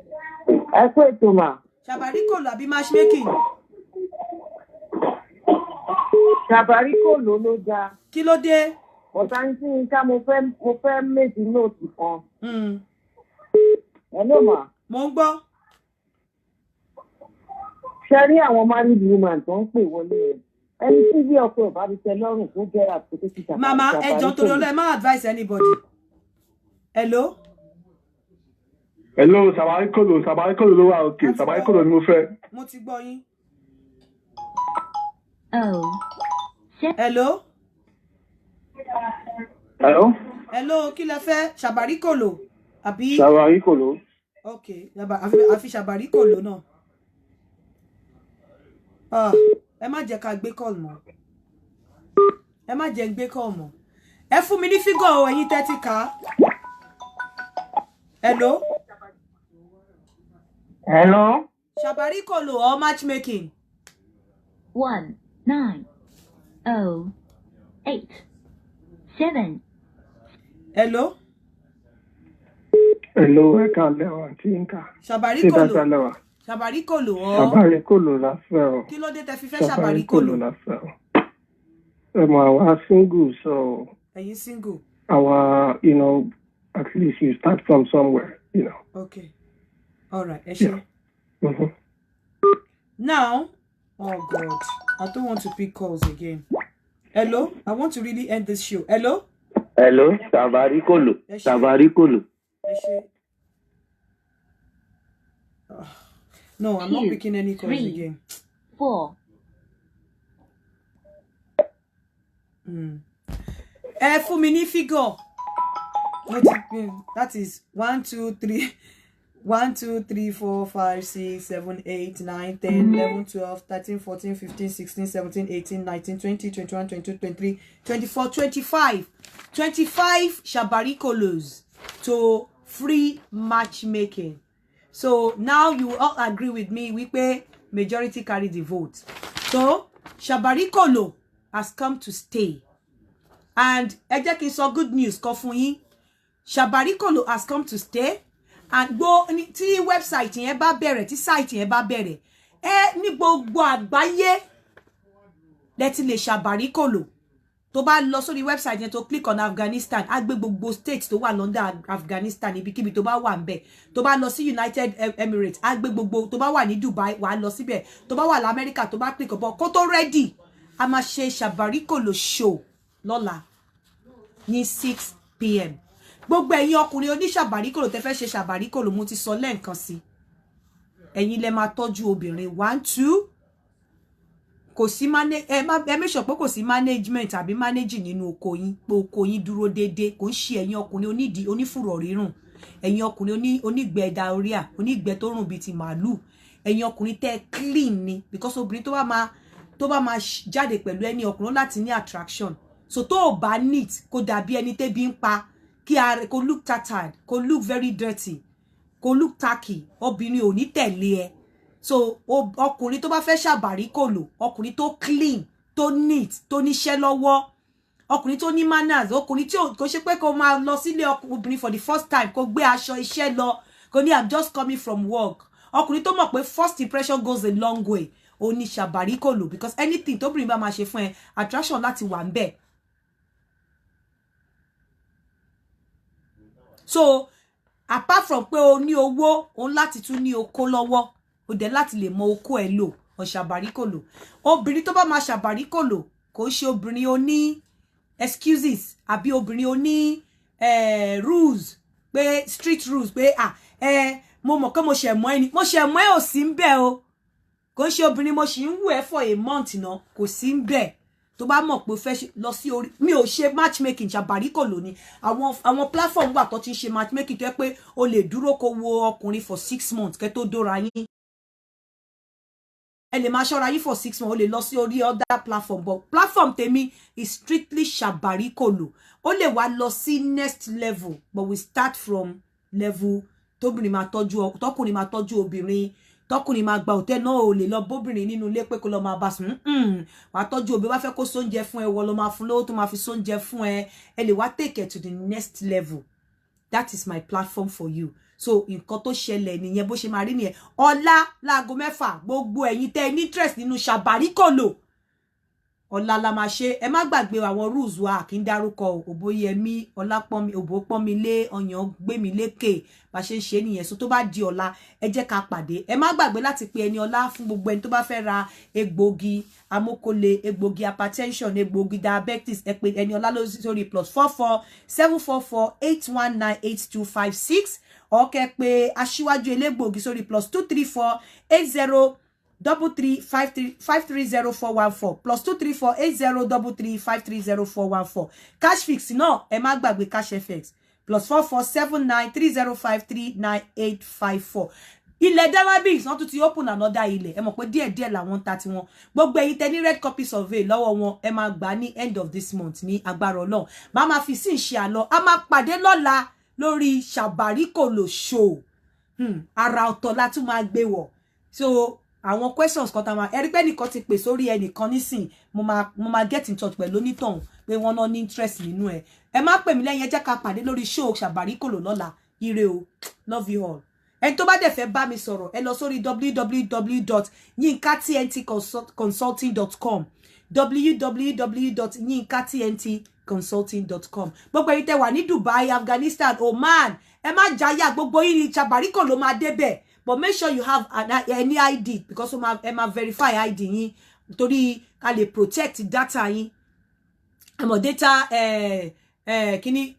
Ẹ kú ètò mà. Shabarikolo àbí matchmaking. Shabarikolo ló dáa. Kí ló dé? Ọ̀tá ń tí nǹkan mo fẹ́ méjì nóòtù kan. Hello mà. Mo ń gbọ́. Ṣé rí àwọn married woman tó ń pè wọlé rẹ̀? Ẹni tí bí ọkọ ẹ̀ bá ti tẹ lọ́rùn kó jẹ́ àpótí ti Shabarikolo. Mama, ẹ jọ̀ọ́ torí Ọlọ́run ẹ má advise anybody. Hello. Shabarikolo ló wà òkè. Shabarikolo ni mo fẹ́. Mo ti gbọ́ yín. Hello, kí lẹ fẹ́? Shabarikolo àbí? Shabarikolo. Okay, àfi Shabarikolo náà. Ẹ má jẹ́ ká gbé call mọ́. Ẹ má jẹ́ gbé call mọ́. Ẹ fún mi ní figure o ẹ̀yin 30k. Hello. Shabarikolo or matchmaking? 1, 9, 0, 8, 7. Hello, ẹ kálẹ́ o àǹtí Yínká. Shabarikolo o. Shabarikolo la fẹ́ o. Kí ló dé tẹ́ fi fẹ́ Shabarikolo? La fẹ́ o. Àwa single so. Ẹ̀yin single. At least you start from somewhere, Okay. All right. Ẹ ṣé. Now, oh God, I don't want to pick calls again. Hello, I want to really end this show. Hello? Hello, Shabarikolo. Shabarikolo. No, I'm not picking any calls again. 4. For mini figure. That is 1, 2, 3. 1, 2, 3, 4, 5, 6, 7, 8, 9, 10, 11, 12, 13, 14, 15, 16, 17, 18, 19, 20, 21, 22, 23, 24, 25. 25 Shabarikolos to free matchmaking. So now you all agree with me, we pay majority carry the vote. So Shabarikolo has come to stay. And ẹ jẹ́ kí n sọ good news kan fún yín. Shabarikolo has come to stay. And go tí website yẹn bá bẹ̀rẹ̀, tí site yẹn bá bẹ̀rẹ̀, ní gbogbo àgbáyé lẹ ti lè Shabarikolo. Tó bá lọ sórí website yẹn tó click on Afghanistan, á gbé gbogbo states tó wà London Afghanistan ibikíbi tó bá wà ńbẹ̀. Tó bá lọ sí United Emirates, á gbé gbogbo. Tó bá wà ní Dubai, wà lọ síbẹ̀. Tó bá wà l'America, tó bá click on kó tó ready. A máa ṣe Shabarikolo show lọ́la ní 6 p.m. Gbogbo ẹ̀yin ọkùnrin oní Shabarikolo tẹ́ fẹ́ ṣe Shabarikolo mo ti sọ lẹ́ǹkan sí. Ẹ̀yin lẹ máa tọ́jú obìnrin 1 2. Kò sí make sure pé kò sí management àbí managing nínú oko yín. Pé oko yín dúró dédé. Kò ń ṣe ẹ̀yin ọkùnrin onídìí onífùrọ̀ rírùn. Ẹ̀yin ọkùnrin onígbẹ́ diarrhea, onígbẹ́ tó rùn bíi ti màálù. Ẹ̀yin ọkùnrin tẹ́ clean ni because obìnrin tó bá máa jáde pẹ̀lú ẹni ọkùnrin láti ní attraction. So tó bá neat kó dàbí ẹni tẹ́bi ń pa. Kó look tattered, kó look very dirty, kó look tacky, obìnrin ò ní tẹ̀lé ẹ. So ọkùnrin tó bá fẹ́ Shabarikolo, ọkùnrin tó clean, tó neat, tó níṣẹ́ lọ́wọ́, ọkùnrin tó ní manners, ọkùnrin tí kò ṣe pé kó máa lọ sílé obìnrin for the first time, kó gbé aṣọ iṣẹ́ lọ, kó ní I'm just coming from work. Ọkùnrin tó mọ̀ pé first impression goes a long way. Ó ní Shabarikolo because anything tóbìnrin bá máa ṣe fún ẹ, attraction láti wà ńbẹ̀. So apart from pé o ní owó, o láti tún ní oko lọ́wọ́, o dẹ̀ láti lè mọ oko ẹ lò on Shabarikolo. Obìnrin tó bá máa Shabarikolo kò ṣe obìnrin oní excuses àbí obìnrin oní rules, pé street rules, pé mo mọ̀ pé mo ṣe mọ̀ ẹni, mo ṣe mọ̀ ẹ ò sí ńbẹ̀ o. Kò ṣe obìnrin mo ṣì ń wù ẹ́ for a month náà, kò sí ńbẹ̀. Tó bá mọ̀ pé fẹ́ lọ sí orí mi ò ṣe matchmaking Shabarikolo ni àwọn platform wà tó ti ṣe matchmaking tó yẹ pé o lè dúró kó wo ọkùnrin for 6 months kẹ́ tó dóra yín. Ẹ lè máa ṣọ́ra yín for 6 months, o lè lọ sí orí other platform, but platform tèmi is strictly Shabarikolo. O lè wá lọ sí next level, but we start from level tóbìnrin máa tọ́jú tọkùnrin máa tọ́jú obìnrin. Tọkùnrin máa gba hotel náà ò lè lọ bóbìnrin nínú ilé pé kó lọ máa bá sùn. Wàá tọ́jú obìnrin, wá fẹ́ kó sóúnjẹ fún ẹ, wọ́n lọ máa fún lówó tó máa fi sóúnjẹ fún ẹ. Ẹ lè wá take it to the next level. That is my platform for you. So nǹkan tó ṣẹlẹ̀ nìyẹn, bó ṣe máa rí nìyẹn. Ọ̀la láago 6 gbogbo ẹ̀yin tẹ́ ní interest nínú Shabarikolo. Ọ̀la la máa ṣe. Ẹ má gbàgbé àwọn rules wa kí n dárúkọ Òbóyẹmí, Ọlápọ́nmi, Òbópọ́nmilé, Ọ̀yàn gbémi lékè bá ṣe ń ṣe nìyẹn. So tó bá di ọ̀la ẹ jẹ́ ká pàdé. Ẹ má gbàgbé láti pe Ẹniọlá fún gbogbo ẹni tó bá fẹ́ ra egbògi amókólé, egbògi hypertension, egbògi diabetes. Ẹ pe Ẹniọlá lórí +44 744 819 8256. Or kẹ́ pé Aṣíwájú elégbògi sórí +234 80 33 530414 +234 80 33 530414. Cash fix náà ẹ má gbàgbé cash fx +44 79 305 39854. Ilẹ̀ Dynamics wọ́n tún ti open another ilẹ̀. Ẹ mọ̀ pé díẹ̀ làwọn ta tí wọn. Gbogbo ẹ̀yin tẹ́ ní red copy survey lọ́wọ́ wọn ẹ máa gbà ní end of this month ní agbára Ọlọ́run. Máa fi sí ṣe àlọ́. A máa pàdé lọ́la lórí Shabarikolo show. Ara ọ̀tọ̀ la tún máa gbé wọ̀. So àwọn questions kan tá máa ẹ rí pé nìkan ti pè sórí ẹnìkan nísìn mo máa get in touch pẹ̀lú onítọ̀hún pé wọ́n náà ní interest nínú ẹ̀. Ẹ má pè mí lẹ́yìn, ẹ jẹ́ ká pàdé lórí show Shabarikolo lọ́la. Ire o, love you all. Ẹni tó bá dẹ̀ fẹ́ bá mi sọ̀rọ̀ ẹ lọ sórí www.yinkatntconsulting.com www.yinkatntconsulting.com. Gbogbo ẹ̀yin tẹ́ wà ní Dubai, Afghanistan, Oman, ẹ má jáyà, gbogbo yín ní Shabarikolo máa débẹ̀. but make sure you have any ID because you ma verify ID yín torí ká lè protect data yín. Amo data kini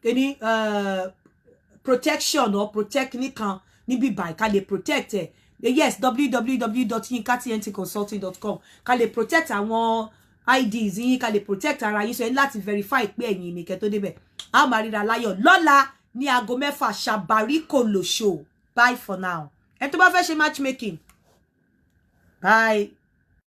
protection or protect nikan níbí báyìí ká lè protect yes www.yinkatntconsulting.com ká lè protect àwọn IDs yín ká lè protect ara yín so ẹ láti verify pé ẹ̀yin ni kẹ́ tó débẹ̀. A máa ríra láyọ̀ lọ́la ní aago 6 Shabarikolo show. Bye for now. Ẹ tó bá fẹ́ ṣe matchmaking. Bye.